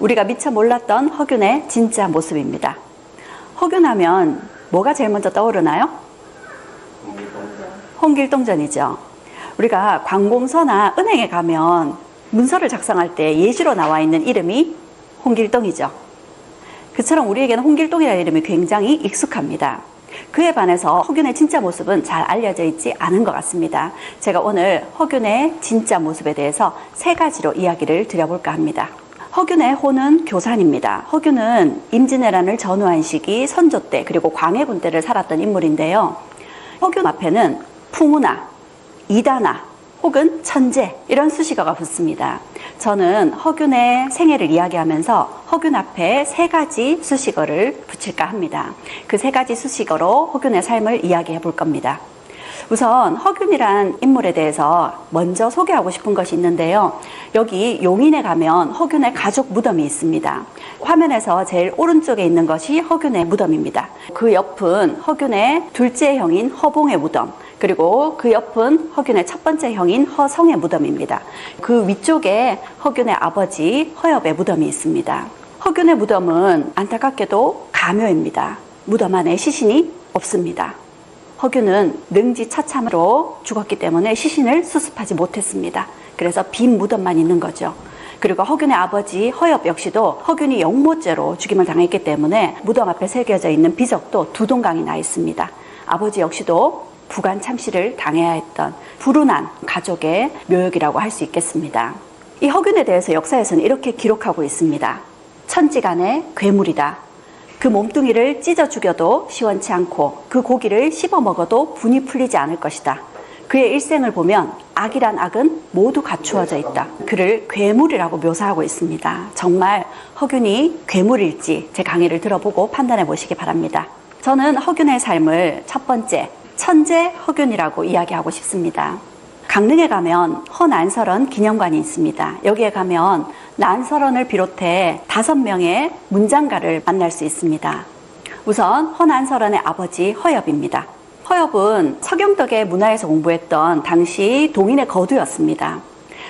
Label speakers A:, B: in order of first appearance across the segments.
A: 우리가 미처 몰랐던 허균의 진짜 모습입니다. 허균하면 뭐가 제일 먼저 떠오르나요? 홍길동전이죠. 우리가 관공서나 은행에 가면 문서를 작성할 때 예시로 나와 있는 이름이 홍길동이죠. 그처럼 우리에게는 홍길동이라는 이름이 굉장히 익숙합니다. 그에 반해서 허균의 진짜 모습은 잘 알려져 있지 않은 것 같습니다. 제가 오늘 허균의 진짜 모습에 대해서 3가지로 이야기를 드려볼까 합니다. 허균의 호는 교산입니다. 허균은 임진왜란을 전후한 시기 선조 때 그리고 광해군 때를 살았던 인물인데요. 허균 앞에는 풍우나 이다나 혹은 천재 이런 수식어가 붙습니다. 저는 허균의 생애를 이야기하면서 허균 앞에 3가지 수식어를 붙일까 합니다. 그 3가지 수식어로 허균의 삶을 이야기해 볼 겁니다. 우선 허균이란 인물에 대해서 먼저 소개하고 싶은 것이 있는데요. 여기 용인에 가면 허균의 가족 무덤이 있습니다. 화면에서 제일 오른쪽에 있는 것이 허균의 무덤입니다. 그 옆은 허균의 둘째 형인 허봉의 무덤, 그리고 그 옆은 허균의 첫 번째 형인 허성의 무덤입니다. 그 위쪽에 허균의 아버지 허엽의 무덤이 있습니다. 허균의 무덤은 안타깝게도 가묘입니다. 무덤 안에 시신이 없습니다. 허균은 능지처참으로 죽었기 때문에 시신을 수습하지 못했습니다. 그래서 빈 무덤만 있는 거죠. 그리고 허균의 아버지 허엽 역시도 허균이 영모죄로 죽임을 당했기 때문에 무덤 앞에 새겨져 있는 비석도 2동강이 나 있습니다. 아버지 역시도 부관 참시를 당해야 했던 불운한 가족의 묘역이라고 할 수 있겠습니다. 이 허균에 대해서 역사에서는 이렇게 기록하고 있습니다. 천지간의 괴물이다. 그 몸뚱이를 찢어 죽여도 시원치 않고 그 고기를 씹어 먹어도 분이 풀리지 않을 것이다. 그의 일생을 보면 악이란 악은 모두 갖추어져 있다. 그를 괴물이라고 묘사하고 있습니다. 정말 허균이 괴물일지 제 강의를 들어보고 판단해 보시기 바랍니다. 저는 허균의 삶을 첫 번째 천재 허균이라고 이야기하고 싶습니다. 강릉에 가면 허난설원 기념관이 있습니다. 여기에 가면 난설원을 비롯해 5명의 문장가를 만날 수 있습니다. 우선 허난설원의 아버지 허엽입니다. 허엽은 서경덕의 문화에서 공부했던 당시 동인의 거두였습니다.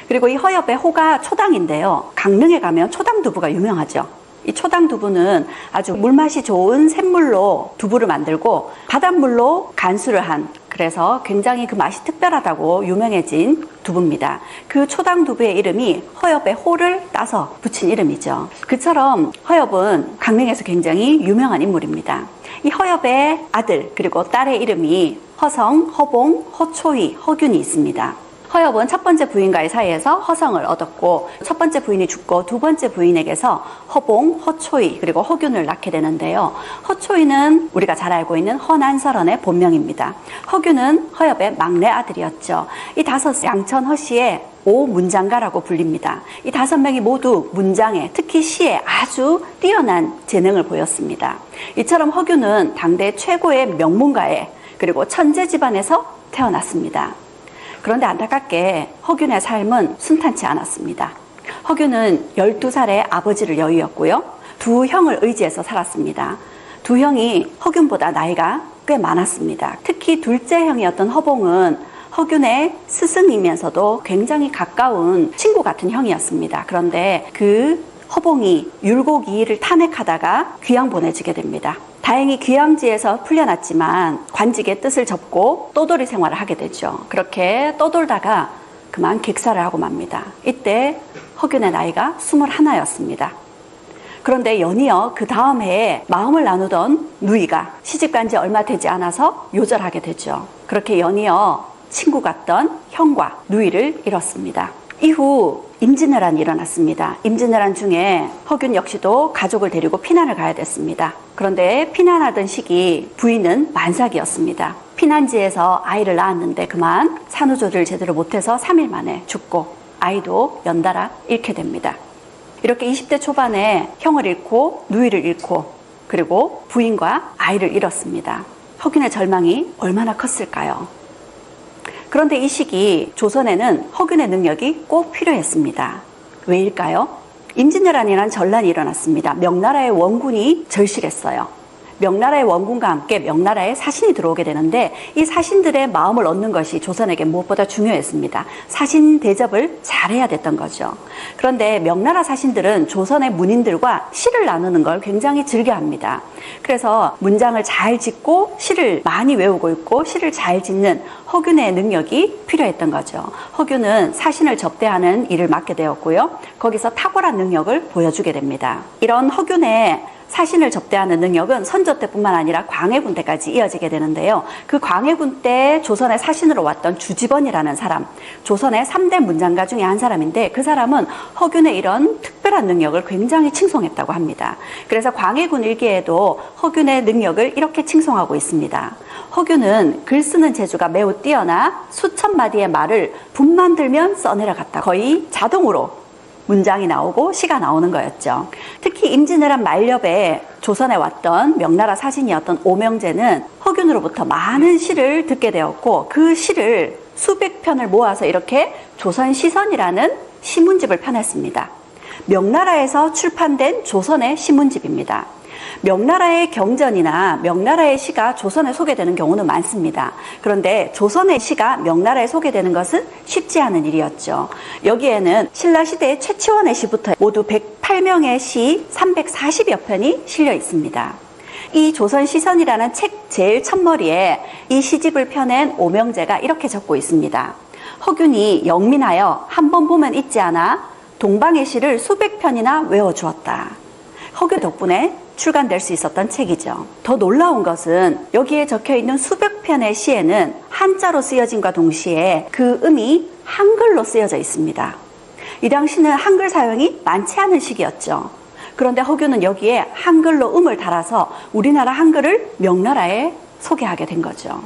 A: 그리고 이 허엽의 호가 초당인데요. 강릉에 가면 초당두부가 유명하죠. 이 초당두부는 아주 물맛이 좋은 샘물로 두부를 만들고 바닷물로 간수를 한, 그래서 굉장히 그 맛이 특별하다고 유명해진 두부입니다. 그 초당두부의 이름이 허엽의 호를 따서 붙인 이름이죠. 그처럼 허엽은 강릉에서 굉장히 유명한 인물입니다. 이 허엽의 아들 그리고 딸의 이름이 허성, 허봉, 허초희, 허균이 있습니다. 허엽은 첫 번째 부인과의 사이에서 허성을 얻었고 첫 번째 부인이 죽고 두 번째 부인에게서 허봉, 허초희 그리고 허균을 낳게 되는데요. 허초희는 우리가 잘 알고 있는 허난설원의 본명입니다. 허균은 허엽의 막내 아들이었죠. 이 5 양천 허씨의 5문장가라고 불립니다. 이 5명이 모두 문장에 특히 시에 아주 뛰어난 재능을 보였습니다. 이처럼 허균은 당대 최고의 명문가에 그리고 천재 집안에서 태어났습니다. 그런데 안타깝게 허균의 삶은 순탄치 않았습니다. 허균은 12살에 아버지를 여의었고요. 2 형을 의지해서 살았습니다. 2 형이 허균보다 나이가 꽤 많았습니다. 특히 둘째 형이었던 허봉은 허균의 스승이면서도 굉장히 가까운 친구 같은 형이었습니다. 그런데 그 허봉이 율곡이의를 탄핵하다가 귀양 보내지게 됩니다. 다행히 귀양지에서 풀려났지만 관직의 뜻을 접고 떠돌이 생활을 하게 되죠. 그렇게 떠돌다가 그만 객사를 하고 맙니다. 이때 허균의 나이가 21였습니다. 그런데 연이어 그 다음 해에 마음을 나누던 누이가 시집간 지 얼마 되지 않아서 요절하게 되죠. 그렇게 연이어 친구 같던 형과 누이를 잃었습니다. 이후 임진왜란이 일어났습니다. 임진왜란 중에 허균 역시도 가족을 데리고 피난을 가야 됐습니다. 그런데 피난하던 시기 부인은 만삭이었습니다. 피난지에서 아이를 낳았는데 그만 산후조리를 제대로 못해서 3일 만에 죽고 아이도 연달아 잃게 됩니다. 이렇게 20대 초반에 형을 잃고 누이를 잃고 그리고 부인과 아이를 잃었습니다. 허균의 절망이 얼마나 컸을까요? 그런데 이 시기 조선에는 허균의 능력이 꼭 필요했습니다. 왜일까요? 임진왜란이라는 전란이 일어났습니다. 명나라의 원군이 절실했어요. 명나라의 원군과 함께 명나라에 사신이 들어오게 되는데 이 사신들의 마음을 얻는 것이 조선에게 무엇보다 중요했습니다. 사신 대접을 잘해야 됐던 거죠. 그런데 명나라 사신들은 조선의 문인들과 시를 나누는 걸 굉장히 즐겨합니다. 그래서 문장을 잘 짓고 시를 많이 외우고 있고 시를 잘 짓는 허균의 능력이 필요했던 거죠. 허균은 사신을 접대하는 일을 맡게 되었고요. 거기서 탁월한 능력을 보여주게 됩니다. 이런 허균의 사신을 접대하는 능력은 선조 때뿐만 아니라 광해군 때까지 이어지게 되는데요. 그 광해군 때 조선의 사신으로 왔던 주지번이라는 사람, 조선의 3대 문장가 중에 한 사람인데 그 사람은 허균의 이런 특별한 능력을 굉장히 칭송했다고 합니다. 그래서 광해군 일기에도 허균의 능력을 이렇게 칭송하고 있습니다. 허균은 글 쓰는 재주가 매우 뛰어나 수천 마디의 말을 분만 들면 써내려갔다. 거의 자동으로 문장이 나오고 시가 나오는 거였죠. 특히 임진왜란 말렵에 조선에 왔던 명나라 사신이었던 오명제는 허균으로부터 많은 시를 듣게 되었고 그 시를 수백 편을 모아서 이렇게 조선시선이라는 시문집을 펴냈습니다. 명나라에서 출판된 조선의 시문집입니다. 명나라의 경전이나 명나라의 시가 조선에 소개되는 경우는 많습니다. 그런데 조선의 시가 명나라에 소개되는 것은 쉽지 않은 일이었죠. 여기에는 신라시대의 최치원의 시부터 모두 108명의 시 340여 편이 실려 있습니다. 이 조선시선이라는 책 제일 첫머리에 이 시집을 펴낸 오명제가 이렇게 적고 있습니다. 허균이 영민하여 한 번 보면 잊지 않아 동방의 시를 수백 편이나 외워주었다. 허균 덕분에 출간될 수 있었던 책이죠. 더 놀라운 것은 여기에 적혀있는 수백 편의 시에는 한자로 쓰여진과 동시에 그 음이 한글로 쓰여져 있습니다. 이 당시는 한글 사용이 많지 않은 시기였죠. 그런데 허균은 여기에 한글로 음을 달아서 우리나라 한글을 명나라에 소개하게 된 거죠.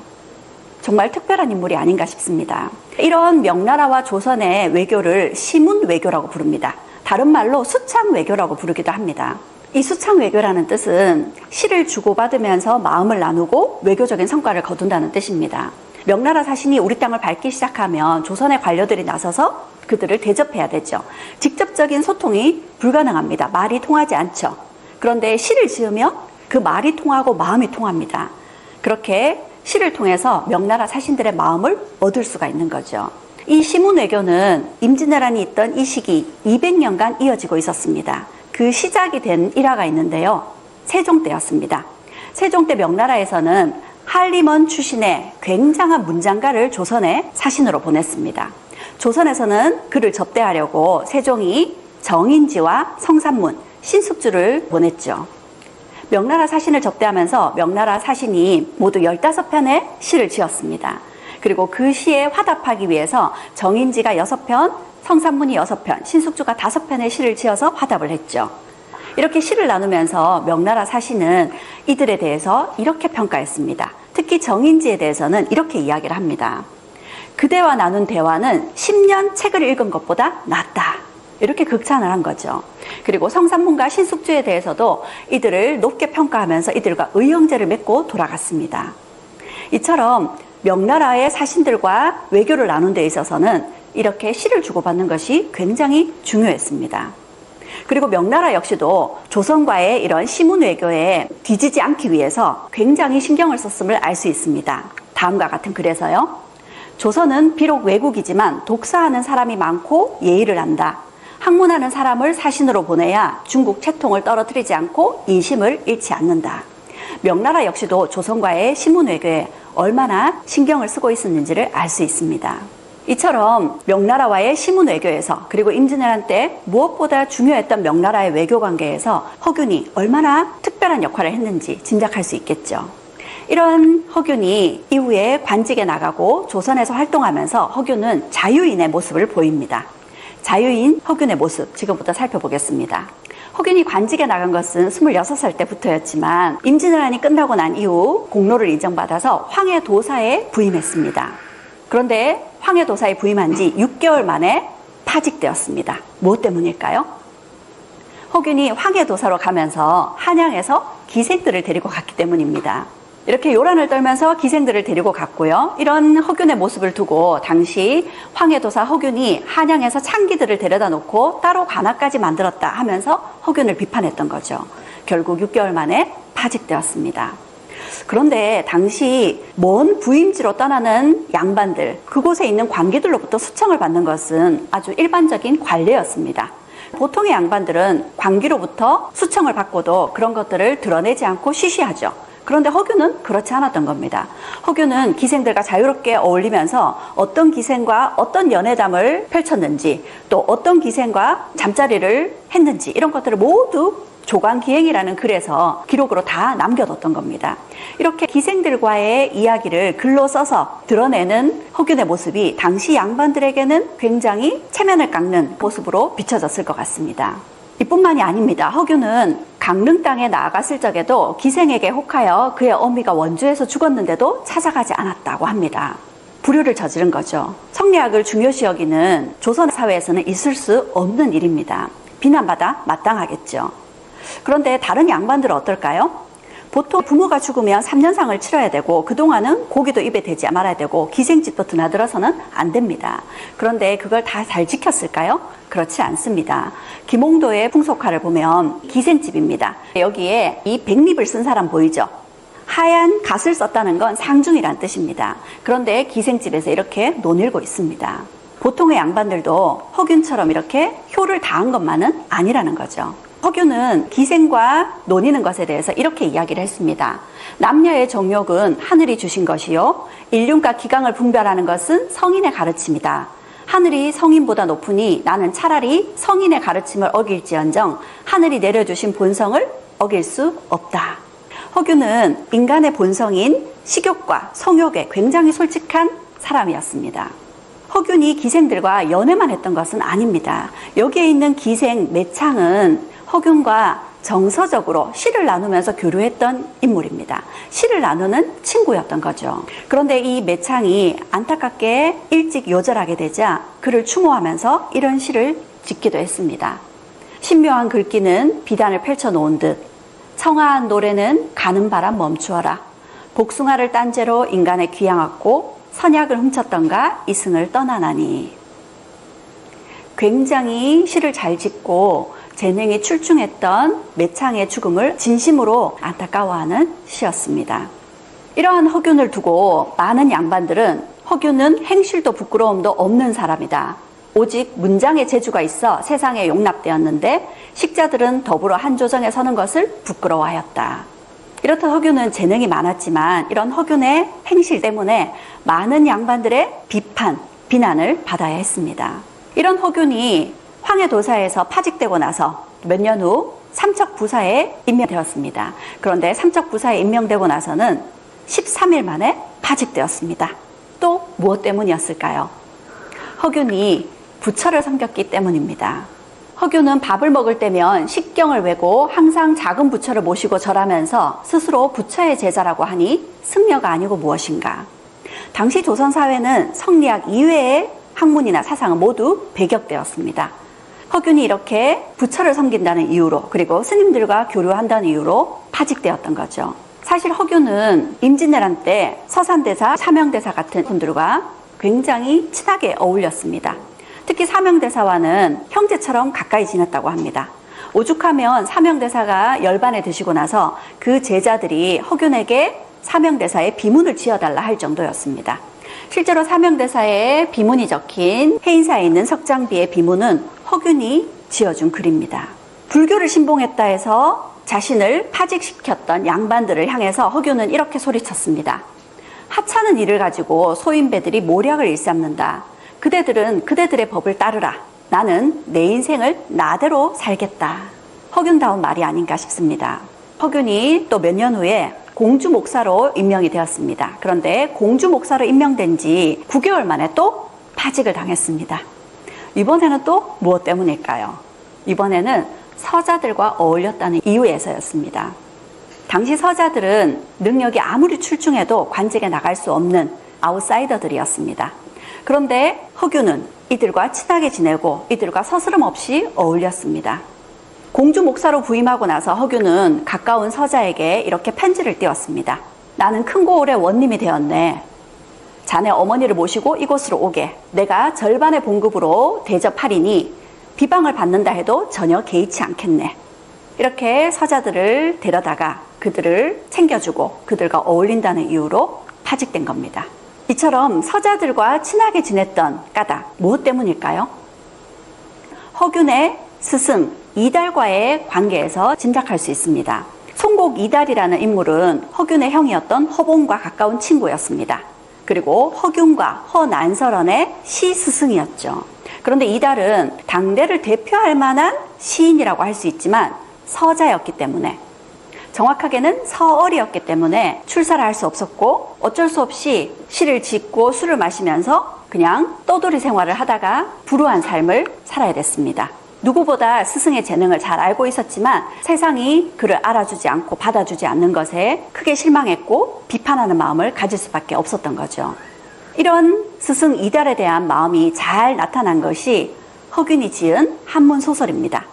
A: 정말 특별한 인물이 아닌가 싶습니다. 이런 명나라와 조선의 외교를 시문 외교라고 부릅니다. 다른 말로 수창 외교라고 부르기도 합니다. 이 수창 외교라는 뜻은 시를 주고받으면서 마음을 나누고 외교적인 성과를 거둔다는 뜻입니다. 명나라 사신이 우리 땅을 밟기 시작하면 조선의 관료들이 나서서 그들을 대접해야 되죠. 직접적인 소통이 불가능합니다. 말이 통하지 않죠. 그런데 시를 지으면 그 말이 통하고 마음이 통합니다. 그렇게 시를 통해서 명나라 사신들의 마음을 얻을 수가 있는 거죠. 이 시문 외교는 임진왜란이 있던 이 시기 200년간 이어지고 있었습니다. 그 시작이 된 일화가 있는데요. 세종 때였습니다. 세종 때 명나라에서는 한림원 출신의 굉장한 문장가를 조선에 사신으로 보냈습니다. 조선에서는 그를 접대하려고 세종이 정인지와 성산문, 신숙주를 보냈죠. 명나라 사신을 접대하면서 명나라 사신이 모두 15편의 시를 지었습니다. 그리고 그 시에 화답하기 위해서 정인지가 6편, 성산문이 6편, 신숙주가 5편의 시를 지어서 화답을 했죠. 이렇게 시를 나누면서 명나라 사신은 이들에 대해서 이렇게 평가했습니다. 특히 정인지에 대해서는 이렇게 이야기를 합니다. 그대와 나눈 대화는 10년 책을 읽은 것보다 낫다. 이렇게 극찬을 한 거죠. 그리고 성산문과 신숙주에 대해서도 이들을 높게 평가하면서 이들과 의형제를 맺고 돌아갔습니다. 이처럼 명나라의 사신들과 외교를 나눈 데 있어서는 이렇게 시를 주고받는 것이 굉장히 중요했습니다. 그리고 명나라 역시도 조선과의 이런 시문 외교에 뒤지지 않기 위해서 굉장히 신경을 썼음을 알 수 있습니다. 다음과 같은 글에서요. 조선은 비록 외국이지만 독사하는 사람이 많고 예의를 안다. 학문하는 사람을 사신으로 보내야 중국 채통을 떨어뜨리지 않고 인심을 잃지 않는다. 명나라 역시도 조선과의 시문 외교에 얼마나 신경을 쓰고 있었는지를 알 수 있습니다. 이처럼 명나라와의 시문 외교에서 그리고 임진왜란 때 무엇보다 중요했던 명나라의 외교 관계에서 허균이 얼마나 특별한 역할을 했는지 짐작할 수 있겠죠. 이런 허균이 이후에 관직에 나가고 조선에서 활동하면서 허균은 자유인의 모습을 보입니다. 자유인 허균의 모습 지금부터 살펴보겠습니다. 허균이 관직에 나간 것은 26살 때부터였지만 임진왜란이 끝나고 난 이후 공로를 인정받아서 황해도사에 부임했습니다. 그런데 황해도사에 부임한 지 6개월 만에 파직되었습니다. 무엇 때문일까요? 허균이 황해도사로 가면서 한양에서 기생들을 데리고 갔기 때문입니다. 이렇게 요란을 떨면서 기생들을 데리고 갔고요. 이런 허균의 모습을 두고 당시 황해도사 허균이 한양에서 창기들을 데려다 놓고 따로 관아까지 만들었다 하면서 허균을 비판했던 거죠. 결국 6개월 만에 파직되었습니다. 그런데 당시 먼 부임지로 떠나는 양반들, 그곳에 있는 관기들로부터 수청을 받는 것은 아주 일반적인 관례였습니다. 보통의 양반들은 관기로부터 수청을 받고도 그런 것들을 드러내지 않고 쉬쉬하죠. 그런데 허균은 그렇지 않았던 겁니다. 허균은 기생들과 자유롭게 어울리면서 어떤 기생과 어떤 연애담을 펼쳤는지, 또 어떤 기생과 잠자리를 했는지, 이런 것들을 모두 조광기행이라는 글에서 기록으로 다 남겨뒀던 겁니다. 이렇게 기생들과의 이야기를 글로 써서 드러내는 허균의 모습이 당시 양반들에게는 굉장히 체면을 깎는 모습으로 비춰졌을 것 같습니다. 이뿐만이 아닙니다. 허균은 강릉 땅에 나아갔을 적에도 기생에게 혹하여 그의 어미가 원주에서 죽었는데도 찾아가지 않았다고 합니다. 불효를 저지른 거죠. 성리학을 중요시 여기는 조선 사회에서는 있을 수 없는 일입니다. 비난받아 마땅하겠죠. 그런데 다른 양반들은 어떨까요? 보통 부모가 죽으면 3년상을 치러야 되고 그동안은 고기도 입에 대지 말아야 되고 기생집도 드나들어서는 안 됩니다. 그런데 그걸 다 잘 지켰을까요? 그렇지 않습니다. 김홍도의 풍속화를 보면 기생집입니다. 여기에 이 백립을 쓴 사람 보이죠? 하얀 갓을 썼다는 건 상중이란 뜻입니다. 그런데 기생집에서 이렇게 논일고 있습니다. 보통의 양반들도 허균처럼 이렇게 효를 다한 것만은 아니라는 거죠. 허균은 기생과 논이는 것에 대해서 이렇게 이야기를 했습니다. 남녀의 정욕은 하늘이 주신 것이요, 인륜과 기강을 분별하는 것은 성인의 가르침이다. 하늘이 성인보다 높으니 나는 차라리 성인의 가르침을 어길지언정 하늘이 내려주신 본성을 어길 수 없다. 허균은 인간의 본성인 식욕과 성욕에 굉장히 솔직한 사람이었습니다. 허균이 기생들과 연애만 했던 것은 아닙니다. 여기에 있는 기생 매창은 허균과 정서적으로 시를 나누면서 교류했던 인물입니다. 시를 나누는 친구였던 거죠. 그런데 이 매창이 안타깝게 일찍 요절하게 되자 그를 추모하면서 이런 시를 짓기도 했습니다. 신묘한 글귀는 비단을 펼쳐놓은 듯 청아한 노래는 가는 바람 멈추어라. 복숭아를 딴죄로 인간의 귀양았고 선약을 훔쳤던가 이승을 떠나나니. 굉장히 시를 잘 짓고 재능이 출중했던 매창의 죽음을 진심으로 안타까워하는 시였습니다. 이러한 허균을 두고 많은 양반들은 허균은 행실도 부끄러움도 없는 사람이다. 오직 문장의 재주가 있어 세상에 용납되었는데 식자들은 더불어 한 조정에 서는 것을 부끄러워하였다. 이렇듯 허균은 재능이 많았지만 이런 허균의 행실 때문에 많은 양반들의 비판, 비난을 받아야 했습니다. 이런 허균이 황해도사에서 파직되고 나서 몇 년 후 삼척부사에 임명되었습니다. 그런데 삼척부사에 임명되고 나서는 13일 만에 파직되었습니다. 또 무엇 때문이었을까요? 허균이 부처를 섬겼기 때문입니다. 허균은 밥을 먹을 때면 식경을 외고 항상 작은 부처를 모시고 절하면서 스스로 부처의 제자라고 하니 승려가 아니고 무엇인가? 당시 조선사회는 성리학 이외의 학문이나 사상은 모두 배격되었습니다. 허균이 이렇게 부처를 섬긴다는 이유로 그리고 스님들과 교류한다는 이유로 파직되었던 거죠. 사실 허균은 임진왜란 때 서산대사, 사명대사 같은 분들과 굉장히 친하게 어울렸습니다. 특히 사명대사와는 형제처럼 가까이 지냈다고 합니다. 오죽하면 사명대사가 열반에 드시고 나서 그 제자들이 허균에게 사명대사의 비문을 지어달라 할 정도였습니다. 실제로 사명대사의 비문이 적힌 해인사에 있는 석장비의 비문은 허균이 지어준 글입니다. 불교를 신봉했다 해서 자신을 파직시켰던 양반들을 향해서 허균은 이렇게 소리쳤습니다. 하찮은 일을 가지고 소인배들이 모략을 일삼는다. 그대들은 그대들의 법을 따르라. 나는 내 인생을 나대로 살겠다. 허균다운 말이 아닌가 싶습니다. 허균이 또 몇 년 후에 공주 목사로 임명이 되었습니다. 그런데 공주 목사로 임명된 지 9개월 만에 또 파직을 당했습니다. 이번에는 또 무엇 때문일까요? 이번에는 서자들과 어울렸다는 이유에서였습니다. 당시 서자들은 능력이 아무리 출중해도 관직에 나갈 수 없는 아웃사이더들이었습니다. 그런데 허균은 이들과 친하게 지내고 이들과 서스럼 없이 어울렸습니다. 공주 목사로 부임하고 나서 허균은 가까운 서자에게 이렇게 편지를 띄웠습니다. 나는 큰 고을의 원님이 되었네. 자네 어머니를 모시고 이곳으로 오게. 내가 절반의 봉급으로 대접하리니 비방을 받는다 해도 전혀 개의치 않겠네. 이렇게 서자들을 데려다가 그들을 챙겨주고 그들과 어울린다는 이유로 파직된 겁니다. 이처럼 서자들과 친하게 지냈던 까닭, 무엇 때문일까요? 허균의 스승 이달과의 관계에서 짐작할 수 있습니다. 송곡 이달이라는 인물은 허균의 형이었던 허봉과 가까운 친구였습니다. 그리고 허균과 허난설원의 시스승이었죠. 그런데 이달은 당대를 대표할 만한 시인이라고 할 수 있지만 서자였기 때문에, 정확하게는 서얼이었기 때문에 출사를 할 수 없었고 어쩔 수 없이 시를 짓고 술을 마시면서 그냥 떠돌이 생활을 하다가 불우한 삶을 살아야 됐습니다. 누구보다 스승의 재능을 잘 알고 있었지만 세상이 그를 알아주지 않고 받아주지 않는 것에 크게 실망했고 비판하는 마음을 가질 수밖에 없었던 거죠. 이런 스승 이달에 대한 마음이 잘 나타난 것이 허균이 지은 한문소설입니다.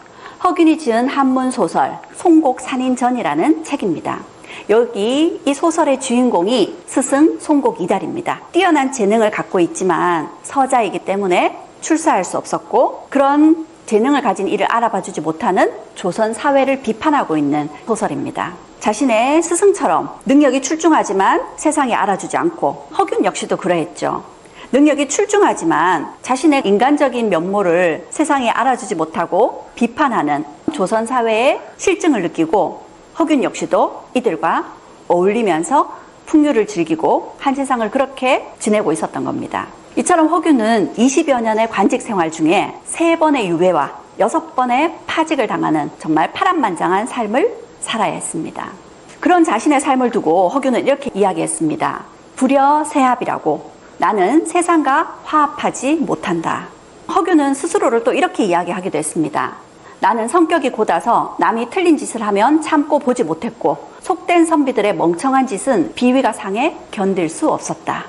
A: 허균이 지은 한문소설 송곡산인전이라는 책입니다. 여기 이 소설의 주인공이 스승 송곡 이달입니다. 뛰어난 재능을 갖고 있지만 서자이기 때문에 출사할 수 없었고 그런 재능을 가진 이를 알아봐주지 못하는 조선 사회를 비판하고 있는 소설입니다. 자신의 스승처럼 능력이 출중하지만 세상이 알아주지 않고, 허균 역시도 그러했죠. 능력이 출중하지만 자신의 인간적인 면모를 세상이 알아주지 못하고 비판하는 조선 사회의 실증을 느끼고 허균 역시도 이들과 어울리면서 풍류를 즐기고 한 세상을 그렇게 지내고 있었던 겁니다. 이처럼 허균은 20여 년의 관직 생활 중에 3번의 유배와 6번의 파직을 당하는 정말 파란만장한 삶을 살아야 했습니다. 그런 자신의 삶을 두고 허균은 이렇게 이야기했습니다. 불여세합이라고, 나는 세상과 화합하지 못한다. 허균은 스스로를 또 이렇게 이야기하기도 했습니다. 나는 성격이 곧아서 남이 틀린 짓을 하면 참고 보지 못했고 속된 선비들의 멍청한 짓은 비위가 상해 견딜 수 없었다.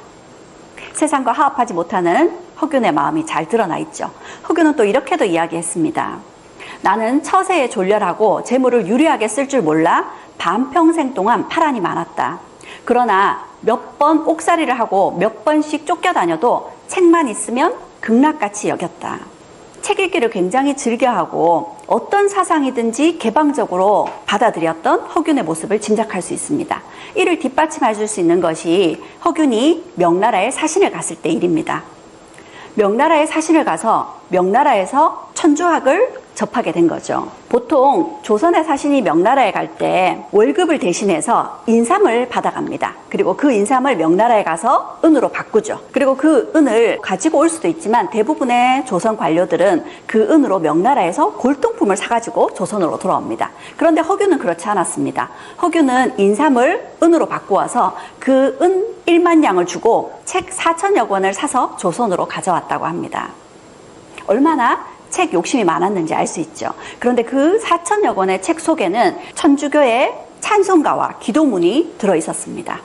A: 세상과 화합하지 못하는 허균의 마음이 잘 드러나 있죠. 허균은 또 이렇게도 이야기했습니다. 나는 처세에 졸렬하고 재물을 유리하게 쓸 줄 몰라 반평생 동안 파란이 많았다. 그러나 몇 번 옥살이를 하고 몇 번씩 쫓겨다녀도 책만 있으면 극락같이 여겼다. 책 읽기를 굉장히 즐겨하고 어떤 사상이든지 개방적으로 받아들였던 허균의 모습을 짐작할 수 있습니다. 이를 뒷받침해 줄 수 있는 것이 허균이 명나라에 사신을 갔을 때 일입니다. 명나라에 사신을 가서 명나라에서 천주학을 접하게 된 거죠. 보통 조선의 사신이 명나라에 갈 때 월급을 대신해서 인삼을 받아갑니다. 그리고 그 인삼을 명나라에 가서 은으로 바꾸죠. 그리고 그 은을 가지고 올 수도 있지만 대부분의 조선 관료들은 그 은으로 명나라에서 골동품을 사가지고 조선으로 돌아옵니다. 그런데 허균은 그렇지 않았습니다. 허균은 인삼을 은으로 바꾸어서 그 은 1만 양을 주고 책 4천여 권을 사서 조선으로 가져왔다고 합니다. 얼마나 책 욕심이 많았는지 알 수 있죠. 그런데 그 4천여 권의 책 속에는 천주교의 찬송가와 기도문이 들어있었습니다.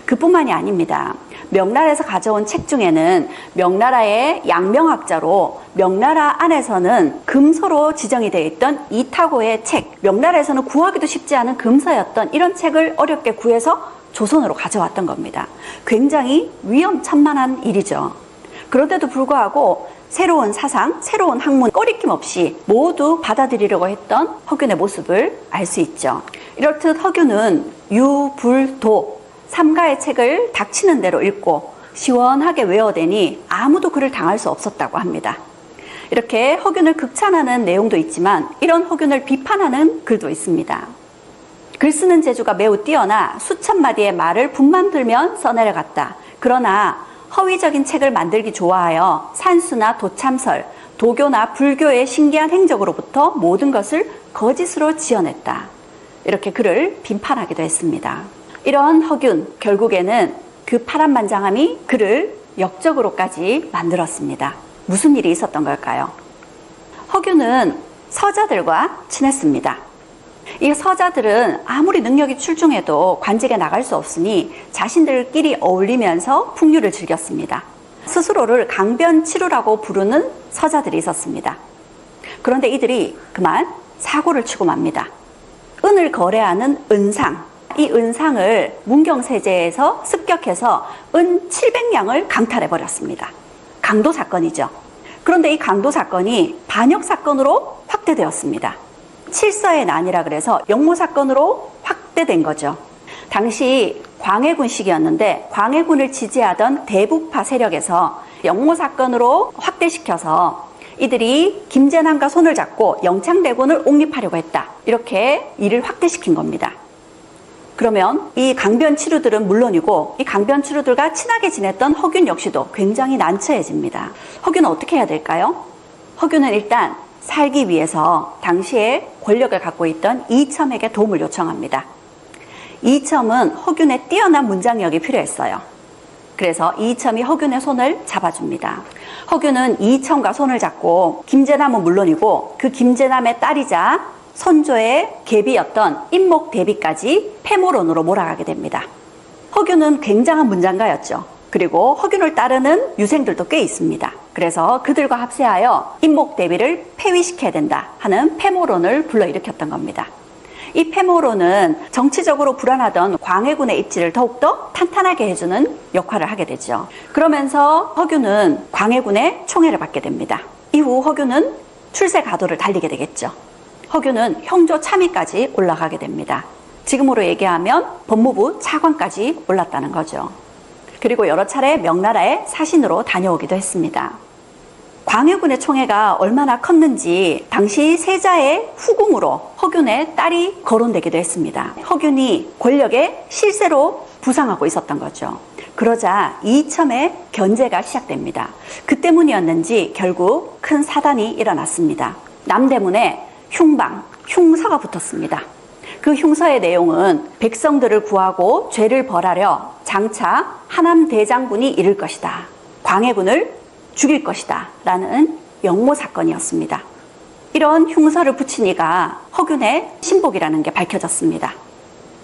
A: 그뿐만이 아닙니다. 명나라에서 가져온 책 중에는 명나라의 양명학자로 명나라 안에서는 금서로 지정이 되어 있던 이타고의 책, 명나라에서는 구하기도 쉽지 않은 금서였던 이런 책을 어렵게 구해서 조선으로 가져왔던 겁니다. 굉장히 위험천만한 일이죠. 그런데도 불구하고 새로운 사상, 새로운 학문 꺼리낌 없이 모두 받아들이려고 했던 허균의 모습을 알 수 있죠. 이렇듯 허균은 유, 불, 도 3가의 책을 닥치는 대로 읽고 시원하게 외워대니 아무도 그를 당할 수 없었다고 합니다. 이렇게 허균을 극찬하는 내용도 있지만 이런 허균을 비판하는 글도 있습니다. 글 쓰는 재주가 매우 뛰어나 수천 마디의 말을 분만 들면 써내려갔다. 그러나 허위적인 책을 만들기 좋아하여 산수나 도참설, 도교나 불교의 신기한 행적으로부터 모든 것을 거짓으로 지어냈다. 이렇게 그를 비판하기도 했습니다. 이런 허균, 결국에는 그 파란만장함이 그를 역적으로까지 만들었습니다. 무슨 일이 있었던 걸까요? 허균은 서자들과 친했습니다. 이 서자들은 아무리 능력이 출중해도 관직에 나갈 수 없으니 자신들끼리 어울리면서 풍류를 즐겼습니다. 스스로를 강변치루라고 부르는 서자들이 있었습니다. 그런데 이들이 그만 사고를 치고 맙니다. 은을 거래하는 은상, 이 은상을 문경세제에서 습격해서 은 700냥을 강탈해버렸습니다. 강도 사건이죠. 그런데 이 강도 사건이 반역 사건으로 확대되었습니다. 칠서의 난이라 그래서 역모 사건으로 확대된 거죠. 당시 광해군 시기였는데 광해군을 지지하던 대북파 세력에서 영모 사건으로 확대시켜서 이들이 김제남과 손을 잡고 영창대군을 옹립하려고 했다. 이렇게 일을 확대시킨 겁니다. 그러면 이 강변치루들은 물론이고 이 강변치루들과 친하게 지냈던 허균 역시도 굉장히 난처해집니다. 허균은 어떻게 해야 될까요? 허균은 일단 살기 위해서 당시에 권력을 갖고 있던 이첨에게 도움을 요청합니다. 이첨은 허균의 뛰어난 문장력이 필요했어요. 그래서 이첨이 허균의 손을 잡아줍니다. 허균은 이첨과 손을 잡고 김제남은 물론이고 그 김제남의 딸이자 선조의 계비였던 인목대비까지 패모론으로 몰아가게 됩니다. 허균은 굉장한 문장가였죠. 그리고 허균을 따르는 유생들도 꽤 있습니다. 그래서 그들과 합세하여 인목대비를 폐위시켜야 된다 하는 패모론을 불러일으켰던 겁니다. 이 패모론은 정치적으로 불안하던 광해군의 입지를 더욱더 탄탄하게 해주는 역할을 하게 되죠. 그러면서 허균은 광해군의 총애를 받게 됩니다. 이후 허균은 출세 가도를 달리게 되겠죠. 허균은 형조 참의까지 올라가게 됩니다. 지금으로 얘기하면 법무부 차관까지 올랐다는 거죠. 그리고 여러 차례 명나라의 사신으로 다녀오기도 했습니다. 광해군의 총애가 얼마나 컸는지 당시 세자의 후궁으로 허균의 딸이 거론되기도 했습니다. 허균이 권력의 실세로 부상하고 있었던 거죠. 그러자 이첨의 견제가 시작됩니다. 그 때문이었는지 결국 큰 사단이 일어났습니다. 남대문에 흉서가 붙었습니다. 그 흉서의 내용은 백성들을 구하고 죄를 벌하려 장차 하남 대장군이 이를 것이다. 광해군을 죽일 것이다. 라는 영모 사건이었습니다. 이런 흉서를 붙인 이가 허균의 신복이라는 게 밝혀졌습니다.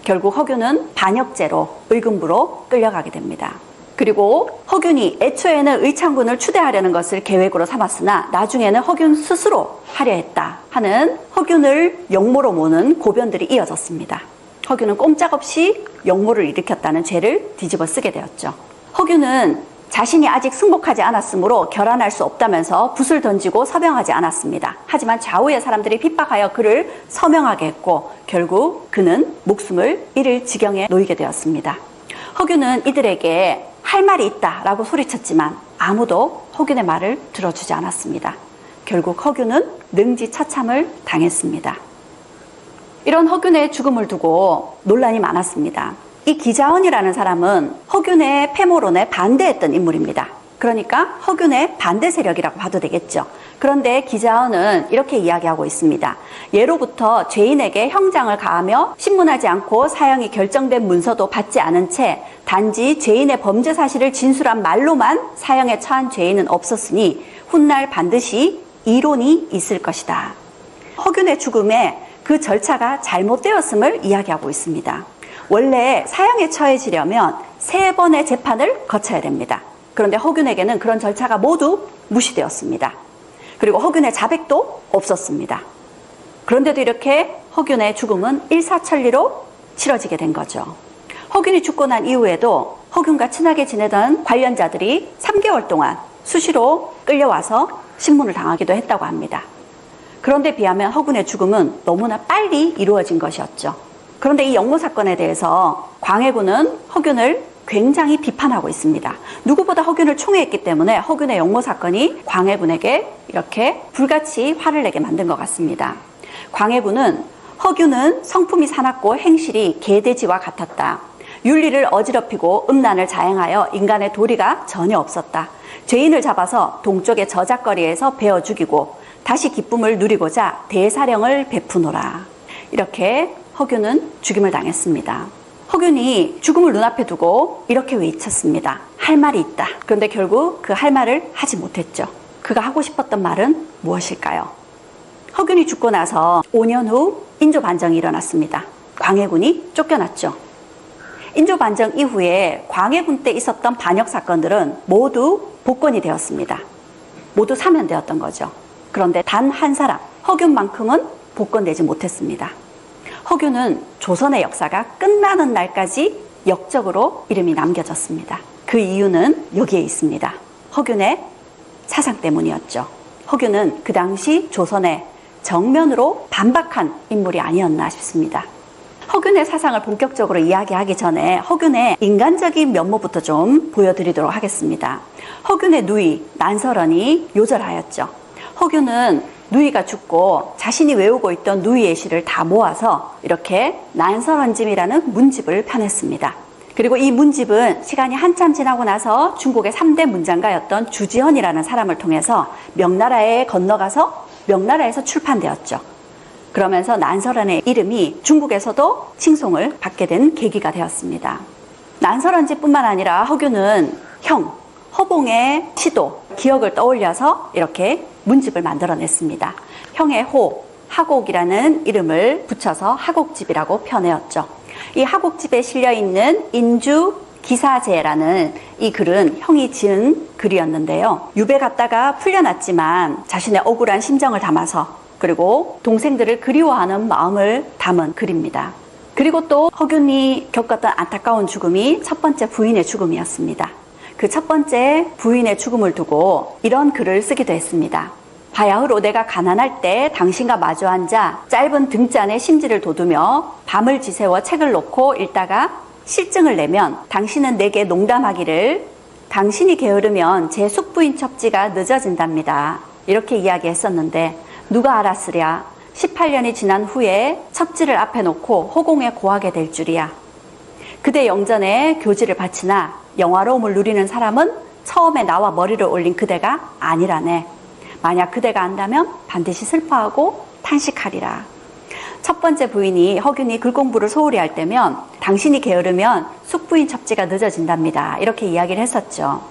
A: 결국 허균은 반역죄로 의금부로 끌려가게 됩니다. 그리고 허균이 애초에는 의창군을 추대하려는 것을 계획으로 삼았으나 나중에는 허균 스스로 하려 했다 하는 허균을 영모로 모는 고변들이 이어졌습니다. 허균은 꼼짝없이 영모를 일으켰다는 죄를 뒤집어 쓰게 되었죠. 허균은 자신이 아직 승복하지 않았으므로 결안할 수 없다면서 붓을 던지고 서명하지 않았습니다. 하지만 좌우의 사람들이 핍박하여 그를 서명하게 했고 결국 그는 목숨을 잃을 지경에 놓이게 되었습니다. 허균은 이들에게 할 말이 있다라고 소리쳤지만 아무도 허균의 말을 들어주지 않았습니다. 결국 허균은 능지처참을 당했습니다. 이런 허균의 죽음을 두고 논란이 많았습니다. 이 기자원이라는 사람은 허균의 패모론에 반대했던 인물입니다. 그러니까 허균의 반대 세력이라고 봐도 되겠죠. 그런데 기자원은 이렇게 이야기하고 있습니다. 예로부터 죄인에게 형장을 가하며 신문하지 않고 사형이 결정된 문서도 받지 않은 채 단지 죄인의 범죄 사실을 진술한 말로만 사형에 처한 죄인은 없었으니 훗날 반드시 이론이 있을 것이다. 허균의 죽음에 그 절차가 잘못되었음을 이야기하고 있습니다. 원래 사형에 처해지려면 3번의 재판을 거쳐야 됩니다. 그런데 허균에게는 그런 절차가 모두 무시되었습니다. 그리고 허균의 자백도 없었습니다. 그런데도 이렇게 허균의 죽음은 일사천리로 치러지게 된 거죠. 허균이 죽고 난 이후에도 허균과 친하게 지내던 관련자들이 3개월 동안 수시로 끌려와서 신문을 당하기도 했다고 합니다. 그런데 비하면 허균의 죽음은 너무나 빨리 이루어진 것이었죠. 그런데 이 영모 사건에 대해서 광해군은 허균을 굉장히 비판하고 있습니다. 누구보다 허균을 총애했기 때문에 허균의 영모 사건이 광해군에게 이렇게 불같이 화를 내게 만든 것 같습니다. 광해군은 허균은 성품이 사납고 행실이 개돼지와 같았다. 윤리를 어지럽히고 음란을 자행하여 인간의 도리가 전혀 없었다. 죄인을 잡아서 동쪽의 저작거리에서 베어 죽이고 다시 기쁨을 누리고자 대사령을 베푸노라. 이렇게 허균은 죽임을 당했습니다. 허균이 죽음을 눈앞에 두고 이렇게 외쳤습니다. 할 말이 있다. 그런데 결국 그 할 말을 하지 못했죠. 그가 하고 싶었던 말은 무엇일까요? 허균이 죽고 나서 5년 후 인조반정이 일어났습니다. 광해군이 쫓겨났죠. 인조반정 이후에 광해군 때 있었던 반역 사건들은 모두 복권이 되었습니다. 모두 사면되었던 거죠. 그런데 단 한 사람, 허균만큼은 복권되지 못했습니다. 허균은 조선의 역사가 끝나는 날까지 역적으로 이름이 남겨졌습니다. 그 이유는 여기에 있습니다. 허균의 사상 때문이었죠. 허균은 그 당시 조선에 정면으로 반박한 인물이 아니었나 싶습니다. 허균의 사상을 본격적으로 이야기하기 전에 허균의 인간적인 면모부터 좀 보여드리도록 하겠습니다. 허균의 누이 난설원이 요절하였죠. 허균은 누이가 죽고 자신이 외우고 있던 누이의 시를 다 모아서 이렇게 난설원집이라는 문집을 펴냈습니다. 그리고 이 문집은 시간이 한참 지나고 나서 중국의 3대 문장가였던 주지헌이라는 사람을 통해서 명나라에 건너가서 명나라에서 출판되었죠. 그러면서 난설원의 이름이 중국에서도 칭송을 받게 된 계기가 되었습니다. 난설원집뿐만 아니라 허균은 형, 허봉의 시도, 기억을 떠올려서 이렇게 문집을 만들어냈습니다. 형의 호, 하곡이라는 이름을 붙여서 하곡집이라고 펴내었죠. 이 하곡집에 실려있는 인주 기사제라는 이 글은 형이 지은 글이었는데요. 유배 갔다가 풀려났지만 자신의 억울한 심정을 담아서 그리고 동생들을 그리워하는 마음을 담은 글입니다. 그리고 또 허균이 겪었던 안타까운 죽음이 첫 번째 부인의 죽음이었습니다. 그 첫 번째 부인의 죽음을 두고 이런 글을 쓰기도 했습니다. 바야흐로 내가 가난할 때 당신과 마주 앉아 짧은 등잔에 심지를 돋우며 밤을 지새워 책을 놓고 읽다가 실증을 내면 당신은 내게 농담하기를 당신이 게으르면 제 숙부인 첩지가 늦어진답니다. 이렇게 이야기했었는데 누가 알았으랴 18년이 지난 후에 첩지를 앞에 놓고 허공에 고하게 될 줄이야. 그대 영전에 교지를 바치나 영화로움을 누리는 사람은 처음에 나와 머리를 올린 그대가 아니라네. 만약 그대가 안다면 반드시 슬퍼하고 탄식하리라. 첫 번째 부인이 허균이 글 공부를 소홀히 할 때면 당신이 게으르면 숙부인 첩지가 늦어진답니다. 이렇게 이야기를 했었죠.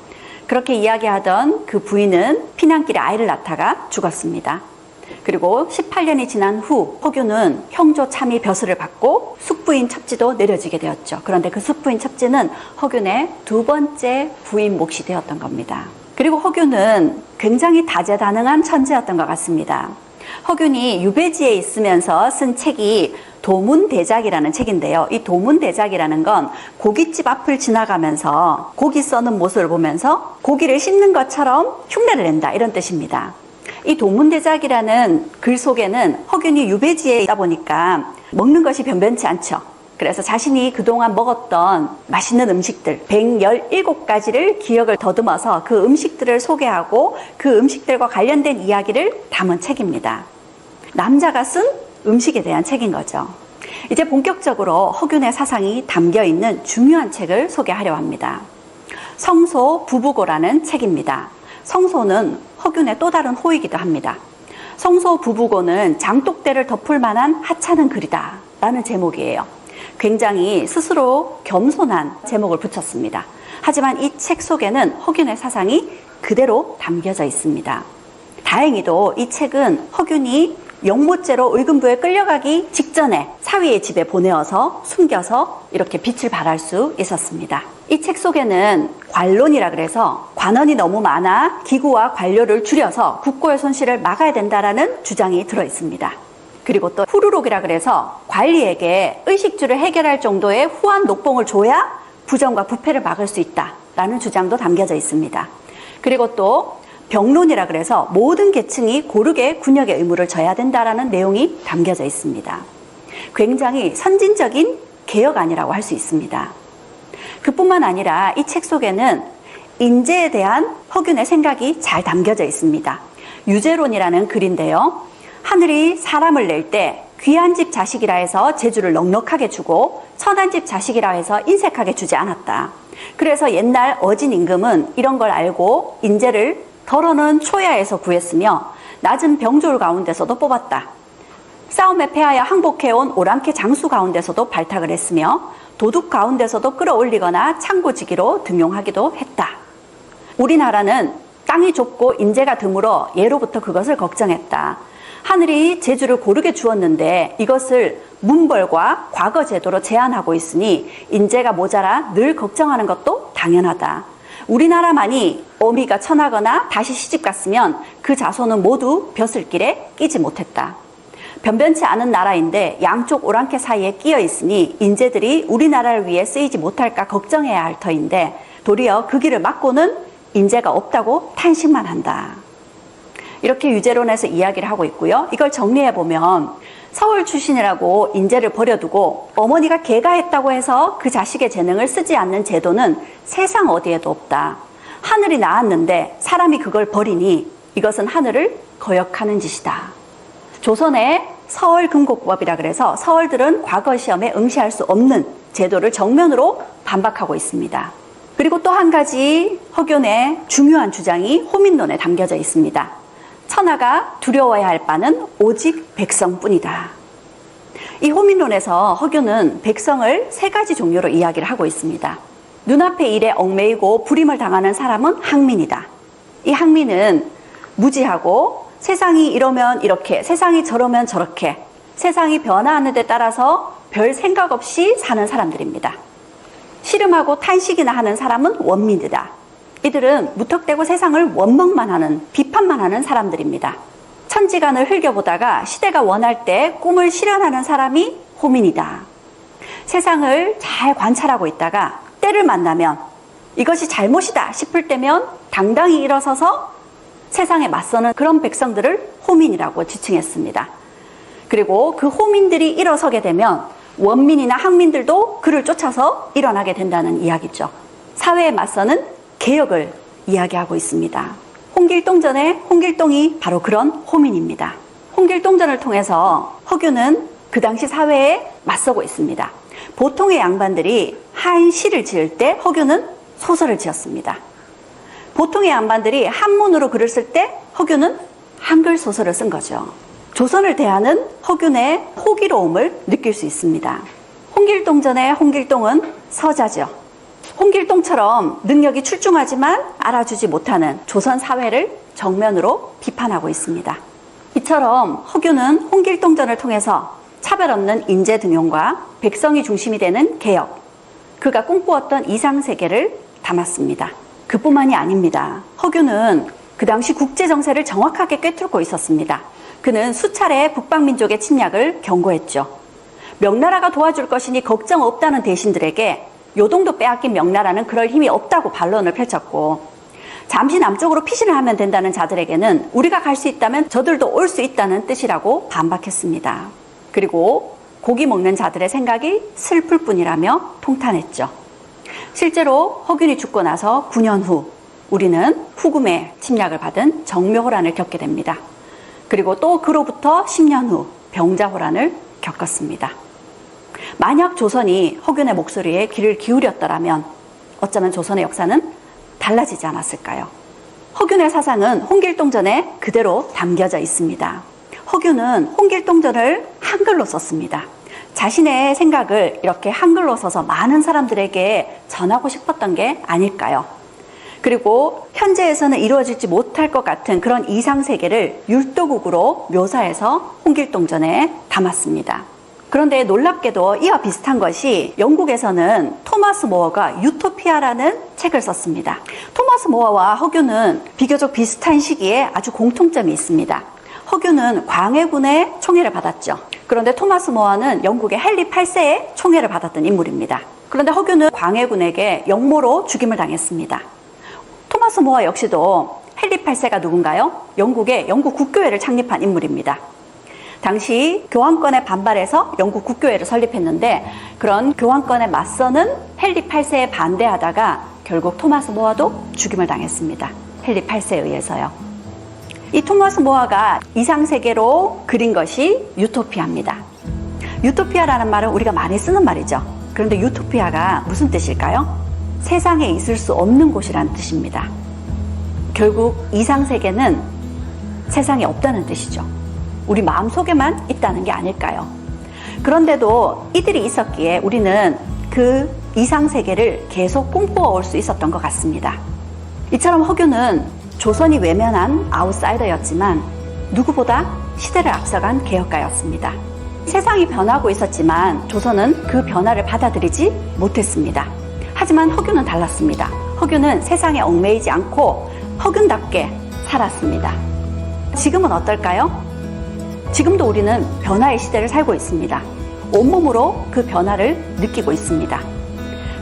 A: 그렇게 이야기하던 그 부인은 피난길에 아이를 낳다가 죽었습니다. 그리고 18년이 지난 후 허균은 형조 참의 벼슬을 받고 숙부인 첩지도 내려지게 되었죠. 그런데 그 숙부인 첩지는 허균의 두 번째 부인 몫이 되었던 겁니다. 그리고 허균은 굉장히 다재다능한 천재였던 것 같습니다. 허균이 유배지에 있으면서 쓴 책이 도문대작이라는 책인데요. 이 도문대작이라는 건 고깃집 앞을 지나가면서 고기 써는 모습을 보면서 고기를 씹는 것처럼 흉내를 낸다 이런 뜻입니다. 이 도문대작이라는 글 속에는 허균이 유배지에 있다 보니까 먹는 것이 변변치 않죠. 그래서 자신이 그동안 먹었던 맛있는 음식들 117가지를 기억을 더듬어서 그 음식들을 소개하고 그 음식들과 관련된 이야기를 담은 책입니다. 남자가 쓴 음식에 대한 책인 거죠. 이제 본격적으로 허균의 사상이 담겨있는 중요한 책을 소개하려 합니다. 성소 부부고라는 책입니다. 성소는 허균의 또 다른 호이기도 합니다. 성소 부부고는 장독대를 덮을 만한 하찮은 글이다 라는 제목이에요. 굉장히 스스로 겸손한 제목을 붙였습니다. 하지만 이 책 속에는 허균의 사상이 그대로 담겨져 있습니다. 다행히도 이 책은 허균이 영모죄로 의금부에 끌려가기 직전에 사위의 집에 보내어서 숨겨서 이렇게 빛을 발할 수 있었습니다. 이 책 속에는 관론이라 그래서 관원이 너무 많아 기구와 관료를 줄여서 국고의 손실을 막아야 된다라는 주장이 들어 있습니다. 그리고 또 후루룩이라 그래서 관리에게 의식주를 해결할 정도의 후한 녹봉을 줘야 부정과 부패를 막을 수 있다라는 주장도 담겨져 있습니다. 그리고 또 병론이라 그래서 모든 계층이 고르게 군역의 의무를 져야 된다라는 내용이 담겨져 있습니다. 굉장히 선진적인 개혁안이라고 할 수 있습니다. 그뿐만 아니라 이 책 속에는 인재에 대한 허균의 생각이 잘 담겨져 있습니다. 유재론이라는 글인데요. 하늘이 사람을 낼 때 귀한 집 자식이라 해서 재주를 넉넉하게 주고 천한 집 자식이라 해서 인색하게 주지 않았다. 그래서 옛날 어진 임금은 이런 걸 알고 인재를 덜어는 초야에서 구했으며 낮은 병졸 가운데서도 뽑았다. 싸움에 패하여 항복해온 오랑캐 장수 가운데서도 발탁을 했으며 도둑 가운데서도 끌어올리거나 창고지기로 등용하기도 했다. 우리나라는 땅이 좁고 인재가 드물어 예로부터 그것을 걱정했다. 하늘이 재주를 고르게 주었는데 이것을 문벌과 과거 제도로 제한하고 있으니 인재가 모자라 늘 걱정하는 것도 당연하다. 우리나라만이 어미가 천하거나 다시 시집 갔으면 그 자손은 모두 벼슬길에 끼지 못했다. 변변치 않은 나라인데 양쪽 오랑캐 사이에 끼어 있으니 인재들이 우리나라를 위해 쓰이지 못할까 걱정해야 할 터인데 도리어 그 길을 막고는 인재가 없다고 탄식만 한다. 이렇게 유재론에서 이야기를 하고 있고요. 이걸 정리해보면 서울 출신이라고 인재를 버려두고 어머니가 개가했다고 해서 그 자식의 재능을 쓰지 않는 제도는 세상 어디에도 없다. 하늘이 낳았는데 사람이 그걸 버리니 이것은 하늘을 거역하는 짓이다. 조선의 서얼금곡법이라 그래서 서얼들은 과거 시험에 응시할 수 없는 제도를 정면으로 반박하고 있습니다. 그리고 또 한 가지 허균의 중요한 주장이 호민론에 담겨져 있습니다. 천하가 두려워야 할 바는 오직 백성뿐이다. 이 호민론에서 허균은 백성을 세 가지 종류로 이야기를 하고 있습니다. 눈앞의 일에 얽매이고 불임을 당하는 사람은 항민이다. 이 항민은 무지하고 세상이 이러면 이렇게, 세상이 저러면 저렇게, 세상이 변화하는 데 따라서 별 생각 없이 사는 사람들입니다. 씨름하고 탄식이나 하는 사람은 원민이다. 이들은 무턱대고 세상을 원망만 하는, 비판만 하는 사람들입니다. 천지간을 흘겨보다가 시대가 원할 때 꿈을 실현하는 사람이 호민이다. 세상을 잘 관찰하고 있다가 때를 만나면 이것이 잘못이다 싶을 때면 당당히 일어서서 세상에 맞서는 그런 백성들을 호민이라고 지칭했습니다. 그리고 그 호민들이 일어서게 되면 원민이나 항민들도 그를 쫓아서 일어나게 된다는 이야기죠. 사회에 맞서는 개혁을 이야기하고 있습니다. 홍길동전의 홍길동이 바로 그런 호민입니다. 홍길동전을 통해서 허균은 그 당시 사회에 맞서고 있습니다. 보통의 양반들이 한 시를 지을 때 허균은 소설을 지었습니다. 보통의 양반들이 한문으로 글을 쓸 때 허균은 한글 소설을 쓴 거죠. 조선을 대하는 허균의 호기로움을 느낄 수 있습니다. 홍길동전의 홍길동은 서자죠. 홍길동처럼 능력이 출중하지만 알아주지 못하는 조선 사회를 정면으로 비판하고 있습니다. 이처럼 허균은 홍길동전을 통해서 차별 없는 인재 등용과 백성이 중심이 되는 개혁, 그가 꿈꾸었던 이상세계를 담았습니다. 그뿐만이 아닙니다. 허균은 그 당시 국제정세를 정확하게 꿰뚫고 있었습니다. 그는 수차례 북방민족의 침략을 경고했죠. 명나라가 도와줄 것이니 걱정 없다는 대신들에게 요동도 빼앗긴 명나라는 그럴 힘이 없다고 반론을 펼쳤고, 잠시 남쪽으로 피신을 하면 된다는 자들에게는 우리가 갈 수 있다면 저들도 올 수 있다는 뜻이라고 반박했습니다. 그리고 고기 먹는 자들의 생각이 슬플 뿐이라며 통탄했죠. 실제로 허균이 죽고 나서 9년 후 우리는 후금의 침략을 받은 정묘호란을 겪게 됩니다. 그리고 또 그로부터 10년 후 병자호란을 겪었습니다. 만약 조선이 허균의 목소리에 귀를 기울였더라면 어쩌면 조선의 역사는 달라지지 않았을까요? 허균의 사상은 홍길동전에 그대로 담겨져 있습니다. 허균은 홍길동전을 한글로 썼습니다. 자신의 생각을 이렇게 한글로 써서 많은 사람들에게 전하고 싶었던 게 아닐까요? 그리고 현재에서는 이루어지지 못할 것 같은 그런 이상세계를 율도국으로 묘사해서 홍길동전에 담았습니다. 그런데 놀랍게도 이와 비슷한 것이 영국에서는 토마스 모어가 유토피아라는 책을 썼습니다. 토마스 모어와 허균은 비교적 비슷한 시기에 아주 공통점이 있습니다. 허균은 광해군의 총애를 받았죠. 그런데 토마스 모어는 영국의 헨리 8세의 총애를 받았던 인물입니다. 그런데 허균은 광해군에게 역모로 죽임을 당했습니다. 토마스 모어 역시도 헨리 8세가 누군가요? 영국의 영국 국교회를 창립한 인물입니다. 당시 교황권에 반발해서 영국 국교회를 설립했는데 그런 교황권에 맞서는 헨리 8세에 반대하다가 결국 토마스 모어도 죽임을 당했습니다. 헨리 8세에 의해서요. 이 토마스 모어가 이상세계로 그린 것이 유토피아입니다. 유토피아라는 말은 우리가 많이 쓰는 말이죠. 그런데 유토피아가 무슨 뜻일까요? 세상에 있을 수 없는 곳이라는 뜻입니다. 결국 이상세계는 세상에 없다는 뜻이죠. 우리 마음속에만 있다는 게 아닐까요? 그런데도 이들이 있었기에 우리는 그 이상세계를 계속 꿈꾸어 올 수 있었던 것 같습니다. 이처럼 허균은 조선이 외면한 아웃사이더였지만 누구보다 시대를 앞서간 개혁가였습니다. 세상이 변하고 있었지만 조선은 그 변화를 받아들이지 못했습니다. 하지만 허균은 달랐습니다. 허균은 세상에 얽매이지 않고 허균답게 살았습니다. 지금은 어떨까요? 지금도 우리는 변화의 시대를 살고 있습니다. 온몸으로 그 변화를 느끼고 있습니다.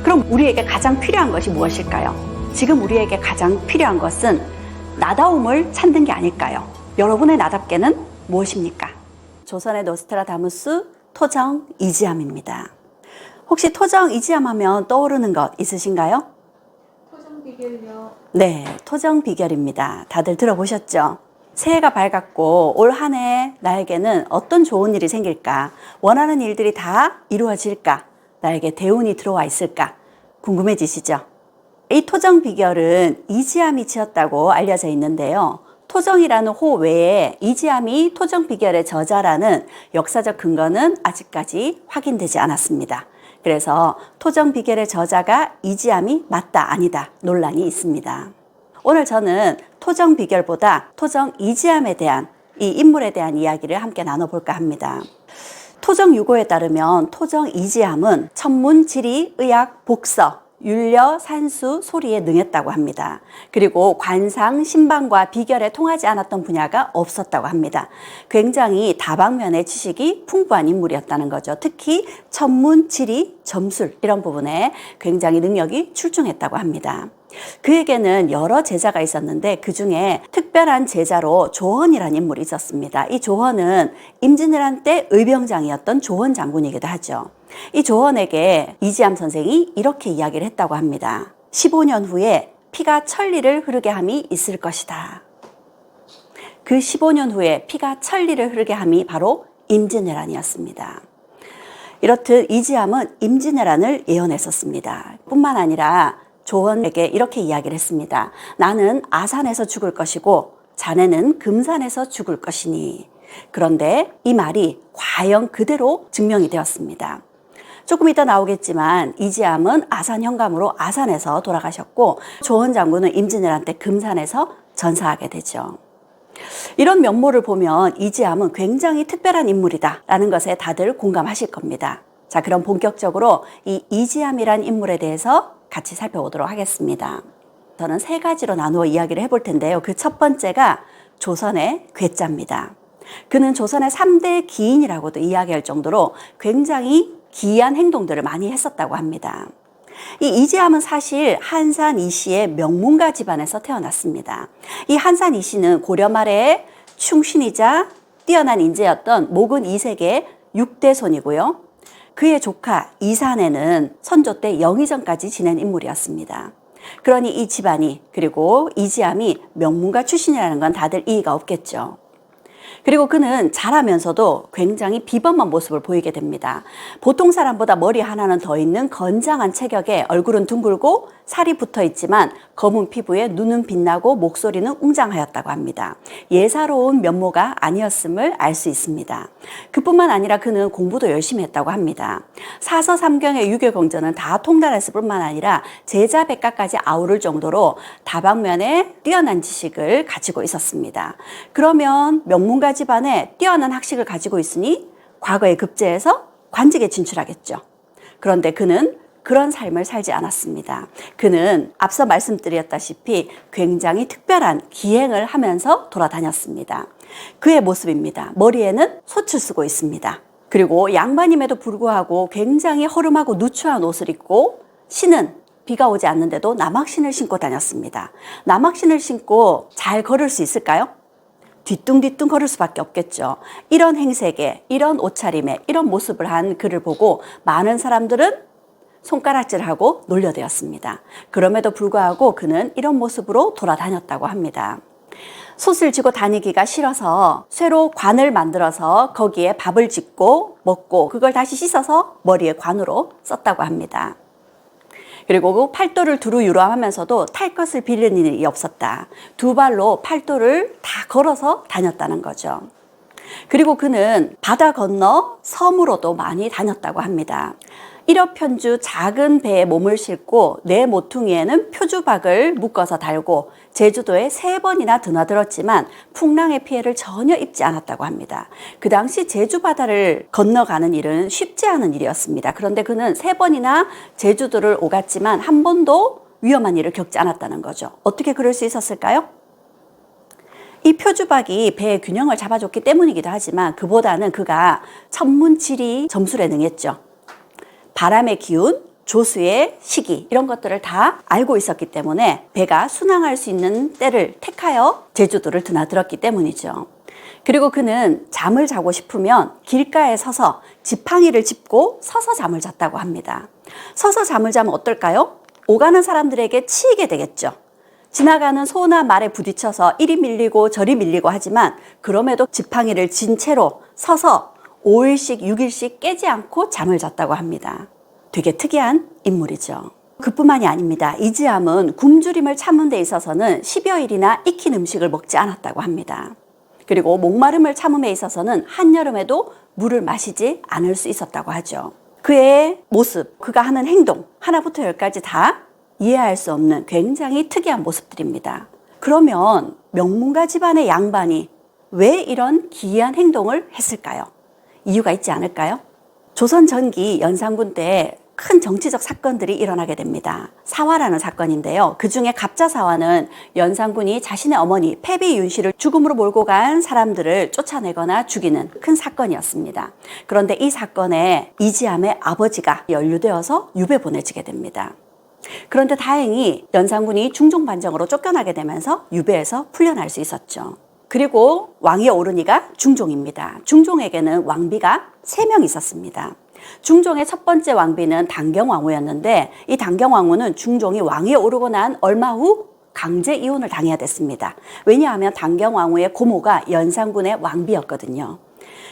A: 그럼 우리에게 가장 필요한 것이 무엇일까요? 지금 우리에게 가장 필요한 것은 나다움을 찾는 게 아닐까요? 여러분의 나답게는 무엇입니까? 조선의 노스트라다무스 토정 이지함입니다. 혹시 토정 이지함 하면 떠오르는 것 있으신가요?
B: 토정 비결요.
A: 네, 토정 비결입니다. 다들 들어보셨죠? 새해가 밝았고 올 한 해 나에게는 어떤 좋은 일이 생길까? 원하는 일들이 다 이루어질까? 나에게 대운이 들어와 있을까? 궁금해지시죠? 이 토정 비결은 이지함이 지었다고 알려져 있는데요. 토정이라는 호 외에 이지함이 토정 비결의 저자라는 역사적 근거는 아직까지 확인되지 않았습니다. 그래서 토정 비결의 저자가 이지함이 맞다 아니다 논란이 있습니다. 오늘 저는 토정 비결보다 토정 이지함에 대한 이 인물에 대한 이야기를 함께 나눠볼까 합니다. 토정 유고에 따르면 토정 이지함은 천문, 지리, 의학, 복서, 율려, 산수, 소리에 능했다고 합니다. 그리고 관상, 신방과 비결에 통하지 않았던 분야가 없었다고 합니다. 굉장히 다방면의 지식이 풍부한 인물이었다는 거죠. 특히 천문, 지리, 점술 이런 부분에 굉장히 능력이 출중했다고 합니다. 그에게는 여러 제자가 있었는데 그 중에 특별한 제자로 조헌이라는 인물이 있었습니다. 이 조헌은 임진왜란 때 의병장이었던 조헌 장군이기도 하죠. 이 조헌에게 이지함 선생이 이렇게 이야기를 했다고 합니다. 15년 후에 피가 천리를 흐르게 함이 있을 것이다. 그 15년 후에 피가 천리를 흐르게 함이 바로 임진왜란이었습니다. 이렇듯 이지함은 임진왜란을 예언했었습니다. 뿐만 아니라 조헌에게 이렇게 이야기를 했습니다. 나는 아산에서 죽을 것이고 자네는 금산에서 죽을 것이니. 그런데 이 말이 과연 그대로 증명이 되었습니다. 조금 이따 나오겠지만 이지함은 아산 현감으로 아산에서 돌아가셨고 조헌 장군은 임진왜란 때 금산에서 전사하게 되죠. 이런 면모를 보면 이지함은 굉장히 특별한 인물이다라는 것에 다들 공감하실 겁니다. 자, 그럼 본격적으로 이 이지함이란 인물에 대해서 같이 살펴보도록 하겠습니다. 저는 세 가지로 나누어 이야기를 해볼 텐데요. 그 첫 번째가 조선의 괴짜입니다. 그는 조선의 3대 기인이라고도 이야기할 정도로 굉장히 기이한 행동들을 많이 했었다고 합니다. 이 이지함은 사실 한산 이씨의 명문가 집안에서 태어났습니다. 이 한산 이씨는 고려 말에 충신이자 뛰어난 인재였던 목은 이색의 6대 손이고요. 그의 조카 이산에는 선조 때 영의정까지 지낸 인물이었습니다. 그러니 이 집안이 그리고 이지함이 명문가 출신이라는 건 다들 이의가 없겠죠. 그리고 그는 자라면서도 굉장히 비범한 모습을 보이게 됩니다. 보통 사람보다 머리 하나는 더 있는 건장한 체격에 얼굴은 둥글고 살이 붙어 있지만 검은 피부에 눈은 빛나고 목소리는 웅장하였다고 합니다. 예사로운 면모가 아니었음을 알 수 있습니다. 그뿐만 아니라 그는 공부도 열심히 했다고 합니다. 사서 삼경의 유교경전은 다 통달했을 뿐만 아니라 제자 백가까지 아우를 정도로 다방면에 뛰어난 지식을 가지고 있었습니다. 그러면 명문가 집안에 뛰어난 학식을 가지고 있으니 과거에 급제해서 관직에 진출하겠죠. 그런데 그는 그런 삶을 살지 않았습니다. 그는 앞서 말씀드렸다시피 굉장히 특별한 기행을 하면서 돌아다녔습니다. 그의 모습입니다. 머리에는 솥을 쓰고 있습니다. 그리고 양반임에도 불구하고 굉장히 허름하고 누추한 옷을 입고 신은 비가 오지 않는데도 남학신을 신고 다녔습니다. 남학신을 신고 잘 걸을 수 있을까요? 뒤뚱뒤뚱 걸을 수밖에 없겠죠. 이런 행색에, 이런 옷차림에, 이런 모습을 한 그를 보고 많은 사람들은 손가락질하고 놀려대었습니다. 그럼에도 불구하고 그는 이런 모습으로 돌아다녔다고 합니다. 솥을 쥐고 다니기가 싫어서 쇠로 관을 만들어서 거기에 밥을 짓고 먹고 그걸 다시 씻어서 머리에 관으로 썼다고 합니다. 그리고 팔도를 두루 유람하면서도 탈 것을 빌리는 일이 없었다. 두 발로 팔도를 다 걸어서 다녔다는 거죠. 그리고 그는 바다 건너 섬으로도 많이 다녔다고 합니다. 일업편주 작은 배에 몸을 싣고 내 모퉁이에는 표주박을 묶어서 달고 제주도에 3번이나 드나들었지만 풍랑의 피해를 전혀 입지 않았다고 합니다. 그 당시 제주 바다를 건너가는 일은 쉽지 않은 일이었습니다. 그런데 그는 3번이나 제주도를 오갔지만 한 번도 위험한 일을 겪지 않았다는 거죠. 어떻게 그럴 수 있었을까요? 이 표주박이 배의 균형을 잡아줬기 때문이기도 하지만 그보다는 그가 천문, 지리, 점술에 능했죠. 바람의 기운, 조수의 시기 이런 것들을 다 알고 있었기 때문에 배가 순항할 수 있는 때를 택하여 제주도를 드나들었기 때문이죠. 그리고 그는 잠을 자고 싶으면 길가에 서서 지팡이를 짚고 서서 잠을 잤다고 합니다. 서서 잠을 자면 어떨까요? 오가는 사람들에게 치이게 되겠죠. 지나가는 소나 말에 부딪혀서 이리 밀리고 저리 밀리고 하지만 그럼에도 지팡이를 진 채로 서서 5일씩 6일씩 깨지 않고 잠을 잤다고 합니다. 되게 특이한 인물이죠. 그뿐만이 아닙니다. 이지암은 굶주림을 참는 데 있어서는 10여일이나 익힌 음식을 먹지 않았다고 합니다. 그리고 목마름을 참음에 있어서는 한여름에도 물을 마시지 않을 수 있었다고 하죠. 그의 모습, 그가 하는 행동 하나부터 열까지 다 이해할 수 없는 굉장히 특이한 모습들입니다. 그러면 명문가 집안의 양반이 왜 이런 기이한 행동을 했을까요? 이유가 있지 않을까요? 조선 전기 연산군 때 큰 정치적 사건들이 일어나게 됩니다. 사화라는 사건인데요. 그중에 갑자사화는 연산군이 자신의 어머니 패비 윤씨를 죽음으로 몰고 간 사람들을 쫓아내거나 죽이는 큰 사건이었습니다. 그런데 이 사건에 이지암의 아버지가 연루되어서 유배 보내지게 됩니다. 그런데 다행히 연산군이 중종반정으로 쫓겨나게 되면서 유배에서 풀려날 수 있었죠. 그리고 왕위에 오른 이가 중종입니다. 중종에게는 왕비가 3명 있었습니다. 중종의 첫 번째 왕비는 당경왕후였는데 이 당경왕후는 중종이 왕위에 오르고 난 얼마 후 강제 이혼을 당해야 됐습니다. 왜냐하면 당경왕후의 고모가 연산군의 왕비였거든요.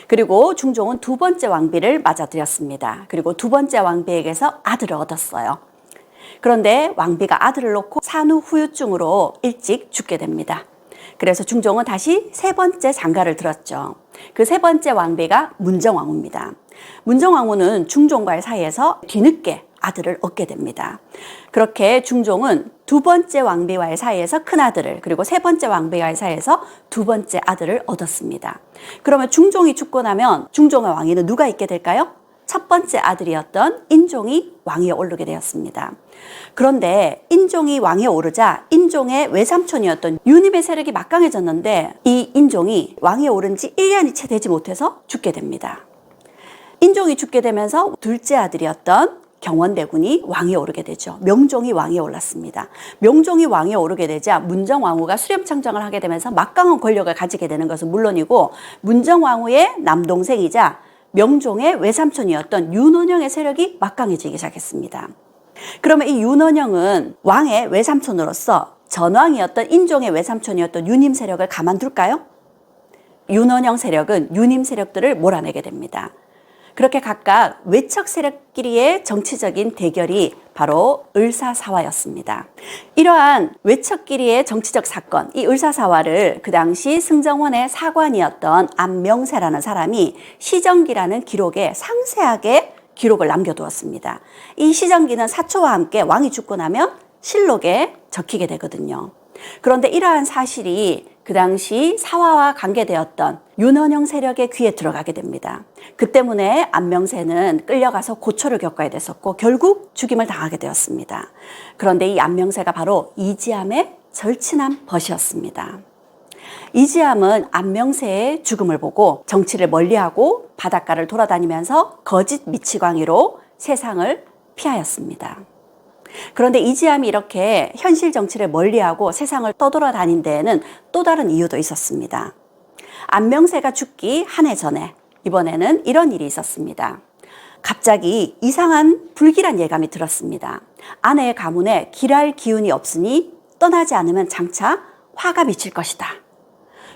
A: 그리고 중종은 두 번째 왕비를 맞아들였습니다. 그리고 두 번째 왕비에게서 아들을 얻었어요. 그런데 왕비가 아들을 놓고 산후 후유증으로 일찍 죽게 됩니다. 그래서 중종은 다시 세 번째 장가를 들었죠. 그 세 번째 왕비가 문정왕후입니다. 문정왕후는 중종과의 사이에서 뒤늦게 아들을 얻게 됩니다. 그렇게 중종은 두 번째 왕비와의 사이에서 큰 아들을, 그리고 세 번째 왕비와의 사이에서 두 번째 아들을 얻었습니다. 그러면 중종이 죽고 나면 중종의 왕위는 누가 있게 될까요? 첫 번째 아들이었던 인종이 왕위에 오르게 되었습니다. 그런데 인종이 왕위에 오르자 인종의 외삼촌이었던 유님의 세력이 막강해졌는데 이 인종이 왕위에 오른 지 1년이 채 되지 못해서 죽게 됩니다. 인종이 죽게 되면서 둘째 아들이었던 경원대군이 왕위에 오르게 되죠. 명종이 왕위에 올랐습니다. 명종이 왕위에 오르게 되자 문정왕후가 수렴청정을 하게 되면서 막강한 권력을 가지게 되는 것은 물론이고 문정왕후의 남동생이자 명종의 외삼촌이었던 윤원영의 세력이 막강해지기 시작했습니다. 그러면 이 윤원영은 왕의 외삼촌으로서 전왕이었던 인종의 외삼촌이었던 유님 세력을 가만둘까요? 윤원영 세력은 유님 세력들을 몰아내게 됩니다. 그렇게 각각 외척 세력끼리의 정치적인 대결이 바로 을사사화였습니다. 이러한 외척끼리의 정치적 사건, 이 을사사화를 그 당시 승정원의 사관이었던 안명세라는 사람이 시정기라는 기록에 상세하게 기록을 남겨두었습니다. 이 시정기는 사초와 함께 왕이 죽고 나면 실록에 적히게 되거든요. 그런데 이러한 사실이 그 당시 사화와 관계되었던 윤원영 세력의 귀에 들어가게 됩니다. 그 때문에 안명세는 끌려가서 고초를 겪어야 됐었고 결국 죽임을 당하게 되었습니다. 그런데 이 안명세가 바로 이지암의 절친한 벗이었습니다. 이지암은 안명세의 죽음을 보고 정치를 멀리하고 바닷가를 돌아다니면서 거짓 미치광이로 세상을 피하였습니다. 그런데 이지암이 이렇게 현실 정치를 멀리하고 세상을 떠돌아다닌 데에는 또 다른 이유도 있었습니다. 안명세가 죽기 한 해 전에 이번에는 이런 일이 있었습니다. 갑자기 이상한 불길한 예감이 들었습니다. 아내의 가문에 길할 기운이 없으니 떠나지 않으면 장차 화가 미칠 것이다.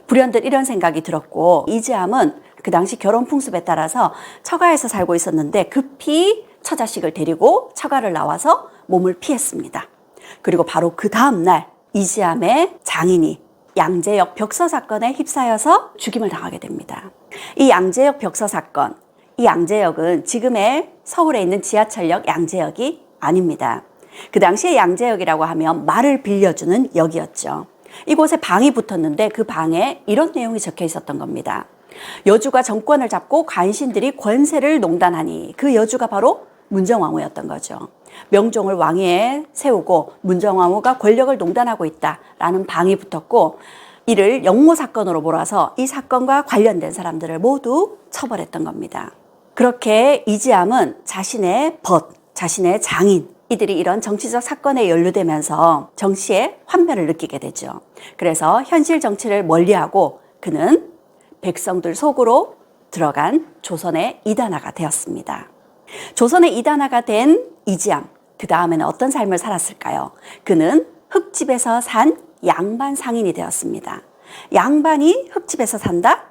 A: 불현듯 이런 생각이 들었고 이지암은 그 당시 결혼 풍습에 따라서 처가에서 살고 있었는데 급히 처자식을 데리고 처가를 나와서 몸을 피했습니다. 그리고 바로 그 다음날 이지암의 장인이 양재역 벽서 사건에 휩싸여서 죽임을 당하게 됩니다. 이 양재역 벽서 사건, 이 양재역은 지금의 서울에 있는 지하철역 양재역이 아닙니다. 그 당시에 양재역이라고 하면 말을 빌려주는 역이었죠. 이곳에 방이 붙었는데 그 방에 이런 내용이 적혀 있었던 겁니다. 여주가 정권을 잡고 간신들이 권세를 농단하니 그 여주가 바로 문정왕후였던 거죠. 명종을 왕위에 세우고 문정왕후가 권력을 농단하고 있다라는 방이 붙었고 이를 영모 사건으로 몰아서 이 사건과 관련된 사람들을 모두 처벌했던 겁니다. 그렇게 이지암은 자신의 벗, 자신의 장인 이들이 이런 정치적 사건에 연루되면서 정치의 환멸을 느끼게 되죠. 그래서 현실 정치를 멀리하고 그는 백성들 속으로 들어간 조선의 이단아가 되었습니다. 조선의 이단아가 된 이지암, 그 다음에는 어떤 삶을 살았을까요? 그는 흙집에서 산 양반 상인이 되었습니다. 양반이 흙집에서 산다?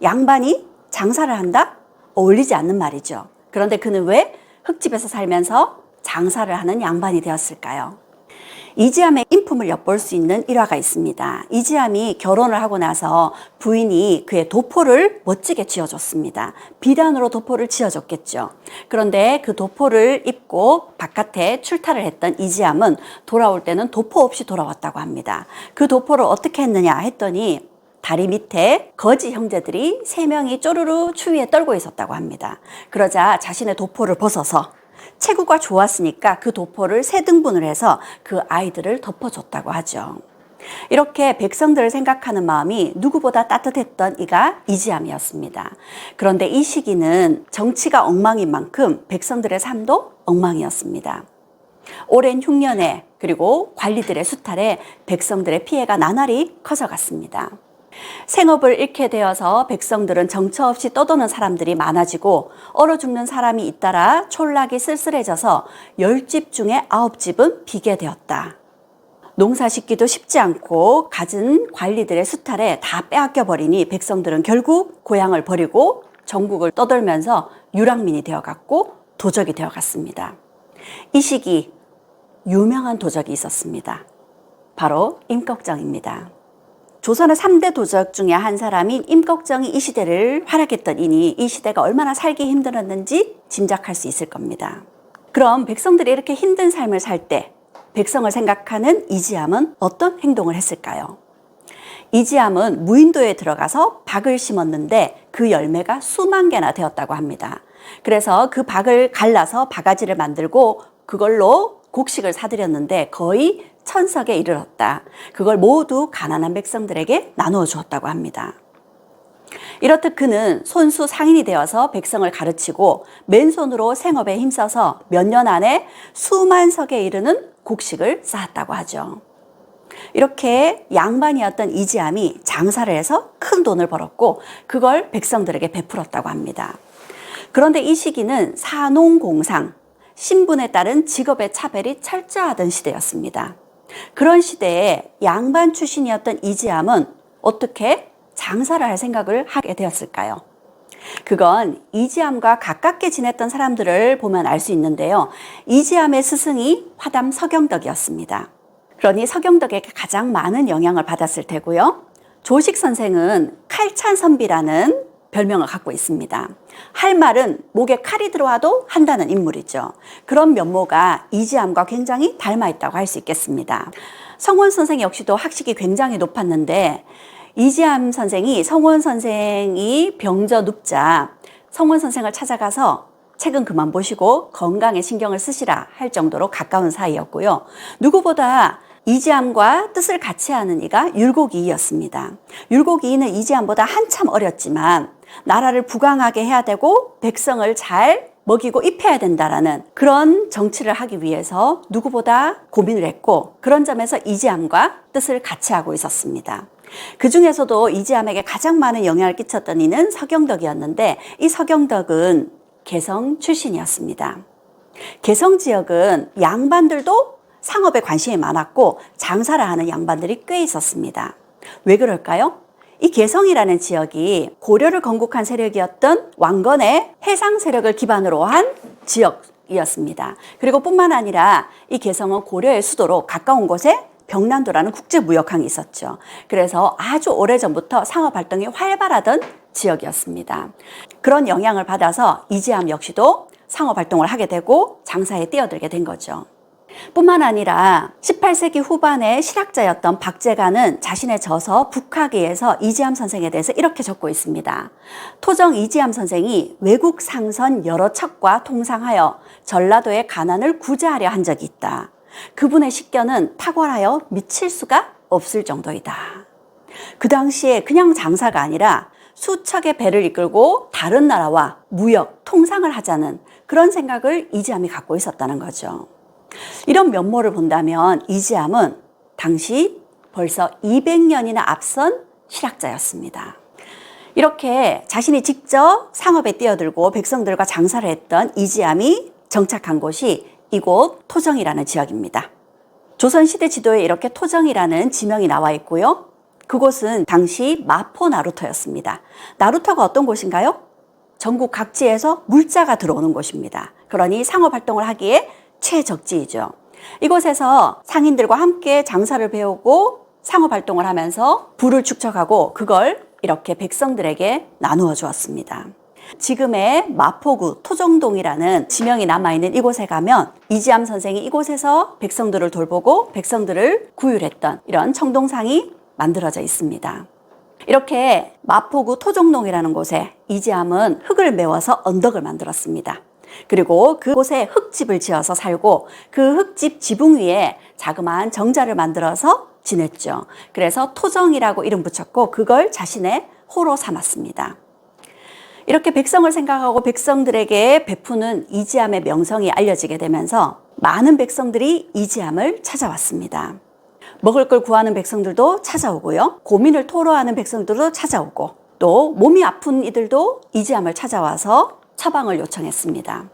A: 양반이 장사를 한다? 어울리지 않는 말이죠. 그런데 그는 왜 흙집에서 살면서 장사를 하는 양반이 되었을까요? 이지암의 인품을 엿볼 수 있는 일화가 있습니다. 이지암이 결혼을 하고 나서 부인이 그의 도포를 멋지게 지어줬습니다. 비단으로 도포를 지어줬겠죠. 그런데 그 도포를 입고 바깥에 출타를 했던 이지암은 돌아올 때는 도포 없이 돌아왔다고 합니다. 그 도포를 어떻게 했느냐 했더니 다리 밑에 거지 형제들이 3명이 쪼르르 추위에 떨고 있었다고 합니다. 그러자 자신의 도포를 벗어서 체구가 좋았으니까 그 도포를 3등분을 해서 그 아이들을 덮어줬다고 하죠. 이렇게 백성들을 생각하는 마음이 누구보다 따뜻했던 이가 이지암이었습니다. 그런데 이 시기는 정치가 엉망인 만큼 백성들의 삶도 엉망이었습니다. 오랜 흉년에 그리고 관리들의 수탈에 백성들의 피해가 나날이 커져갔습니다. 생업을 잃게 되어서 백성들은 정처 없이 떠도는 사람들이 많아지고 얼어 죽는 사람이 잇따라 촌락이 쓸쓸해져서 10집 중에 9집은 비게 되었다. 농사 짓기도 쉽지 않고 갖은 관리들의 수탈에 다 빼앗겨 버리니 백성들은 결국 고향을 버리고 전국을 떠돌면서 유랑민이 되어갔고 도적이 되어갔습니다. 이 시기 유명한 도적이 있었습니다. 바로 임꺽정입니다. 조선의 3대 도적 중에 한 사람인 임꺽정이 이 시대를 활약했던 이니 이 시대가 얼마나 살기 힘들었는지 짐작할 수 있을 겁니다. 그럼 백성들이 이렇게 힘든 삶을 살 때 백성을 생각하는 이지암은 어떤 행동을 했을까요? 이지암은 무인도에 들어가서 박을 심었는데 그 열매가 수만 개나 되었다고 합니다. 그래서 그 박을 갈라서 바가지를 만들고 그걸로 곡식을 사들였는데 거의 1000석에 이르렀다. 그걸 모두 가난한 백성들에게 나누어 주었다고 합니다. 이렇듯 그는 손수 상인이 되어서 백성을 가르치고 맨손으로 생업에 힘써서 몇 년 안에 수만 석에 이르는 곡식을 쌓았다고 하죠. 이렇게 양반이었던 이지암이 장사를 해서 큰 돈을 벌었고 그걸 백성들에게 베풀었다고 합니다. 그런데 이 시기는 사농공상, 신분에 따른 직업의 차별이 철저하던 시대였습니다. 그런 시대에 양반 출신이었던 이지암은 어떻게 장사를 할 생각을 하게 되었을까요? 그건 이지암과 가깝게 지냈던 사람들을 보면 알 수 있는데요. 이지암의 스승이 화담 서경덕이었습니다. 그러니 서경덕에게 가장 많은 영향을 받았을 테고요. 조식 선생은 칼찬선비라는 별명을 갖고 있습니다. 할 말은 목에 칼이 들어와도 한다는 인물이죠. 그런 면모가 이지암과 굉장히 닮아 있다고 할 수 있겠습니다. 성원 선생 역시도 학식이 굉장히 높았는데 이지암 선생이 성원 선생이 병져 눕자 성원 선생을 찾아가서 책은 그만 보시고 건강에 신경을 쓰시라 할 정도로 가까운 사이였고요. 누구보다 이지암과 뜻을 같이 하는 이가 율곡이이였습니다. 율곡이이는 이지암보다 한참 어렸지만 나라를 부강하게 해야 되고 백성을 잘 먹이고 입혀야 된다라는 그런 정치를 하기 위해서 누구보다 고민을 했고 그런 점에서 이지암과 뜻을 같이 하고 있었습니다. 그 중에서도 이지암에게 가장 많은 영향을 끼쳤던 이는 서경덕이었는데 이 서경덕은 개성 출신이었습니다. 개성 지역은 양반들도 상업에 관심이 많았고 장사를 하는 양반들이 꽤 있었습니다. 왜 그럴까요? 이 개성이라는 지역이 고려를 건국한 세력이었던 왕건의 해상 세력을 기반으로 한 지역이었습니다. 그리고 뿐만 아니라 이 개성은 고려의 수도로 가까운 곳에 병난도라는 국제무역항이 있었죠. 그래서 아주 오래전부터 상업활동이 활발하던 지역이었습니다. 그런 영향을 받아서 이지암 역시도 상업활동을 하게 되고 장사에 뛰어들게 된 거죠. 뿐만 아니라 18세기 후반의 실학자였던 박제가는 자신의 저서 북학기에서 이지암 선생에 대해서 이렇게 적고 있습니다. 토정 이지암 선생이 외국 상선 여러 척과 통상하여 전라도의 가난을 구제하려 한 적이 있다. 그분의 식견은 탁월하여 미칠 수가 없을 정도이다. 그 당시에 그냥 장사가 아니라 수척의 배를 이끌고 다른 나라와 무역, 통상을 하자는 그런 생각을 이지암이 갖고 있었다는 거죠. 이런 면모를 본다면 이지암은 당시 벌써 200년이나 앞선 실학자였습니다. 이렇게 자신이 직접 상업에 뛰어들고 백성들과 장사를 했던 이지암이 정착한 곳이 이곳 토정이라는 지역입니다. 조선시대 지도에 이렇게 토정이라는 지명이 나와 있고요. 그곳은 당시 마포 나루터였습니다. 나루터가 어떤 곳인가요? 전국 각지에서 물자가 들어오는 곳입니다. 그러니 상업활동을 하기에 최적지이죠. 이곳에서 상인들과 함께 장사를 배우고 상업활동을 하면서 부를 축적하고 그걸 이렇게 백성들에게 나누어 주었습니다. 지금의 마포구 토정동이라는 지명이 남아있는 이곳에 가면 이지암 선생이 이곳에서 백성들을 돌보고 백성들을 구휼했던 이런 청동상이 만들어져 있습니다. 이렇게 마포구 토정동이라는 곳에 이지암은 흙을 메워서 언덕을 만들었습니다. 그리고 그곳에 흙집을 지어서 살고 그 흙집 지붕 위에 자그마한 정자를 만들어서 지냈죠. 그래서 토정이라고 이름 붙였고 그걸 자신의 호로 삼았습니다. 이렇게 백성을 생각하고 백성들에게 베푸는 이지암의 명성이 알려지게 되면서 많은 백성들이 이지암을 찾아왔습니다. 먹을 걸 구하는 백성들도 찾아오고요. 고민을 토로하는 백성들도 찾아오고 또 몸이 아픈 이들도 이지암을 찾아와서 처방을 요청했습니다.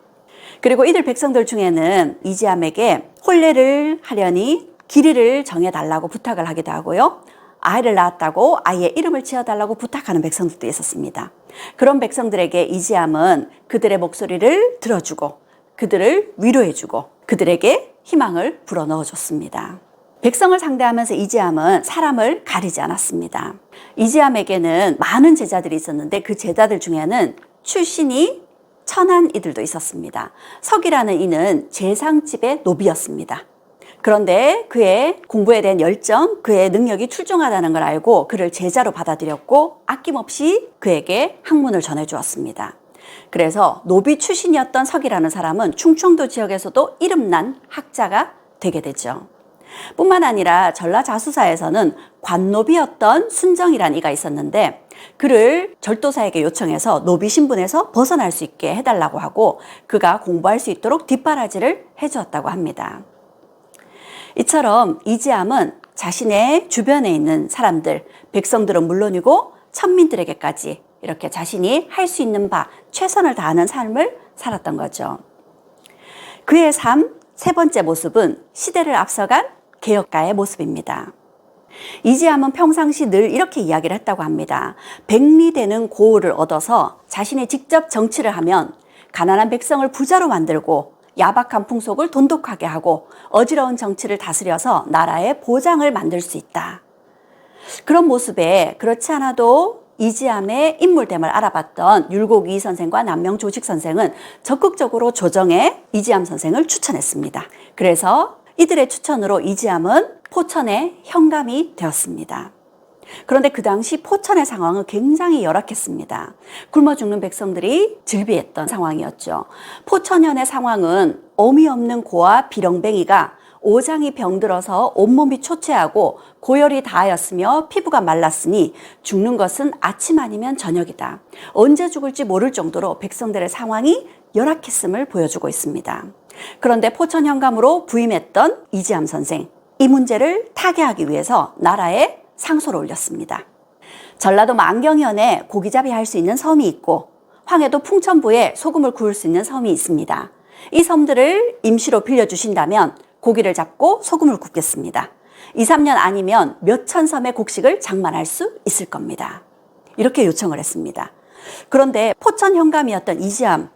A: 그리고 이들 백성들 중에는 이지암에게 혼례를 하려니 길이를 정해달라고 부탁을 하기도 하고요. 아이를 낳았다고 아이의 이름을 지어달라고 부탁하는 백성들도 있었습니다. 그런 백성들에게 이지암은 그들의 목소리를 들어주고 그들을 위로해주고 그들에게 희망을 불어넣어줬습니다. 백성을 상대하면서 이지암은 사람을 가리지 않았습니다. 이지암에게는 많은 제자들이 있었는데 그 제자들 중에는 출신이 천한 이들도 있었습니다. 석이라는 이는 재상집의 노비였습니다. 그런데 그의 공부에 대한 열정, 그의 능력이 출중하다는 걸 알고 그를 제자로 받아들였고 아낌없이 그에게 학문을 전해주었습니다. 그래서 노비 출신이었던 석이라는 사람은 충청도 지역에서도 이름난 학자가 되게 되죠. 뿐만 아니라 전라자수사에서는 관노비였던 순정이라는 이가 있었는데 그를 절도사에게 요청해서 노비 신분에서 벗어날 수 있게 해달라고 하고 그가 공부할 수 있도록 뒷바라지를 해주었다고 합니다. 이처럼 이지암은 자신의 주변에 있는 사람들, 백성들은 물론이고 천민들에게까지 이렇게 자신이 할 수 있는 바 최선을 다하는 삶을 살았던 거죠. 그의 삶 세 번째 모습은 시대를 앞서간 개혁가의 모습입니다. 이지암은 평상시 늘 이렇게 이야기를 했다고 합니다. 백리되는 고을을 얻어서 자신이 직접 정치를 하면 가난한 백성을 부자로 만들고 야박한 풍속을 돈독하게 하고 어지러운 정치를 다스려서 나라의 보장을 만들 수 있다. 그런 모습에 그렇지 않아도 이지암의 인물됨을 알아봤던 율곡이 선생과 남명조직 선생은 적극적으로 조정에 이지암 선생을 추천했습니다. 그래서 이들의 추천으로 이지암은 포천의 현감이 되었습니다. 그런데 그 당시 포천의 상황은 굉장히 열악했습니다. 굶어 죽는 백성들이 즐비했던 상황이었죠. 포천현의 상황은 어미 없는 고아 비렁뱅이가 오장이 병들어서 온몸이 초췌하고 고열이 다하였으며 피부가 말랐으니 죽는 것은 아침 아니면 저녁이다. 언제 죽을지 모를 정도로 백성들의 상황이 열악했음을 보여주고 있습니다. 그런데 포천 현감으로 부임했던 이지암 선생, 이 문제를 타개하기 위해서 나라에 상소를 올렸습니다. 전라도 만경현에 고기잡이 할 수 있는 섬이 있고 황해도 풍천부에 소금을 구울 수 있는 섬이 있습니다. 이 섬들을 임시로 빌려주신다면 고기를 잡고 소금을 굽겠습니다. 2, 3년 아니면 몇천 섬의 곡식을 장만할 수 있을 겁니다. 이렇게 요청을 했습니다. 그런데 포천 현감이었던 이지암,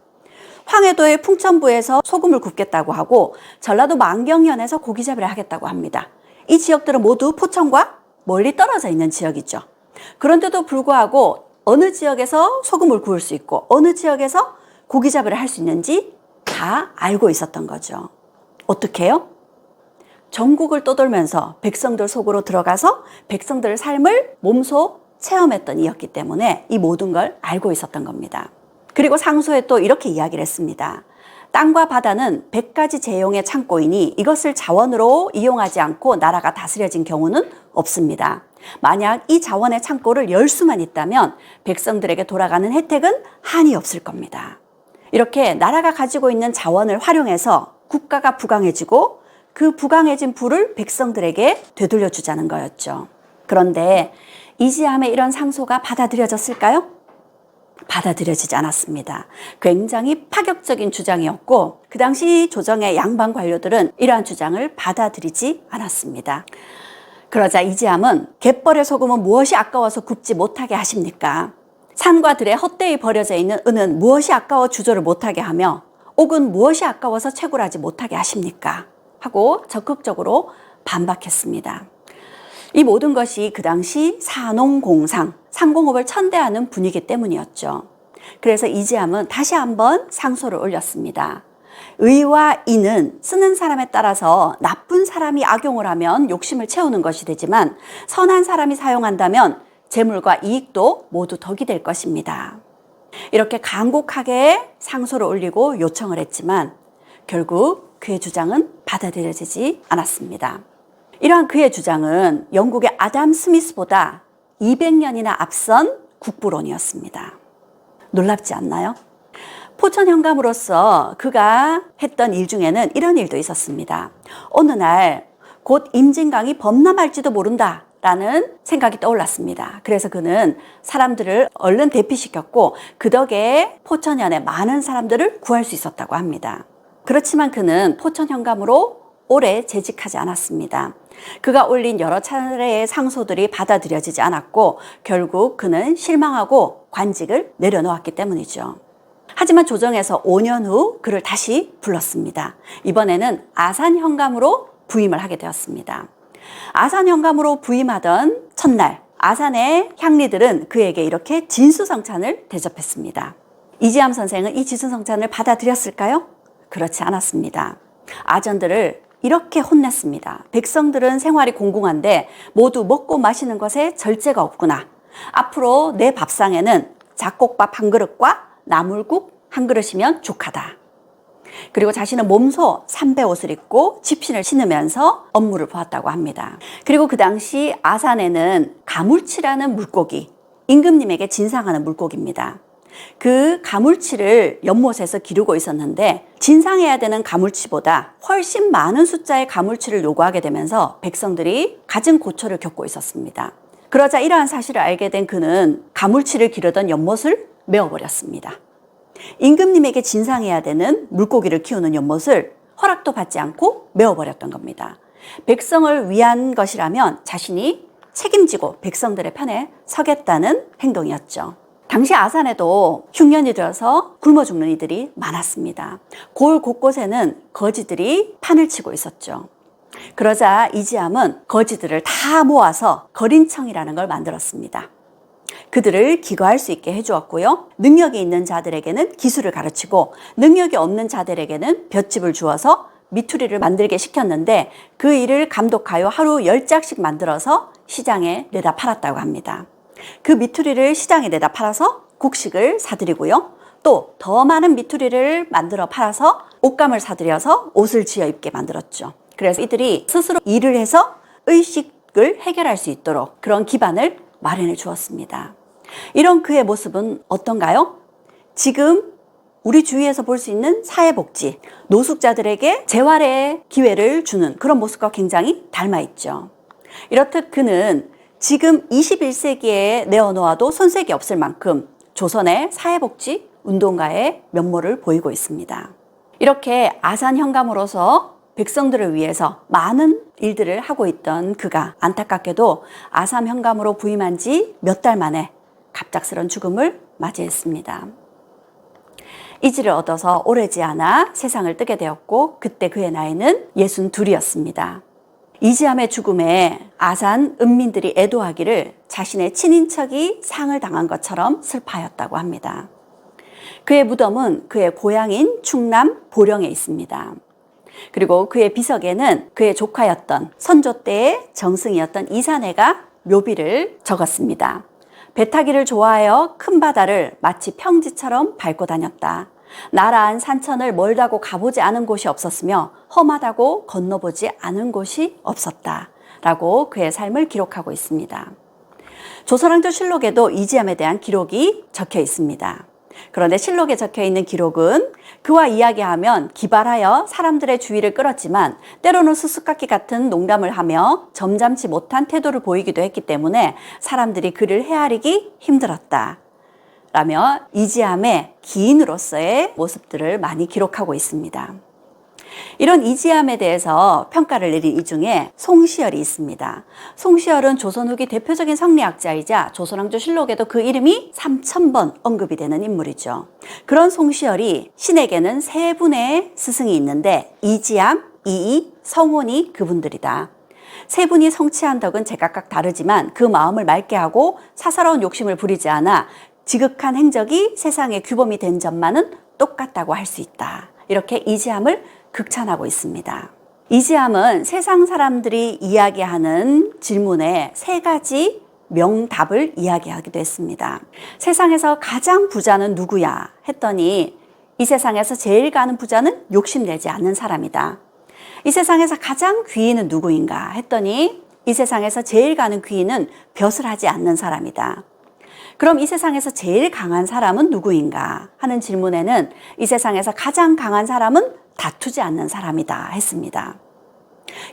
A: 황해도의 풍천부에서 소금을 굽겠다고 하고 전라도 만경현에서 고기잡이를 하겠다고 합니다. 이 지역들은 모두 포천과 멀리 떨어져 있는 지역이죠. 그런데도 불구하고 어느 지역에서 소금을 구울 수 있고 어느 지역에서 고기잡이를 할 수 있는지 다 알고 있었던 거죠. 어떻게 해요? 전국을 떠돌면서 백성들 속으로 들어가서 백성들의 삶을 몸소 체험했던 이였기 때문에 이 모든 걸 알고 있었던 겁니다. 그리고 상소에 또 이렇게 이야기를 했습니다. 땅과 바다는 100가지 재용의 창고이니 이것을 자원으로 이용하지 않고 나라가 다스려진 경우는 없습니다. 만약 이 자원의 창고를 열 수만 있다면 백성들에게 돌아가는 혜택은 한이 없을 겁니다. 이렇게 나라가 가지고 있는 자원을 활용해서 국가가 부강해지고 그 부강해진 부를 백성들에게 되돌려주자는 거였죠. 그런데 이지함의 이런 상소가 받아들여졌을까요? 받아들여지지 않았습니다. 굉장히 파격적인 주장이었고 그 당시 조정의 양반 관료들은 이러한 주장을 받아들이지 않았습니다. 그러자 이지함은 갯벌의 소금은 무엇이 아까워서 굽지 못하게 하십니까? 산과 들에 헛되이 버려져 있는 은은 무엇이 아까워 주조를 못하게 하며 옥은 무엇이 아까워서 채굴하지 못하게 하십니까? 하고 적극적으로 반박했습니다. 이 모든 것이 그 당시 산농공상, 상공업을 천대하는 분위기 때문이었죠. 그래서 이지함은 다시 한번 상소를 올렸습니다. 의와 인은 쓰는 사람에 따라서 나쁜 사람이 악용을 하면 욕심을 채우는 것이 되지만 선한 사람이 사용한다면 재물과 이익도 모두 덕이 될 것입니다. 이렇게 간곡하게 상소를 올리고 요청을 했지만 결국 그의 주장은 받아들여지지 않았습니다. 이러한 그의 주장은 영국의 아담 스미스보다 200년이나 앞선 국부론이었습니다. 놀랍지 않나요? 포천 현감으로서 그가 했던 일 중에는 이런 일도 있었습니다. 어느 날 곧 임진강이 범람할지도 모른다 라는 생각이 떠올랐습니다. 그래서 그는 사람들을 얼른 대피시켰고 그 덕에 포천현에 많은 사람들을 구할 수 있었다고 합니다. 그렇지만 그는 포천 현감으로 오래 재직하지 않았습니다. 그가 올린 여러 차례의 상소들이 받아들여지지 않았고 결국 그는 실망하고 관직을 내려놓았기 때문이죠. 하지만 조정에서 5년 후 그를 다시 불렀습니다. 이번에는 아산 현감으로 부임을 하게 되었습니다. 아산 현감으로 부임하던 첫날 아산의 향리들은 그에게 이렇게 진수성찬을 대접했습니다. 이지함 선생은 이 진수성찬을 받아들였을까요? 그렇지 않았습니다. 아전들을 이렇게 혼냈습니다. 백성들은 생활이 공공한데 모두 먹고 마시는 것에 절제가 없구나. 앞으로 내 밥상에는 잡곡밥 한 그릇과 나물국 한 그릇이면 족하다. 그리고 자신은 몸소 삼배 옷을 입고 집신을 신으면서 업무를 보았다고 합니다. 그리고 그 당시 아산에는 가물치라는 물고기, 임금님에게 진상하는 물고기입니다. 그 가물치를 연못에서 기르고 있었는데 진상해야 되는 가물치보다 훨씬 많은 숫자의 가물치를 요구하게 되면서 백성들이 갖은 고초를 겪고 있었습니다. 그러자 이러한 사실을 알게 된 그는 가물치를 기르던 연못을 메워버렸습니다. 임금님에게 진상해야 되는 물고기를 키우는 연못을 허락도 받지 않고 메워버렸던 겁니다. 백성을 위한 것이라면 자신이 책임지고 백성들의 편에 서겠다는 행동이었죠. 당시 아산에도 흉년이 들어서 굶어 죽는 이들이 많았습니다. 골 곳곳에는 거지들이 판을 치고 있었죠. 그러자 이지함은 거지들을 다 모아서 거린청이라는 걸 만들었습니다. 그들을 기거할 수 있게 해주었고요. 능력이 있는 자들에게는 기술을 가르치고 능력이 없는 자들에게는 볏짚을 주어서 미투리를 만들게 시켰는데 그 일을 감독하여 하루 10짝씩 만들어서 시장에 내다 팔았다고 합니다. 그 미투리를 시장에 내다 팔아서 곡식을 사들이고요. 또 더 많은 미투리를 만들어 팔아서 옷감을 사들여서 옷을 지어 입게 만들었죠. 그래서 이들이 스스로 일을 해서 의식을 해결할 수 있도록 그런 기반을 마련해 주었습니다. 이런 그의 모습은 어떤가요? 지금 우리 주위에서 볼 수 있는 사회복지, 노숙자들에게 재활의 기회를 주는 그런 모습과 굉장히 닮아 있죠. 이렇듯 그는 지금 21세기에 내어놓아도 손색이 없을 만큼 조선의 사회복지 운동가의 면모를 보이고 있습니다. 이렇게 아산 현감으로서 백성들을 위해서 많은 일들을 하고 있던 그가 안타깝게도 아산 현감으로 부임한 지 몇 달 만에 갑작스런 죽음을 맞이했습니다. 이지를 얻어서 오래지 않아 세상을 뜨게 되었고 그때 그의 나이는 62이었습니다. 이지함의 죽음에 아산 은민들이 애도하기를 자신의 친인척이 상을 당한 것처럼 슬퍼하였다고 합니다. 그의 무덤은 그의 고향인 충남 보령에 있습니다. 그리고 그의 비석에는 그의 조카였던 선조 때의 정승이었던 이사내가 묘비를 적었습니다. 배 타기를 좋아하여 큰 바다를 마치 평지처럼 밟고 다녔다. 나라한 산천을 멀다고 가보지 않은 곳이 없었으며 험하다고 건너보지 않은 곳이 없었다. 라고 그의 삶을 기록하고 있습니다. 조선왕조 실록에도 이지함에 대한 기록이 적혀 있습니다. 그런데 실록에 적혀 있는 기록은 그와 이야기하면 기발하여 사람들의 주의를 끌었지만 때로는 수수께끼 같은 농담을 하며 점잖지 못한 태도를 보이기도 했기 때문에 사람들이 그를 헤아리기 힘들었다. 라며 이지함의 기인으로서의 모습들을 많이 기록하고 있습니다. 이런 이지함에 대해서 평가를 내린 이 중에 송시열이 있습니다. 송시열은 조선 후기 대표적인 성리학자이자 조선왕조 실록에도 그 이름이 3000번 언급이 되는 인물이죠. 그런 송시열이 신에게는 세 분의 스승이 있는데 이지함, 이이, 성혼이 그분들이다. 세 분이 성취한 덕은 제각각 다르지만 그 마음을 맑게 하고 사사로운 욕심을 부리지 않아 지극한 행적이 세상의 규범이 된 점만은 똑같다고 할 수 있다. 이렇게 이지함을 극찬하고 있습니다. 이지함은 세상 사람들이 이야기하는 질문에 세 가지 명답을 이야기하기도 했습니다. 세상에서 가장 부자는 누구야? 했더니 이 세상에서 제일 가는 부자는 욕심내지 않는 사람이다. 이 세상에서 가장 귀인은 누구인가? 했더니 이 세상에서 제일 가는 귀인은 벼슬 하지 않는 사람이다. 그럼 이 세상에서 제일 강한 사람은 누구인가? 하는 질문에는 이 세상에서 가장 강한 사람은 다투지 않는 사람이다 했습니다.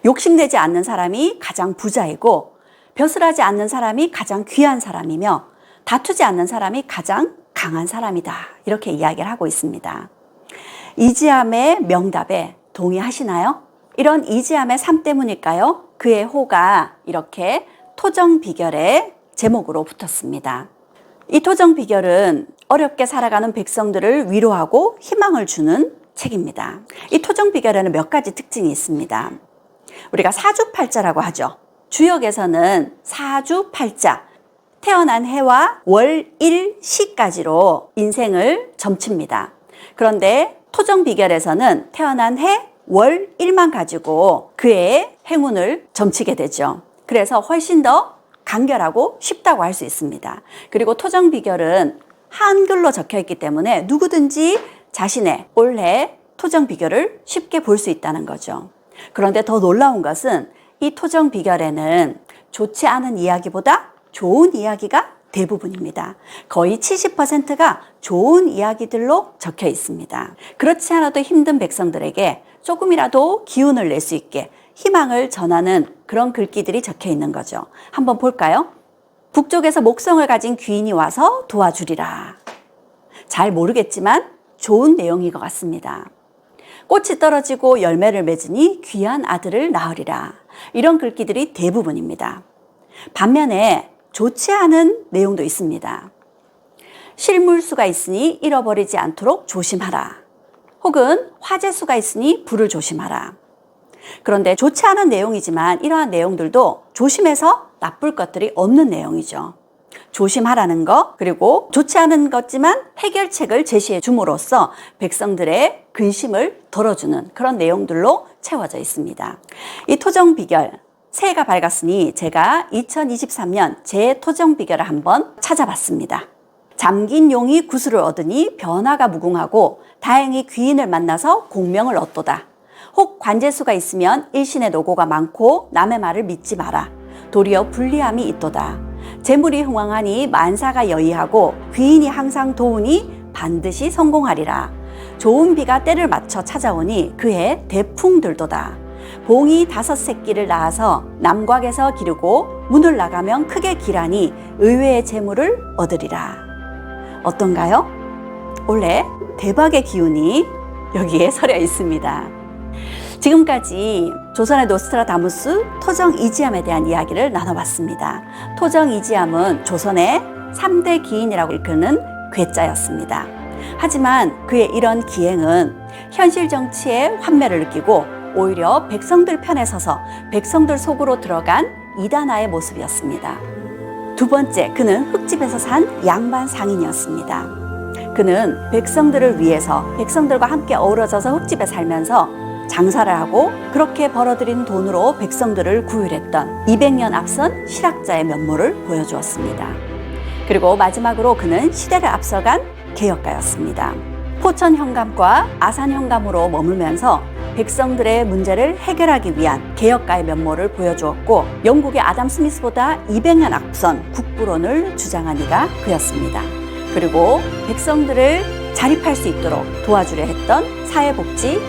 A: 욕심내지 않는 사람이 가장 부자이고 벼슬하지 않는 사람이 가장 귀한 사람이며 다투지 않는 사람이 가장 강한 사람이다. 이렇게 이야기를 하고 있습니다. 이지함의 명답에 동의하시나요? 이런 이지함의 삶 때문일까요? 그의 호가 이렇게 토정비결의 제목으로 붙었습니다. 이 토정비결은 어렵게 살아가는 백성들을 위로하고 희망을 주는 책입니다. 이 토정비결에는 몇 가지 특징이 있습니다. 우리가 사주팔자라고 하죠. 주역에서는 사주팔자, 태어난 해와 월, 일, 시까지로 인생을 점칩니다. 그런데 토정비결에서는 태어난 해, 월, 일만 가지고 그의 행운을 점치게 되죠. 그래서 훨씬 더 간결하고 쉽다고 할 수 있습니다. 그리고 토정비결은 한글로 적혀 있기 때문에 누구든지 자신의 올해 토정비결을 쉽게 볼 수 있다는 거죠. 그런데 더 놀라운 것은 이 토정비결에는 좋지 않은 이야기보다 좋은 이야기가 대부분입니다. 거의 70%가 좋은 이야기들로 적혀 있습니다. 그렇지 않아도 힘든 백성들에게 조금이라도 기운을 낼 수 있게 희망을 전하는 그런 글귀들이 적혀 있는 거죠. 한번 볼까요? 북쪽에서 목성을 가진 귀인이 와서 도와주리라. 잘 모르겠지만 좋은 내용인 것 같습니다. 꽃이 떨어지고 열매를 맺으니 귀한 아들을 낳으리라. 이런 글귀들이 대부분입니다. 반면에 좋지 않은 내용도 있습니다. 실물수가 있으니 잃어버리지 않도록 조심하라. 혹은 화재수가 있으니 불을 조심하라. 그런데 좋지 않은 내용이지만 이러한 내용들도 조심해서 나쁠 것들이 없는 내용이죠. 조심하라는 것, 그리고 좋지 않은 것지만 해결책을 제시해 줌으로써 백성들의 근심을 덜어주는 그런 내용들로 채워져 있습니다. 이 토정비결, 새해가 밝았으니 제가 2023년 제 토정비결을 한번 찾아봤습니다. 잠긴 용이 구슬을 얻으니 변화가 무궁하고 다행히 귀인을 만나서 공명을 얻도다. 혹 관제수가 있으면 일신의 노고가 많고 남의 말을 믿지 마라. 도리어 불리함이 있도다. 재물이 흥왕하니 만사가 여의하고 귀인이 항상 도우니 반드시 성공하리라. 좋은 비가 때를 맞춰 찾아오니 그해 대풍들도다. 봉이 5 새끼를 낳아서 남곽에서 기르고 문을 나가면 크게 기라니 의외의 재물을 얻으리라. 어떤가요? 올해 대박의 기운이 여기에 서려 있습니다. 지금까지 조선의 노스트라다무스 토정 이지함에 대한 이야기를 나눠봤습니다. 토정 이지함은 조선의 3대 기인이라고 일컫는 괴짜였습니다. 하지만 그의 이런 기행은 현실 정치의 환멸을 느끼고 오히려 백성들 편에 서서 백성들 속으로 들어간 이단아의 모습이었습니다. 두 번째, 그는 흙집에서 산 양반 상인이었습니다. 그는 백성들을 위해서 백성들과 함께 어우러져서 흙집에 살면서 장사를 하고 그렇게 벌어들인 돈으로 백성들을 구휼했던 200년 앞선 실학자의 면모를 보여주었습니다. 그리고 마지막으로 그는 시대를 앞서간 개혁가였습니다. 포천 현감과 아산 현감으로 머물면서 백성들의 문제를 해결하기 위한 개혁가의 면모를 보여주었고 영국의 아담 스미스보다 200년 앞선 국부론을 주장한 이가 그였습니다. 그리고 백성들을 자립할 수 있도록 도와주려 했던 사회복지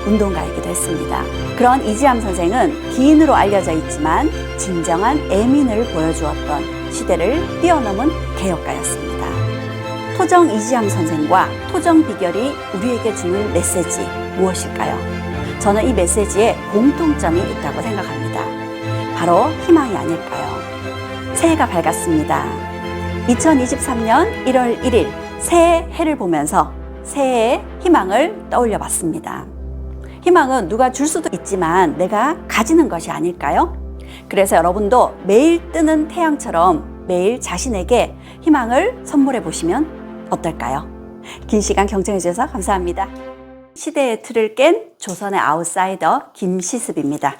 A: 운동가이기도 했습니다. 그런 이지함 선생은 기인으로 알려져 있지만 진정한 애민을 보여주었던 시대를 뛰어넘은 개혁가였습니다. 토정 이지함 선생과 토정 비결이 우리에게 주는 메시지 무엇일까요? 저는 이 메시지에 공통점이 있다고 생각합니다. 바로 희망이 아닐까요? 새해가 밝았습니다. 2023년 1월 1일 새해 해를 보면서 새해의 희망을 떠올려 봤습니다. 희망은 누가 줄 수도 있지만 내가 가지는 것이 아닐까요? 그래서 여러분도 매일 뜨는 태양처럼 매일 자신에게 희망을 선물해 보시면 어떨까요? 긴 시간 경청해 주셔서 감사합니다. 시대의 틀을 깬 조선의 아웃사이더 김시습입니다.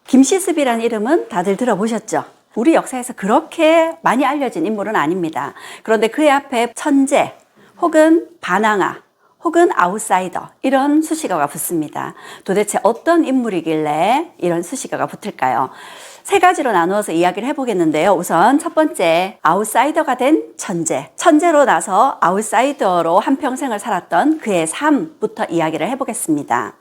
A: 김시습이라는 이름은 다들 들어보셨죠? 우리 역사에서 그렇게 많이 알려진 인물은 아닙니다. 그런데 그의 앞에 천재 혹은 반항아 혹은 아웃사이더 이런 수식어가 붙습니다. 도대체 어떤 인물이길래 이런 수식어가 붙을까요? 세 가지로 나누어서 이야기를 해보겠는데요. 우선 첫 번째, 아웃사이더가 된 천재. 천재로 나서 아웃사이더로 한평생을 살았던 그의 삶부터 이야기를 해보겠습니다.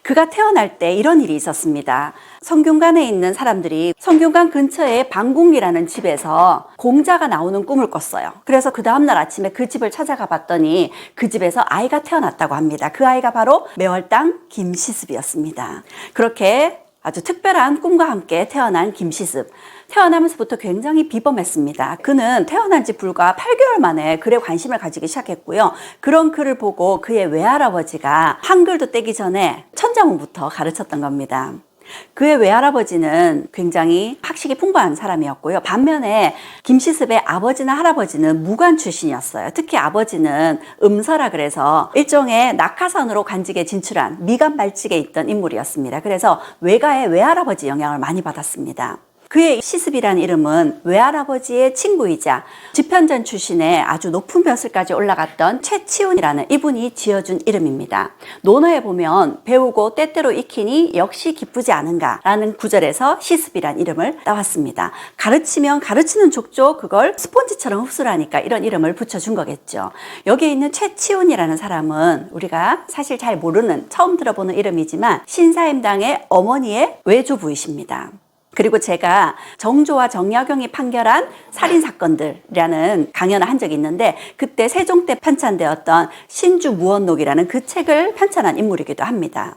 A: 그가 태어날 때 이런 일이 있었습니다. 성균관에 있는 사람들이 성균관 근처에 방궁이라는 집에서 공자가 나오는 꿈을 꿨어요. 그래서 그 다음날 아침에 그 집을 찾아가 봤더니 그 집에서 아이가 태어났다고 합니다. 그 아이가 바로 매월당 김시습이었습니다. 그렇게 아주 특별한 꿈과 함께 태어난 김시습. 태어나면서부터 굉장히 비범했습니다. 그는 태어난 지 불과 8개월 만에 글에 관심을 가지기 시작했고요. 그런 글을 보고 그의 외할아버지가 한글도 떼기 전에 천자문부터 가르쳤던 겁니다. 그의 외할아버지는 굉장히 학식이 풍부한 사람이었고요. 반면에 김시습의 아버지나 할아버지는 무관 출신이었어요. 특히 아버지는 음서라 그래서 일종의 낙하산으로 관직에 진출한 미간 발직에 있던 인물이었습니다. 그래서 외가의 외할아버지 영향을 많이 받았습니다. 그의 시습이라는 이름은 외할아버지의 친구이자 집현전 출신의 아주 높은 벼슬까지 올라갔던 최치훈이라는 이분이 지어준 이름입니다. 논어에 보면 배우고 때때로 익히니 역시 기쁘지 않은가라는 구절에서 시습이라는 이름을 따왔습니다. 가르치면 가르치는 족족 그걸 스폰지처럼 흡수를 하니까 이런 이름을 붙여준 거겠죠. 여기에 있는 최치훈이라는 사람은 우리가 사실 잘 모르는 처음 들어보는 이름이지만 신사임당의 어머니의 외조부이십니다. 그리고 제가 정조와 정약용이 판결한 살인사건들이라는 강연을 한 적이 있는데 그때 세종 때 편찬되었던 신주무언록이라는 그 책을 편찬한 인물이기도 합니다.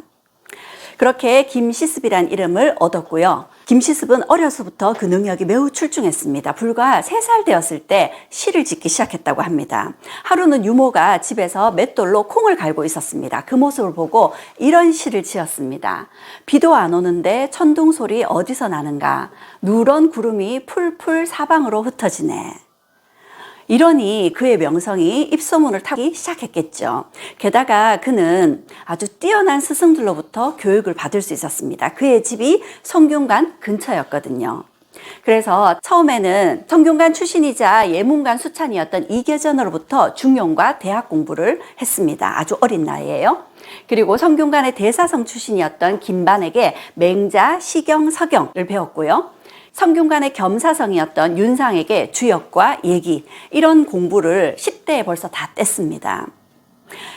A: 그렇게 김시습이라는 이름을 얻었고요. 김시습은 어려서부터 그 능력이 매우 출중했습니다. 불과 3살 되었을 때 시를 짓기 시작했다고 합니다. 하루는 유모가 집에서 맷돌로 콩을 갈고 있었습니다. 그 모습을 보고 이런 시를 지었습니다. 비도 안 오는데 천둥 소리 어디서 나는가? 누런 구름이 풀풀 사방으로 흩어지네. 이러니 그의 명성이 입소문을 타기 시작했겠죠. 게다가 그는 아주 뛰어난 스승들로부터 교육을 받을 수 있었습니다. 그의 집이 성균관 근처였거든요. 그래서 처음에는 성균관 출신이자 예문관 수찬이었던 이계전으로부터 중용과 대학 공부를 했습니다. 아주 어린 나이에요. 그리고 성균관의 대사성 출신이었던 김반에게 맹자, 시경, 서경을 배웠고요. 성균관의 겸사성이었던 윤상에게 주역과 예기 이런 공부를 10대에 벌써 다 뗐습니다.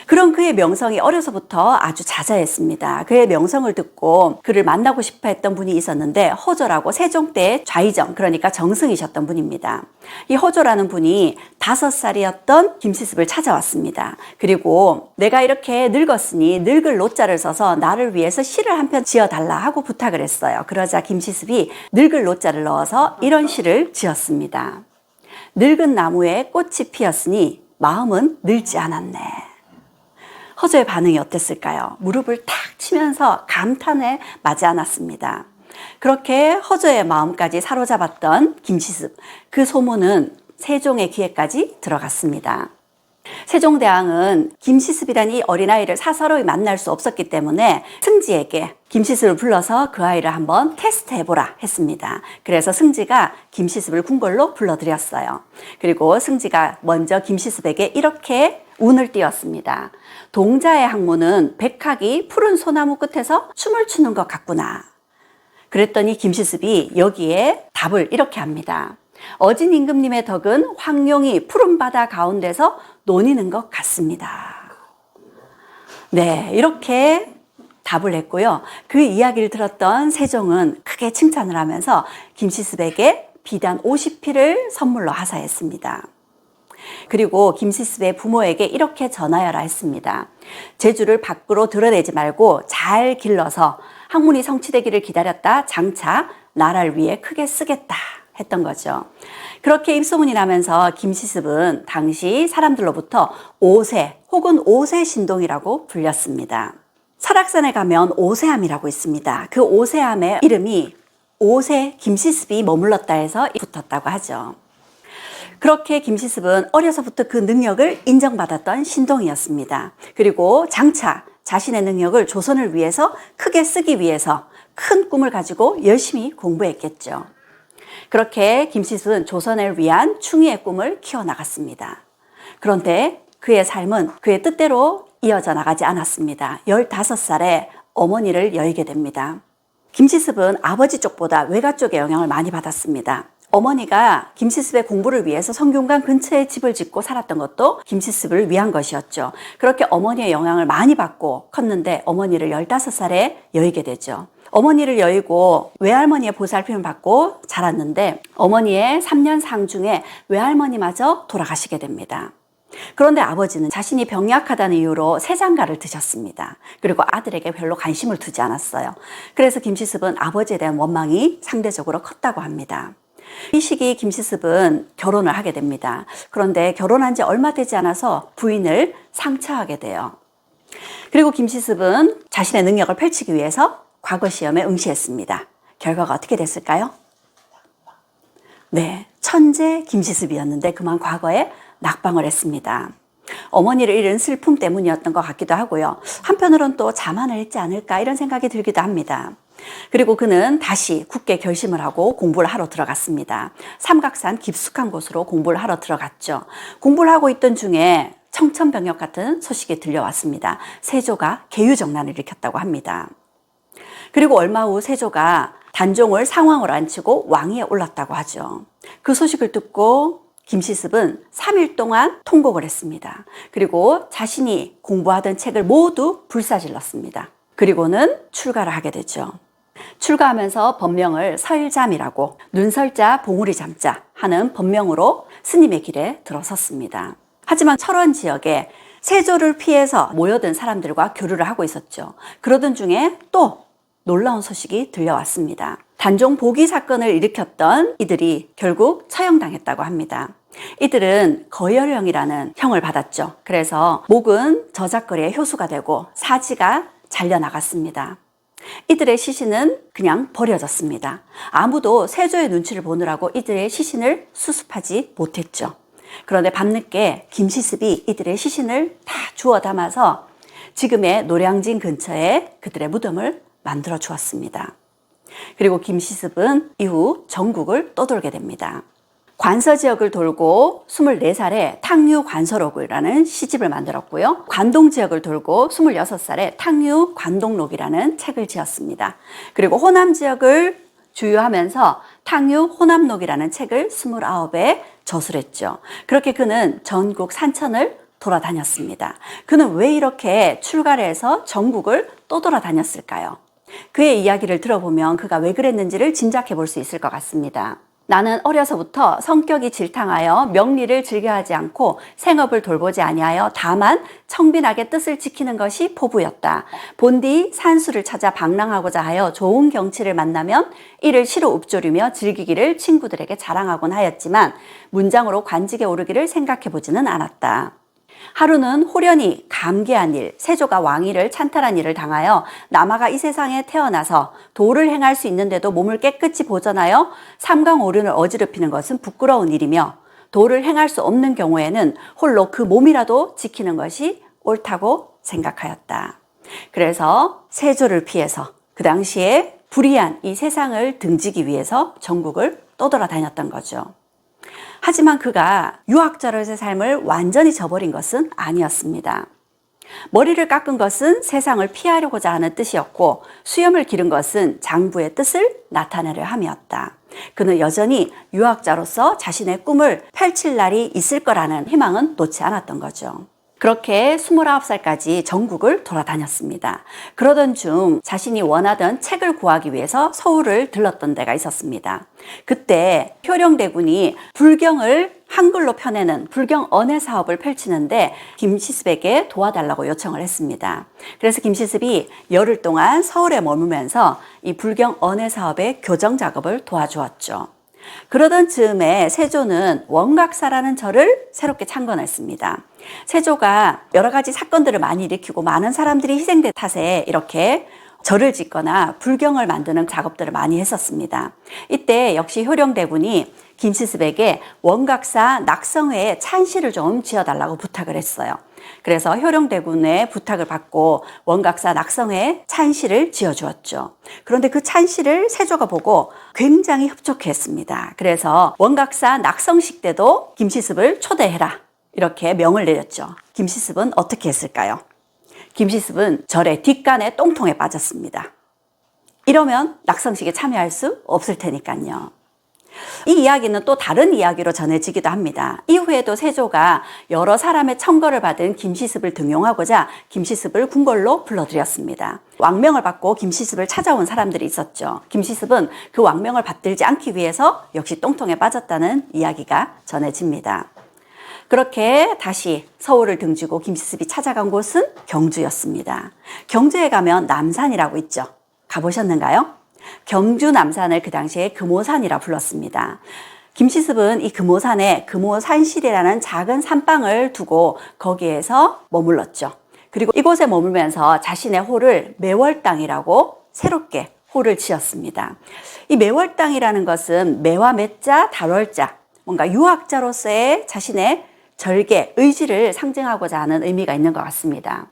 A: 그런 그의 명성이 어려서부터 아주 자자했습니다. 그의 명성을 듣고 그를 만나고 싶어 했던 분이 있었는데 허조라고 세종 때의 좌의정 그러니까 정승이셨던 분입니다. 이 허조라는 분이 5살이었던 김시습을 찾아왔습니다. 그리고 내가 이렇게 늙었으니 늙을 노자를 써서 나를 위해서 시를 한 편 지어달라 하고 부탁을 했어요. 그러자 김시습이 늙을 노자를 넣어서 이런 시를 지었습니다. 늙은 나무에 꽃이 피었으니 마음은 늙지 않았네. 허조의 반응이 어땠을까요? 무릎을 탁 치면서 감탄에 맞지 않았습니다. 그렇게 허조의 마음까지 사로잡았던 김시습, 그 소문은 세종의 귀에까지 들어갔습니다. 세종대왕은 김시습이라는 이 어린아이를 사사로이 만날 수 없었기 때문에 승지에게 김시습을 불러서 그 아이를 한번 테스트해보라 했습니다. 그래서 승지가 김시습을 궁궐로 불러들였어요. 그리고 승지가 먼저 김시습에게 이렇게 운을 띄웠습니다. 동자의 학문은 백학이 푸른 소나무 끝에서 춤을 추는 것 같구나. 그랬더니 김시습이 여기에 답을 이렇게 합니다. 어진 임금님의 덕은 황룡이 푸른 바다 가운데서 논이는 것 같습니다. 네, 이렇게 답을 했고요. 그 이야기를 들었던 세종은 크게 칭찬을 하면서 김시습에게 비단 50피를 선물로 하사했습니다. 그리고 김시습의 부모에게 이렇게 전하여라 했습니다. 제주를 밖으로 드러내지 말고 잘 길러서 학문이 성취되기를 기다렸다 장차 나라를 위해 크게 쓰겠다 했던 거죠. 그렇게 입소문이 나면서 김시습은 당시 사람들로부터 오세 혹은 오세신동이라고 불렸습니다. 설악산에 가면 오세암이라고 있습니다. 그 오세암의 이름이 오세 김시습이 머물렀다 해서 붙었다고 하죠. 그렇게 김시습은 어려서부터 그 능력을 인정받았던 신동이었습니다. 그리고 장차 자신의 능력을 조선을 위해서 크게 쓰기 위해서 큰 꿈을 가지고 열심히 공부했겠죠. 그렇게 김시습은 조선을 위한 충의의 꿈을 키워나갔습니다. 그런데 그의 삶은 그의 뜻대로 이어져 나가지 않았습니다. 15살에 어머니를 여의게 됩니다. 김시습은 아버지 쪽보다 외가 쪽의 영향을 많이 받았습니다. 어머니가 김시습의 공부를 위해서 성균관 근처에 집을 짓고 살았던 것도 김시습을 위한 것이었죠. 그렇게 어머니의 영향을 많이 받고 컸는데 어머니를 15살에 여의게 되죠. 어머니를 여의고 외할머니의 보살핌을 받고 자랐는데 어머니의 3년 상중에 외할머니마저 돌아가시게 됩니다. 그런데 아버지는 자신이 병약하다는 이유로 새장가를 드셨습니다. 그리고 아들에게 별로 관심을 두지 않았어요. 그래서 김시습은 아버지에 대한 원망이 상대적으로 컸다고 합니다. 이 시기 김시습은 결혼을 하게 됩니다. 그런데 결혼한 지 얼마 되지 않아서 부인을 상처하게 돼요. 그리고 김시습은 자신의 능력을 펼치기 위해서 과거 시험에 응시했습니다. 결과가 어떻게 됐을까요? 네, 천재 김시습이었는데 그만 과거에 낙방을 했습니다. 어머니를 잃은 슬픔 때문이었던 것 같기도 하고요. 한편으로는 또 자만을 했지 않을까 이런 생각이 들기도 합니다. 그리고 그는 다시 굳게 결심을 하고 공부를 하러 들어갔습니다. 삼각산 깊숙한 곳으로 공부를 하러 들어갔죠. 공부를 하고 있던 중에 청천벽력 같은 소식이 들려왔습니다. 세조가 계유정난을 일으켰다고 합니다. 그리고 얼마 후 세조가 단종을 상왕으로 앉히고 왕위에 올랐다고 하죠. 그 소식을 듣고 김시습은 3일 동안 통곡을 했습니다. 그리고 자신이 공부하던 책을 모두 불사질렀습니다. 그리고는 출가를 하게 되죠. 출가하면서 법명을 설잠이라고 눈설자 봉우리 잠자 하는 법명으로 스님의 길에 들어섰습니다. 하지만 철원 지역에 세조를 피해서 모여든 사람들과 교류를 하고 있었죠. 그러던 중에 또 놀라운 소식이 들려왔습니다. 단종 보기 사건을 일으켰던 이들이 결국 처형당했다고 합니다. 이들은 거열형이라는 형을 받았죠. 그래서 목은 저작거리의 효수가 되고 사지가 잘려나갔습니다. 이들의 시신은 그냥 버려졌습니다. 아무도 세조의 눈치를 보느라고 이들의 시신을 수습하지 못했죠. 그런데 밤늦게 김시습이 이들의 시신을 다 주워 담아서 지금의 노량진 근처에 그들의 무덤을 만들어 주었습니다. 그리고 김시습은 이후 전국을 떠돌게 됩니다. 관서 지역을 돌고 24살에 탕유관서록이라는 시집을 만들었고요. 관동 지역을 돌고 26살에 탕유관동록이라는 책을 지었습니다. 그리고 호남 지역을 주유하면서 탕유호남록이라는 책을 29에 저술했죠. 그렇게 그는 전국 산천을 돌아다녔습니다. 그는 왜 이렇게 출가를 해서 전국을 떠돌아다녔을까요? 그의 이야기를 들어보면 그가 왜 그랬는지를 짐작해 볼 수 있을 것 같습니다. 나는 어려서부터 성격이 질탕하여 명리를 즐겨하지 않고 생업을 돌보지 아니하여 다만 청빈하게 뜻을 지키는 것이 포부였다. 본디 산수를 찾아 방랑하고자 하여 좋은 경치를 만나면 이를 시로 읊조리며 즐기기를 친구들에게 자랑하곤 하였지만 문장으로 관직에 오르기를 생각해 보지는 않았다. 하루는 호련히 감개한 일, 세조가 왕위를 찬탈한 일을 당하여 남아가 이 세상에 태어나서 도를 행할 수 있는데도 몸을 깨끗이 보존하여 삼강오륜을 어지럽히는 것은 부끄러운 일이며 도를 행할 수 없는 경우에는 홀로 그 몸이라도 지키는 것이 옳다고 생각하였다. 그래서 세조를 피해서 그 당시에 불의한 이 세상을 등지기 위해서 전국을 떠돌아다녔던 거죠. 하지만 그가 유학자로서의 삶을 완전히 저버린 것은 아니었습니다. 머리를 깎은 것은 세상을 피하려고자 하는 뜻이었고 수염을 기른 것은 장부의 뜻을 나타내려 함이었다. 그는 여전히 유학자로서 자신의 꿈을 펼칠 날이 있을 거라는 희망은 놓지 않았던 거죠. 그렇게 29살까지 전국을 돌아다녔습니다. 그러던 중 자신이 원하던 책을 구하기 위해서 서울을 들렀던 데가 있었습니다. 그때 효령대군이 불경을 한글로 펴내는 불경 언해 사업을 펼치는데 김시습에게 도와달라고 요청을 했습니다. 그래서 김시습이 열흘 동안 서울에 머물면서 이 불경 언해 사업의 교정 작업을 도와주었죠. 그러던 즈음에 세조는 원각사라는 절을 새롭게 창건했습니다. 세조가 여러 가지 사건들을 많이 일으키고 많은 사람들이 희생된 탓에 이렇게 절을 짓거나 불경을 만드는 작업들을 많이 했었습니다. 이때 역시 효령대군이 김시습에게 원각사 낙성회에 찬시를 좀 지어달라고 부탁을 했어요. 그래서 효령대군의 부탁을 받고 원각사 낙성회에 찬시를 지어주었죠. 그런데 그 찬시를 세조가 보고 굉장히 흡족했습니다. 그래서 원각사 낙성식 때도 김시습을 초대해라 이렇게 명을 내렸죠. 김시습은 어떻게 했을까요? 김시습은 절의 뒷간에 똥통에 빠졌습니다. 이러면 낙성식에 참여할 수 없을 테니까요. 이 이야기는 또 다른 이야기로 전해지기도 합니다. 이후에도 세조가 여러 사람의 청거를 받은 김시습을 등용하고자 김시습을 궁궐로 불러들였습니다. 왕명을 받고 김시습을 찾아온 사람들이 있었죠. 김시습은 그 왕명을 받들지 않기 위해서 역시 똥통에 빠졌다는 이야기가 전해집니다. 그렇게 다시 서울을 등지고 김시습이 찾아간 곳은 경주였습니다. 경주에 가면 남산이라고 있죠. 가보셨는가요? 경주 남산을 그 당시에 금오산이라 불렀습니다. 김시습은 이 금오산에 금오산실이라는 작은 산방을 두고 거기에서 머물렀죠. 그리고 이곳에 머물면서 자신의 호를 매월당이라고 새롭게 호를 지었습니다. 이 매월당이라는 것은 매와 매자, 달월자, 뭔가 유학자로서의 자신의 절개, 의지를 상징하고자 하는 의미가 있는 것 같습니다.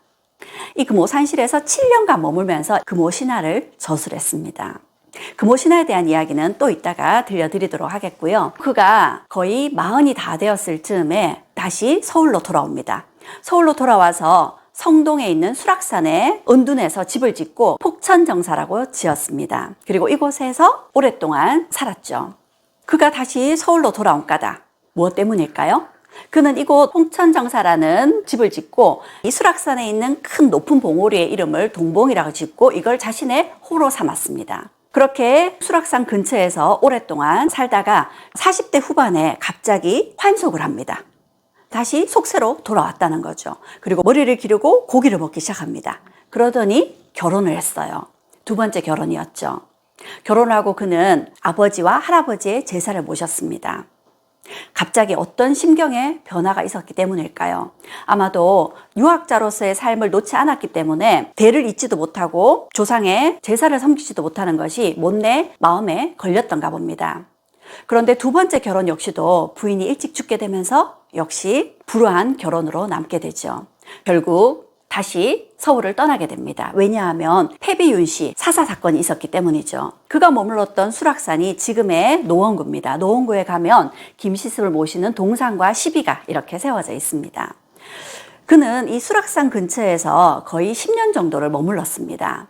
A: 이 금오산실에서 7년간 머물면서 금오신화를 저술했습니다. 금오신화에 대한 이야기는 또 이따가 들려드리도록 하겠고요. 그가 거의 40이 다 되었을 즈음에 다시 서울로 돌아옵니다. 서울로 돌아와서 성동에 있는 수락산에 은둔해서 집을 짓고 폭천정사라고 지었습니다. 그리고 이곳에서 오랫동안 살았죠. 그가 다시 서울로 돌아온 까닭, 무엇 때문일까요? 그는 이곳 홍천정사라는 집을 짓고 이 수락산에 있는 큰 높은 봉우리의 이름을 동봉이라고 짓고 이걸 자신의 호로 삼았습니다. 그렇게 수락산 근처에서 오랫동안 살다가 40대 후반에 갑자기 환속을 합니다. 다시 속세로 돌아왔다는 거죠. 그리고 머리를 기르고 고기를 먹기 시작합니다. 그러더니 결혼을 했어요. 두 번째 결혼이었죠. 결혼하고 그는 아버지와 할아버지의 제사를 모셨습니다. 갑자기 어떤 심경의 변화가 있었기 때문일까요? 아마도 유학자로서의 삶을 놓지 않았기 때문에 대를 잇지도 못하고 조상의 제사를 섬기지도 못하는 것이 못내 마음에 걸렸던가 봅니다. 그런데 두 번째 결혼 역시도 부인이 일찍 죽게 되면서 역시 불우한 결혼으로 남게 되죠. 결국 다시 서울을 떠나게 됩니다. 왜냐하면 패비윤씨 사사 사건이 있었기 때문이죠. 그가 머물렀던 수락산이 지금의 노원구입니다. 노원구에 가면 김시습을 모시는 동상과 시비가 이렇게 세워져 있습니다. 그는 이 수락산 근처에서 거의 10년 정도를 머물렀습니다.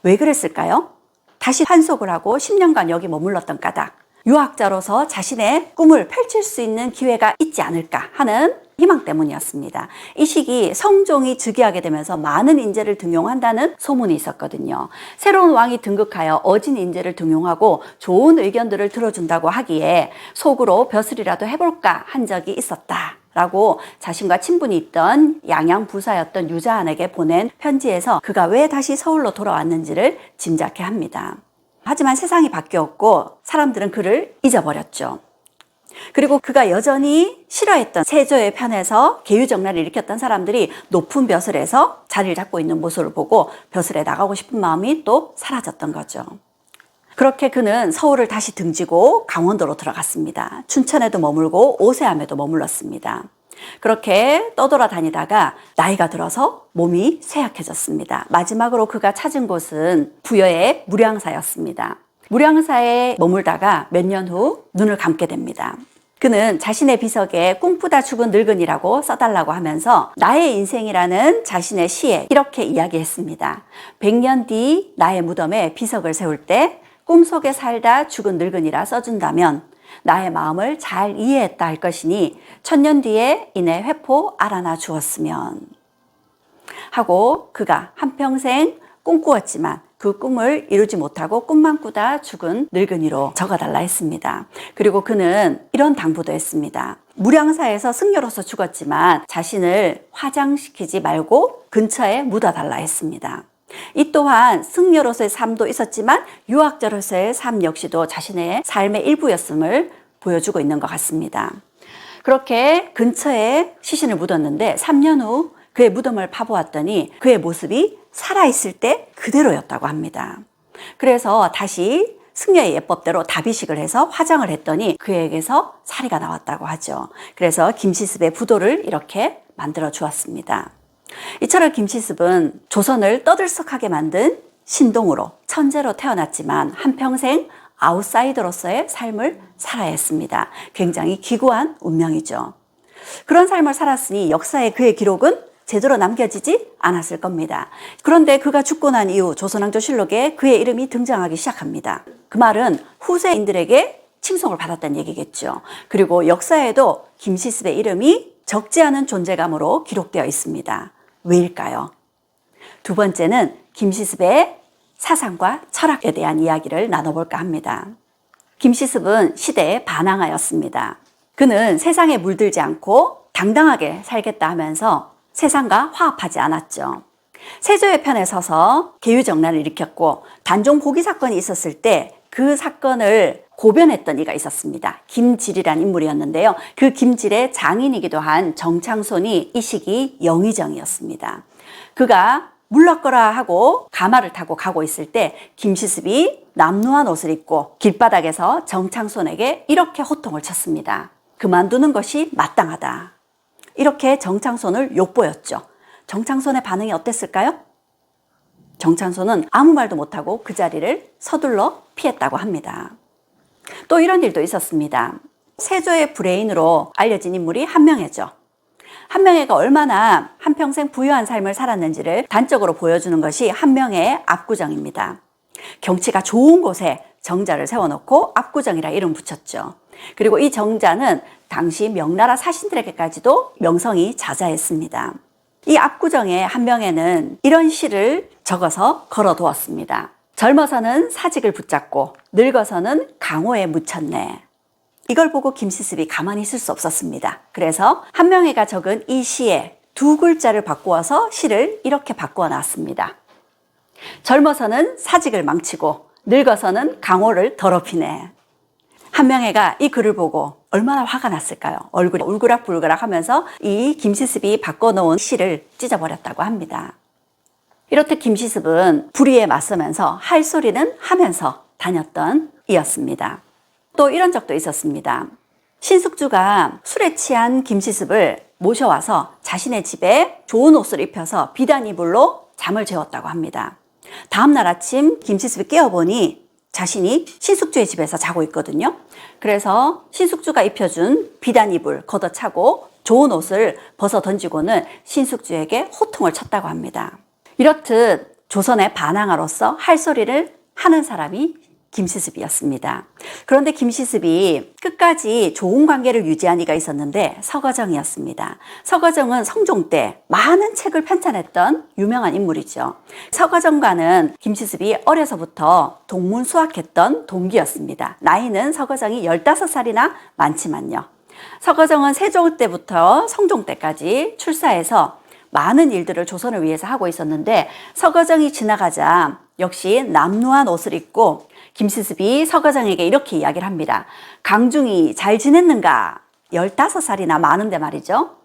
A: 왜 그랬을까요? 다시 환속을 하고 10년간 여기 머물렀던 까닭, 유학자로서 자신의 꿈을 펼칠 수 있는 기회가 있지 않을까 하는 희망 때문이었습니다. 이 시기 성종이 즉위하게 되면서 많은 인재를 등용한다는 소문이 있었거든요. 새로운 왕이 등극하여 어진 인재를 등용하고 좋은 의견들을 들어준다고 하기에 속으로 벼슬이라도 해볼까 한 적이 있었다라고 자신과 친분이 있던 양양 부사였던 유자한에게 보낸 편지에서 그가 왜 다시 서울로 돌아왔는지를 짐작해 합니다. 하지만 세상이 바뀌었고 사람들은 그를 잊어버렸죠. 그리고 그가 여전히 싫어했던 세조의 편에서 계유정난을 일으켰던 사람들이 높은 벼슬에서 자리를 잡고 있는 모습을 보고 벼슬에 나가고 싶은 마음이 또 사라졌던 거죠. 그렇게 그는 서울을 다시 등지고 강원도로 들어갔습니다. 춘천에도 머물고 오세암에도 머물렀습니다. 그렇게 떠돌아다니다가 나이가 들어서 몸이 쇠약해졌습니다. 마지막으로 그가 찾은 곳은 부여의 무량사였습니다. 무량사에 머물다가 몇 년 후 눈을 감게 됩니다. 그는 자신의 비석에 꿈꾸다 죽은 늙은이라고 써달라고 하면서 나의 인생이라는 자신의 시에 이렇게 이야기했습니다. 100년 뒤 나의 무덤에 비석을 세울 때 꿈속에 살다 죽은 늙은이라 써준다면 나의 마음을 잘 이해했다 할 것이니 천년 뒤에 이내 회포 알아나 주었으면 하고 그가 한평생 꿈꾸었지만 그 꿈을 이루지 못하고 꿈만 꾸다 죽은 늙은이로 적어달라 했습니다. 그리고 그는 이런 당부도 했습니다. 무량사에서 승려로서 죽었지만 자신을 화장시키지 말고 근처에 묻어달라 했습니다. 이 또한 승려로서의 삶도 있었지만 유학자로서의 삶 역시도 자신의 삶의 일부였음을 보여주고 있는 것 같습니다. 그렇게 근처에 시신을 묻었는데 3년 후 그의 무덤을 파보았더니 그의 모습이 살아있을 때 그대로였다고 합니다. 그래서 다시 승려의 예법대로 다비식을 해서 화장을 했더니 그에게서 사리가 나왔다고 하죠. 그래서 김시습의 부도를 이렇게 만들어 주었습니다. 이처럼 김시습은 조선을 떠들썩하게 만든 신동으로 천재로 태어났지만 한평생 아웃사이더로서의 삶을 살아야 했습니다. 굉장히 기구한 운명이죠. 그런 삶을 살았으니 역사에 그의 기록은 제대로 남겨지지 않았을 겁니다. 그런데 그가 죽고 난 이후 조선왕조실록에 그의 이름이 등장하기 시작합니다. 그 말은 후세인들에게 칭송을 받았다는 얘기겠죠. 그리고 역사에도 김시습의 이름이 적지 않은 존재감으로 기록되어 있습니다. 왜일까요? 두 번째는 김시습의 사상과 철학에 대한 이야기를 나눠볼까 합니다. 김시습은 시대에 반항하였습니다. 그는 세상에 물들지 않고 당당하게 살겠다 하면서 세상과 화합하지 않았죠. 세조의 편에 서서 계유정난을 일으켰고 단종 포기 사건이 있었을 때 그 사건을 고변했던 이가 있었습니다. 김질이라는 인물이었는데요. 그 김질의 장인이기도 한 정창손이 이 시기 영의정이었습니다. 그가 물러거라 하고 가마를 타고 가고 있을 때 김시습이 남루한 옷을 입고 길바닥에서 정창손에게 이렇게 호통을 쳤습니다. 그만두는 것이 마땅하다. 이렇게 정창손을 욕보였죠. 정창손의 반응이 어땠을까요? 정창손은 아무 말도 못하고 그 자리를 서둘러 피했다고 합니다. 또 이런 일도 있었습니다. 세조의 브레인으로 알려진 인물이 한명회죠. 한명회가 얼마나 한평생 부유한 삶을 살았는지를 단적으로 보여주는 것이 한명회의 압구정입니다. 경치가 좋은 곳에 정자를 세워놓고 압구정이라 이름 붙였죠. 그리고 이 정자는 당시 명나라 사신들에게까지도 명성이 자자했습니다. 이 압구정의 한명회는 이런 시를 적어서 걸어두었습니다. 젊어서는 사직을 붙잡고 늙어서는 강호에 묻혔네. 이걸 보고 김시습이 가만히 있을 수 없었습니다. 그래서 한명회가 적은 이 시에 두 글자를 바꾸어서 시를 이렇게 바꾸어 놨습니다. 젊어서는 사직을 망치고 늙어서는 강호를 더럽히네. 한명회가 이 글을 보고 얼마나 화가 났을까요? 얼굴이 울그락불그락 하면서 이 김시습이 바꿔놓은 시를 찢어버렸다고 합니다. 이렇듯 김시습은 불의에 맞서면서 할 소리는 하면서 다녔던 이였습니다. 또 이런 적도 있었습니다. 신숙주가 술에 취한 김시습을 모셔와서 자신의 집에 좋은 옷을 입혀서 비단 이불로 잠을 재웠다고 합니다. 다음날 아침 김시습이 깨어보니 자신이 신숙주의 집에서 자고 있거든요. 그래서 신숙주가 입혀준 비단 이불 걷어차고 좋은 옷을 벗어 던지고는 신숙주에게 호통을 쳤다고 합니다. 이렇듯 조선의 반항아로서 할 소리를 하는 사람이 김시습이었습니다. 그런데 김시습이 끝까지 좋은 관계를 유지한 이가 있었는데 서거정이었습니다. 서거정은 성종 때 많은 책을 편찬했던 유명한 인물이죠. 서거정과는 김시습이 어려서부터 동문수학했던 동기였습니다. 나이는 서거정이 15살이나 많지만요. 서거정은 세종 때부터 성종 때까지 출사해서 많은 일들을 조선을 위해서 하고 있었는데 서거정이 지나가자 역시 남루한 옷을 입고 김시습이 서거정에게 이렇게 이야기를 합니다. 강중이 잘 지냈는가? 15살이나 많은데 말이죠.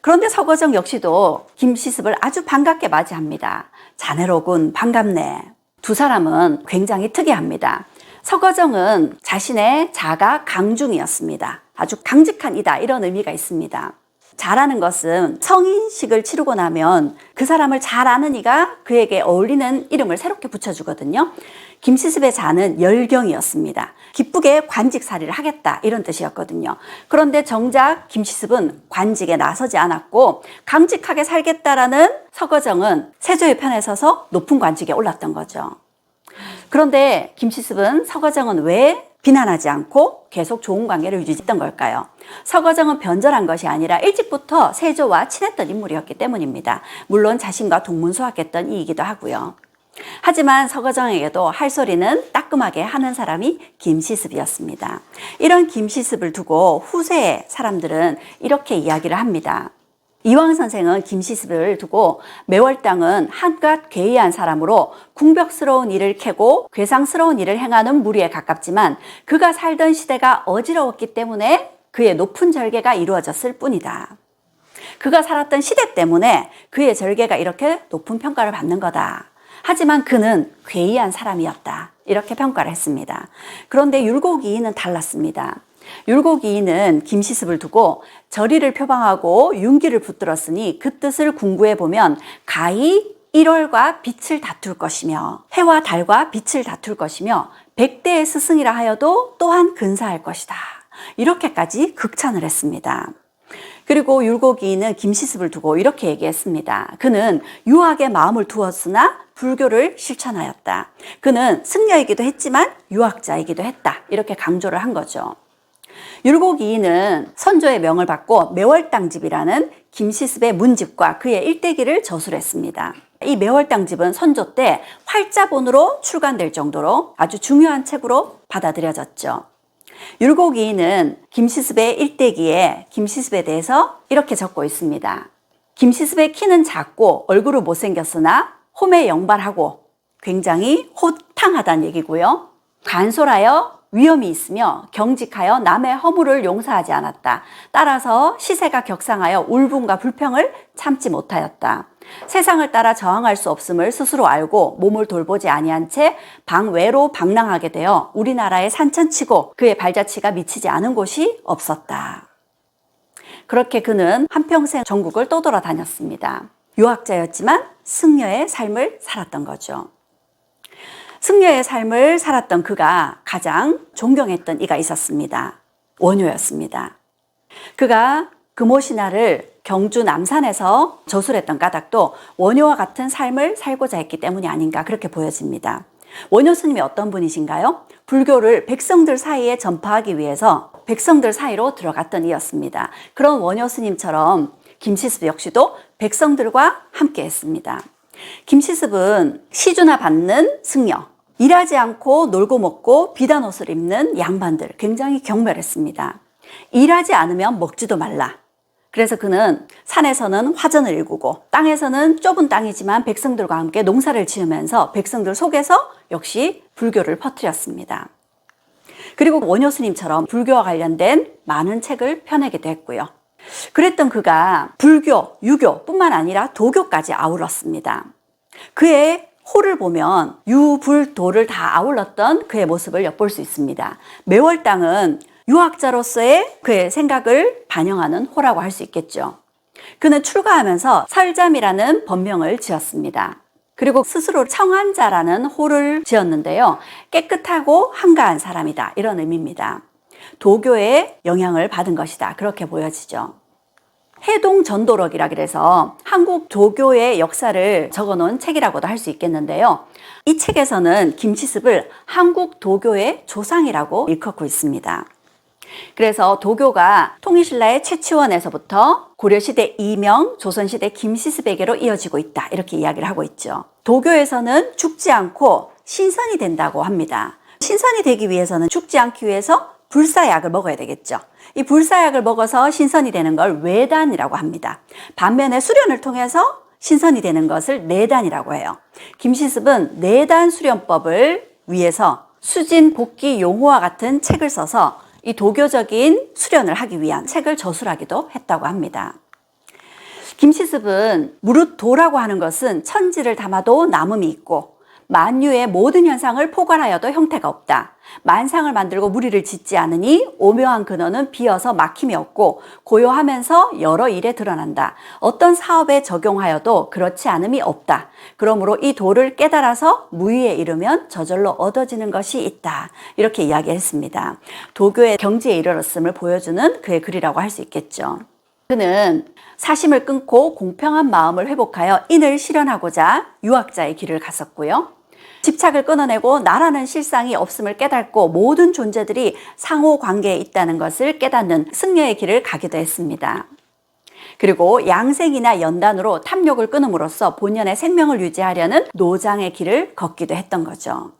A: 그런데 서거정 역시도 김시습을 아주 반갑게 맞이합니다. 자네로군 반갑네. 두 사람은 굉장히 특이합니다. 서거정은 자신의 자가 강중이었습니다. 아주 강직한 이다 이런 의미가 있습니다. 잘하는 것은 성인식을 치르고 나면 그 사람을 잘 아는 이가 그에게 어울리는 이름을 새롭게 붙여주거든요. 김시습의 자는 열경이었습니다. 기쁘게 관직살이를 하겠다 이런 뜻이었거든요. 그런데 정작 김시습은 관직에 나서지 않았고 강직하게 살겠다라는 서거정은 세조의 편에 서서 높은 관직에 올랐던 거죠. 그런데 김시습은 서과정은 왜 비난하지 않고 계속 좋은 관계를 유지했던 걸까요? 서과정은 변절한 것이 아니라 일찍부터 세조와 친했던 인물이었기 때문입니다. 물론 자신과 동문수학했던 이이기도 하고요. 하지만 서과정에게도 할 소리는 따끔하게 하는 사람이 김시습이었습니다. 이런 김시습을 두고 후세의 사람들은 이렇게 이야기를 합니다. 이황 선생은 김시습을 두고 매월당은 한갓 괴이한 사람으로 궁벽스러운 일을 캐고 괴상스러운 일을 행하는 무리에 가깝지만 그가 살던 시대가 어지러웠기 때문에 그의 높은 절개가 이루어졌을 뿐이다. 그가 살았던 시대 때문에 그의 절개가 이렇게 높은 평가를 받는 거다. 하지만 그는 괴이한 사람이었다. 이렇게 평가를 했습니다. 그런데 율곡이인은 달랐습니다. 율곡이인은 김시습을 두고 절의를 표방하고 윤기를 붙들었으니 그 뜻을 궁구해 보면 가히 1월과 빛을 다툴 것이며 해와 달과 빛을 다툴 것이며 백대의 스승이라 하여도 또한 근사할 것이다. 이렇게까지 극찬을 했습니다. 그리고 율곡이인은 김시습을 두고 이렇게 얘기했습니다. 그는 유학에 마음을 두었으나 불교를 실천하였다. 그는 승려이기도 했지만 유학자이기도 했다. 이렇게 강조를 한 거죠. 율곡이인은 선조의 명을 받고 매월당집이라는 김시습의 문집과 그의 일대기를 저술했습니다. 이 매월당집은 선조 때 활자본으로 출간될 정도로 아주 중요한 책으로 받아들여졌죠. 율곡이인은 김시습의 일대기에 김시습에 대해서 이렇게 적고 있습니다. 김시습의 키는 작고 얼굴은 못생겼으나 홈에 영발하고 굉장히 호탕하다는 얘기고요. 간솔하여 위험이 있으며 경직하여 남의 허물을 용서하지 않았다. 따라서 시세가 격상하여 울분과 불평을 참지 못하였다. 세상을 따라 저항할 수 없음을 스스로 알고 몸을 돌보지 아니한 채 방외로 방랑하게 되어 우리나라에 산천치고 그의 발자취가 미치지 않은 곳이 없었다. 그렇게 그는 한평생 전국을 떠돌아다녔습니다. 유학자였지만 승려의 삶을 살았던 거죠. 승려의 삶을 살았던 그가 가장 존경했던 이가 있었습니다. 원효였습니다. 그가 금오신화를 경주 남산에서 저술했던 까닭도 원효와 같은 삶을 살고자 했기 때문이 아닌가 그렇게 보여집니다. 원효 스님이 어떤 분이신가요? 불교를 백성들 사이에 전파하기 위해서 백성들 사이로 들어갔던 이였습니다. 그런 원효 스님처럼 김시습 역시도 백성들과 함께 했습니다. 김시습은 시주나 받는 승려, 일하지 않고 놀고 먹고 비단 옷을 입는 양반들 굉장히 경멸했습니다. 일하지 않으면 먹지도 말라. 그래서 그는 산에서는 화전을 일구고 땅에서는 좁은 땅이지만 백성들과 함께 농사를 지으면서 백성들 속에서 역시 불교를 퍼뜨렸습니다. 그리고 원효 스님처럼 불교와 관련된 많은 책을 펴내기도 했고요. 그랬던 그가 불교, 유교 뿐만 아니라 도교까지 아울렀습니다. 그의 호를 보면 유불도를 다 아울렀던 그의 모습을 엿볼 수 있습니다. 매월당은 유학자로서의 그의 생각을 반영하는 호라고 할 수 있겠죠. 그는 출가하면서 설잠이라는 법명을 지었습니다. 그리고 스스로 청한자라는 호를 지었는데요. 깨끗하고 한가한 사람이다 이런 의미입니다. 도교의 영향을 받은 것이다 그렇게 보여지죠. 해동전도록이라 그래서 한국 도교의 역사를 적어놓은 책이라고도 할 수 있겠는데요. 이 책에서는 김시습을 한국 도교의 조상이라고 일컫고 있습니다. 그래서 도교가 통일신라의 최치원에서부터 고려시대 이명, 조선시대 김시습에게로 이어지고 있다 이렇게 이야기를 하고 있죠. 도교에서는 죽지 않고 신선이 된다고 합니다. 신선이 되기 위해서는 죽지 않기 위해서 불사약을 먹어야 되겠죠. 이 불사약을 먹어서 신선이 되는 걸 외단이라고 합니다. 반면에 수련을 통해서 신선이 되는 것을 내단이라고 해요. 김시습은 내단 수련법을 위해서 수진 복기 용호와 같은 책을 써서 이 도교적인 수련을 하기 위한 책을 저술하기도 했다고 합니다. 김시습은 무릇도라고 하는 것은 천지를 담아도 남음이 있고 만유의 모든 현상을 포괄하여도 형태가 없다. 만상을 만들고 무리를 짓지 않으니 오묘한 근원은 비어서 막힘이 없고 고요하면서 여러 일에 드러난다. 어떤 사업에 적용하여도 그렇지 않음이 없다. 그러므로 이 도를 깨달아서 무의에 이르면 저절로 얻어지는 것이 있다. 이렇게 이야기했습니다. 도교의 경지에 이르렀음을 보여주는 그의 글이라고 할 수 있겠죠. 그는 사심을 끊고 공평한 마음을 회복하여 인을 실현하고자 유학자의 길을 갔었고요. 집착을 끊어내고 나라는 실상이 없음을 깨닫고 모든 존재들이 상호 관계에 있다는 것을 깨닫는 승려의 길을 가기도 했습니다. 그리고 양생이나 연단으로 탐욕을 끊음으로써 본연의 생명을 유지하려는 노장의 길을 걷기도 했던 거죠.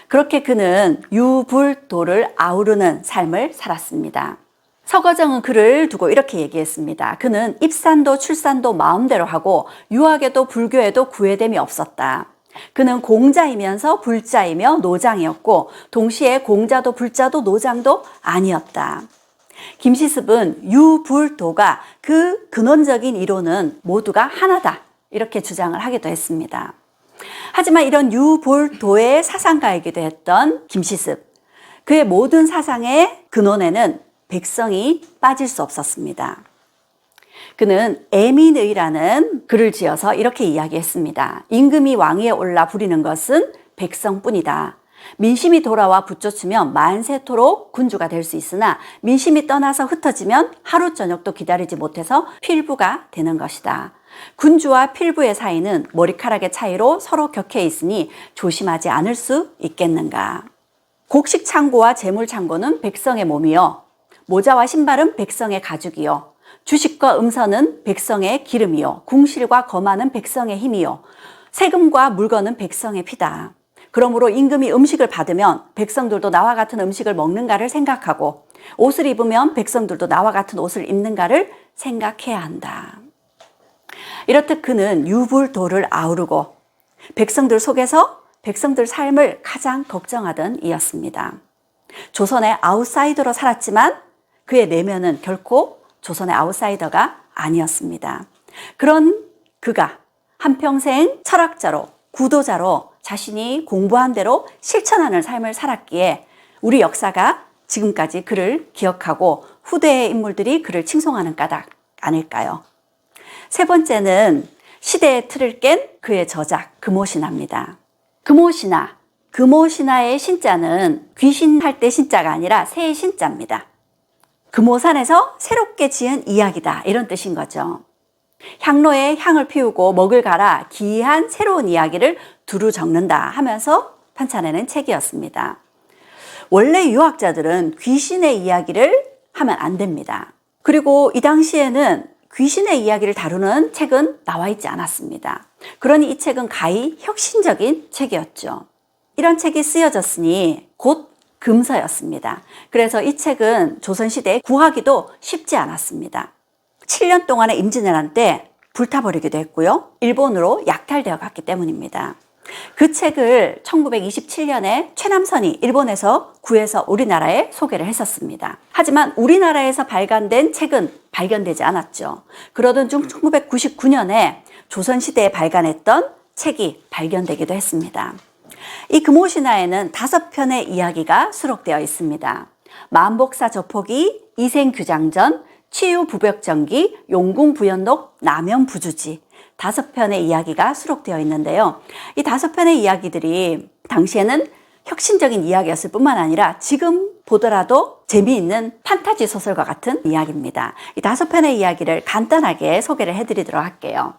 A: 그렇게 그는 유불도를 아우르는 삶을 살았습니다. 서거정은 그를 두고 이렇게 얘기했습니다. 그는 입산도 출산도 마음대로 하고 유학에도 불교에도 구애됨이 없었다. 그는 공자이면서 불자이며 노장이었고 동시에 공자도 불자도 노장도 아니었다. 김시습은 유불도가 그 근원적인 이론은 모두가 하나다 이렇게 주장을 하기도 했습니다. 하지만 이런 유불도의 사상가이기도 했던 김시습, 그의 모든 사상의 근원에는 백성이 빠질 수 없었습니다. 그는 애민의라는 글을 지어서 이렇게 이야기했습니다. 임금이 왕위에 올라 부리는 것은 백성뿐이다. 민심이 돌아와 붙쫓으면 만세토록 군주가 될 수 있으나 민심이 떠나서 흩어지면 하루 저녁도 기다리지 못해서 필부가 되는 것이다. 군주와 필부의 사이는 머리카락의 차이로 서로 격해 있으니 조심하지 않을 수 있겠는가. 곡식 창고와 재물 창고는 백성의 몸이요, 모자와 신발은 백성의 가죽이요, 주식과 음선은 백성의 기름이요, 궁실과 거만은 백성의 힘이요, 세금과 물건은 백성의 피다. 그러므로 임금이 음식을 받으면 백성들도 나와 같은 음식을 먹는가를 생각하고 옷을 입으면 백성들도 나와 같은 옷을 입는가를 생각해야 한다. 이렇듯 그는 유불도를 아우르고 백성들 속에서 백성들 삶을 가장 걱정하던 이였습니다. 조선의 아웃사이더로 살았지만 그의 내면은 결코 조선의 아웃사이더가 아니었습니다. 그런 그가 한평생 철학자로 구도자로 자신이 공부한 대로 실천하는 삶을 살았기에 우리 역사가 지금까지 그를 기억하고 후대의 인물들이 그를 칭송하는 까닭 아닐까요? 세 번째는 시대의 틀을 깬 그의 저작 금오신화입니다. 금오신화의 신자는 귀신할 때 신자가 아니라 새 신자입니다. 금오산에서 새롭게 지은 이야기다 이런 뜻인 거죠. 향로에 향을 피우고 먹을 갈아 기이한 새로운 이야기를 두루 적는다 하면서 편찬해낸 책이었습니다. 원래 유학자들은 귀신의 이야기를 하면 안 됩니다. 그리고 이 당시에는 귀신의 이야기를 다루는 책은 나와 있지 않았습니다. 그러니 이 책은 가히 혁신적인 책이었죠. 이런 책이 쓰여졌으니 곧 금서였습니다. 그래서 이 책은 조선시대에 구하기도 쉽지 않았습니다. 7년 동안의 임진왜란 때 불타버리기도 했고요. 일본으로 약탈되어 갔기 때문입니다. 그 책을 1927년에 최남선이 일본에서 구해서 우리나라에 소개를 했었습니다. 하지만 우리나라에서 발간된 책은 발견되지 않았죠. 그러던 중 1999년에 조선시대에 발간했던 책이 발견되기도 했습니다. 이 금오신화에는 5편의 이야기가 수록되어 있습니다. 만복사 저포기, 이생규장전, 치유부벽전기, 용궁부연록, 남연부주지 5편의 이야기가 수록되어 있는데요. 이 5편의 이야기들이 당시에는 혁신적인 이야기였을 뿐만 아니라 지금 보더라도 재미있는 판타지 소설과 같은 이야기입니다. 이 5편의 이야기를 간단하게 소개를 해드리도록 할게요.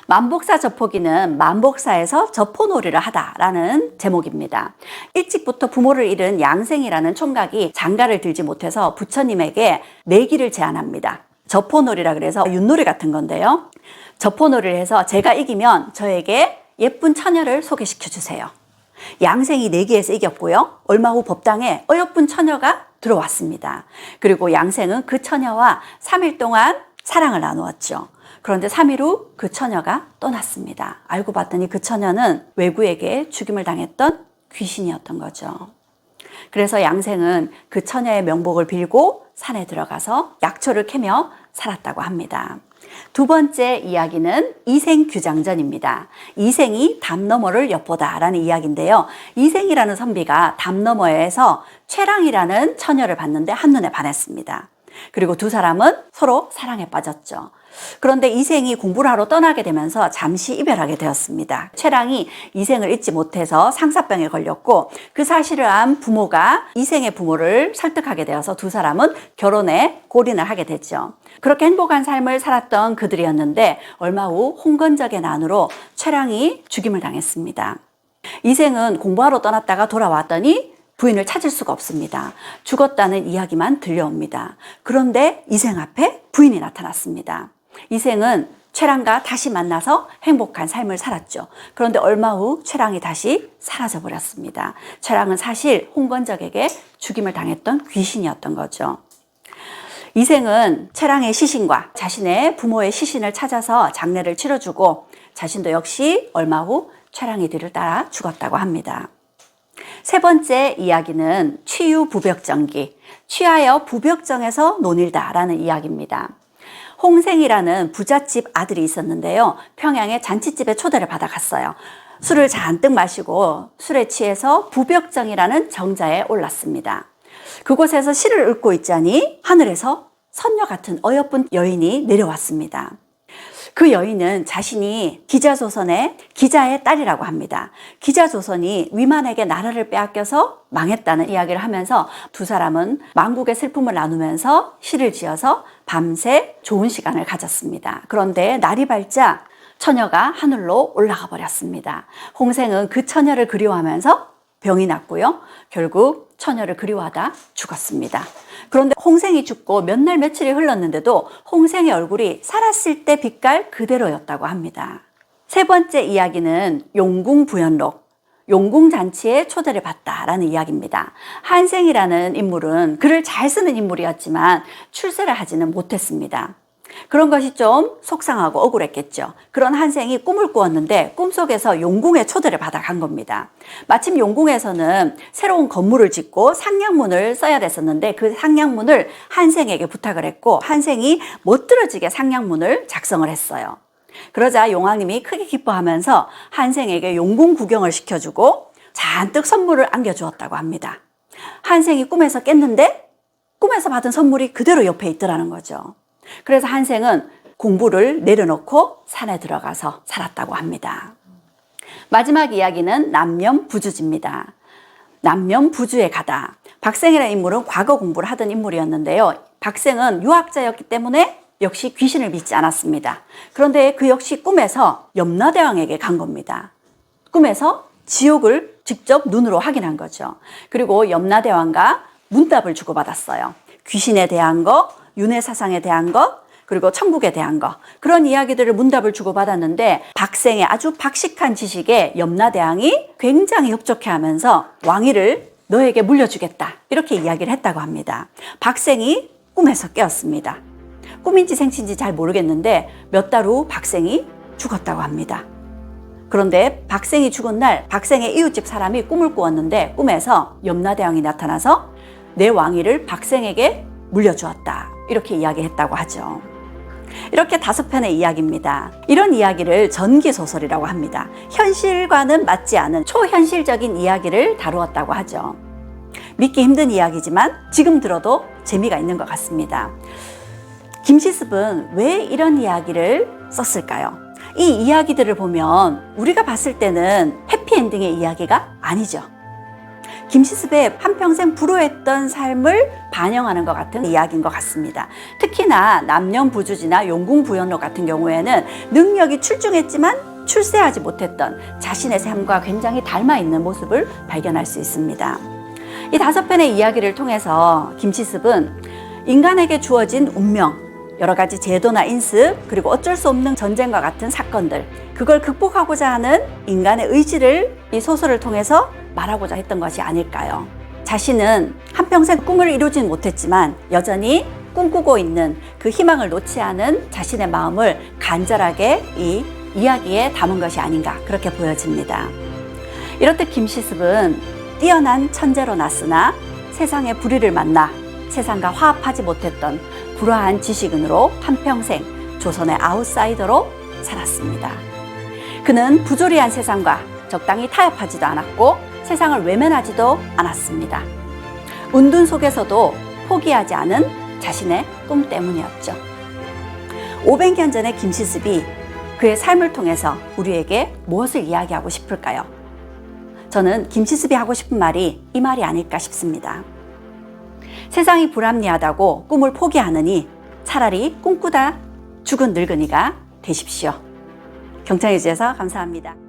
A: 만복사 저포기는 만복사에서 저포놀이를 하다라는 제목입니다. 일찍부터 부모를 잃은 양생이라는 총각이 장가를 들지 못해서 부처님에게 내기를 제안합니다. 저포놀이라 그래서 윷놀이 같은 건데요. 저포놀이를 해서 제가 이기면 저에게 예쁜 처녀를 소개시켜 주세요. 양생이 내기에서 이겼고요. 얼마 후 법당에 어여쁜 처녀가 들어왔습니다. 그리고 양생은 그 처녀와 3일 동안 사랑을 나누었죠. 그런데 3일 후 그 처녀가 떠났습니다. 알고 봤더니 그 처녀는 외구에게 죽임을 당했던 귀신이었던 거죠. 그래서 양생은 그 처녀의 명복을 빌고 산에 들어가서 약초를 캐며 살았다고 합니다. 두 번째 이야기는 이생규장전입니다. 이생이 담 너머를 엿보다라는 이야기인데요. 이생이라는 선비가 담 너머에서 최랑이라는 처녀를 봤는데 한눈에 반했습니다. 그리고 두 사람은 서로 사랑에 빠졌죠. 그런데 이생이 공부를 하러 떠나게 되면서 잠시 이별하게 되었습니다. 최랑이 이생을 잊지 못해서 상사병에 걸렸고 그 사실을 안 부모가 이생의 부모를 설득하게 되어서 두 사람은 결혼에 골인을 하게 됐죠. 그렇게 행복한 삶을 살았던 그들이었는데 얼마 후 홍건적의 난으로 최랑이 죽임을 당했습니다. 이생은 공부하러 떠났다가 돌아왔더니 부인을 찾을 수가 없습니다. 죽었다는 이야기만 들려옵니다. 그런데 이생 앞에 부인이 나타났습니다. 이생은 최랑과 다시 만나서 행복한 삶을 살았죠. 그런데 얼마 후 최랑이 다시 사라져 버렸습니다. 최랑은 사실 홍건적에게 죽임을 당했던 귀신이었던 거죠. 이생은 최랑의 시신과 자신의 부모의 시신을 찾아서 장례를 치러주고 자신도 역시 얼마 후 최랑의 뒤를 따라 죽었다고 합니다. 세 번째 이야기는 취유부벽정기, 취하여 부벽정에서 논일다라는 이야기입니다. 홍생이라는 부잣집 아들이 있었는데요. 평양의 잔치집에 초대를 받아 갔어요. 술을 잔뜩 마시고 술에 취해서 부벽정이라는 정자에 올랐습니다. 그곳에서 시를 읊고 있자니 하늘에서 선녀 같은 어여쁜 여인이 내려왔습니다. 그 여인은 자신이 기자조선의 기자의 딸이라고 합니다. 기자조선이 위만에게 나라를 빼앗겨서 망했다는 이야기를 하면서 두 사람은 망국의 슬픔을 나누면서 시를 지어서 밤새 좋은 시간을 가졌습니다. 그런데 날이 밝자 처녀가 하늘로 올라가 버렸습니다. 홍생은 그 처녀를 그리워하면서 병이 났고요. 결국 처녀를 그리워하다 죽었습니다. 그런데 홍생이 죽고 몇 날 며칠이 흘렀는데도 홍생의 얼굴이 살았을 때 빛깔 그대로였다고 합니다. 세 번째 이야기는 용궁부연록, 용궁잔치에 초대를 받다라는 이야기입니다. 한생이라는 인물은 글을 잘 쓰는 인물이었지만 출세를 하지는 못했습니다. 그런 것이 좀 속상하고 억울했겠죠. 그런 한생이 꿈을 꾸었는데 꿈속에서 용궁에 초대를 받아 간 겁니다. 마침 용궁에서는 새로운 건물을 짓고 상량문을 써야 됐었는데 그 상량문을 한생에게 부탁을 했고 한생이 멋들어지게 상량문을 작성을 했어요. 그러자 용왕님이 크게 기뻐하면서 한생에게 용궁 구경을 시켜주고 잔뜩 선물을 안겨주었다고 합니다. 한생이 꿈에서 깼는데 꿈에서 받은 선물이 그대로 옆에 있더라는 거죠. 그래서 한생은 공부를 내려놓고 산에 들어가서 살았다고 합니다. 마지막 이야기는 남면부주지입니다. 남면부주에 가다. 박생이라는 인물은 과거 공부를 하던 인물이었는데요. 박생은 유학자였기 때문에 역시 귀신을 믿지 않았습니다. 그런데 그 역시 꿈에서 염라대왕에게 간 겁니다. 꿈에서 지옥을 직접 눈으로 확인한 거죠. 그리고 염라대왕과 문답을 주고받았어요. 귀신에 대한 거, 윤회사상에 대한 것, 그리고 천국에 대한 것, 그런 이야기들을 문답을 주고받았는데 박생의 아주 박식한 지식에 염라대왕이 굉장히 협조해하면서 왕위를 너에게 물려주겠다 이렇게 이야기를 했다고 합니다. 박생이 꿈에서 깨었습니다. 꿈인지 생신지 잘 모르겠는데 몇 달 후 박생이 죽었다고 합니다. 그런데 박생이 죽은 날 박생의 이웃집 사람이 꿈을 꾸었는데 꿈에서 염라대왕이 나타나서 내 왕위를 박생에게 물려주었다 이렇게 이야기했다고 하죠. 이렇게 5편의 이야기입니다. 이런 이야기를 전기소설이라고 합니다. 현실과는 맞지 않은 초현실적인 이야기를 다루었다고 하죠. 믿기 힘든 이야기지만 지금 들어도 재미가 있는 것 같습니다. 김시습은 왜 이런 이야기를 썼을까요? 이 이야기들을 보면 우리가 봤을 때는 해피엔딩의 이야기가 아니죠. 김시습의 한평생 불우했던 삶을 반영하는 것 같은 이야기인 것 같습니다. 특히나 남면부주지나 용궁부연록 같은 경우에는 능력이 출중했지만 출세하지 못했던 자신의 삶과 굉장히 닮아있는 모습을 발견할 수 있습니다. 이 5편의 이야기를 통해서 김시습은 인간에게 주어진 운명, 여러 가지 제도나 인습, 그리고 어쩔 수 없는 전쟁과 같은 사건들, 그걸 극복하고자 하는 인간의 의지를 이 소설을 통해서 말하고자 했던 것이 아닐까요? 자신은 한평생 꿈을 이루진 못했지만 여전히 꿈꾸고 있는 그 희망을 놓지 않은 자신의 마음을 간절하게 이 이야기에 담은 것이 아닌가 그렇게 보여집니다. 이렇듯 김시습은 뛰어난 천재로 났으나 세상의 불의를 만나 세상과 화합하지 못했던 불화한 지식인으로 한평생 조선의 아웃사이더로 살았습니다. 그는 부조리한 세상과 적당히 타협하지도 않았고 세상을 외면하지도 않았습니다. 운둔 속에서도 포기하지 않은 자신의 꿈 때문이었죠. 500년 전의 김시습이 그의 삶을 통해서 우리에게 무엇을 이야기하고 싶을까요? 저는 김시습이 하고 싶은 말이 이 말이 아닐까 싶습니다. 세상이 불합리하다고 꿈을 포기하느니 차라리 꿈꾸다 죽은 늙은이가 되십시오. 경청해 주셔서 감사합니다.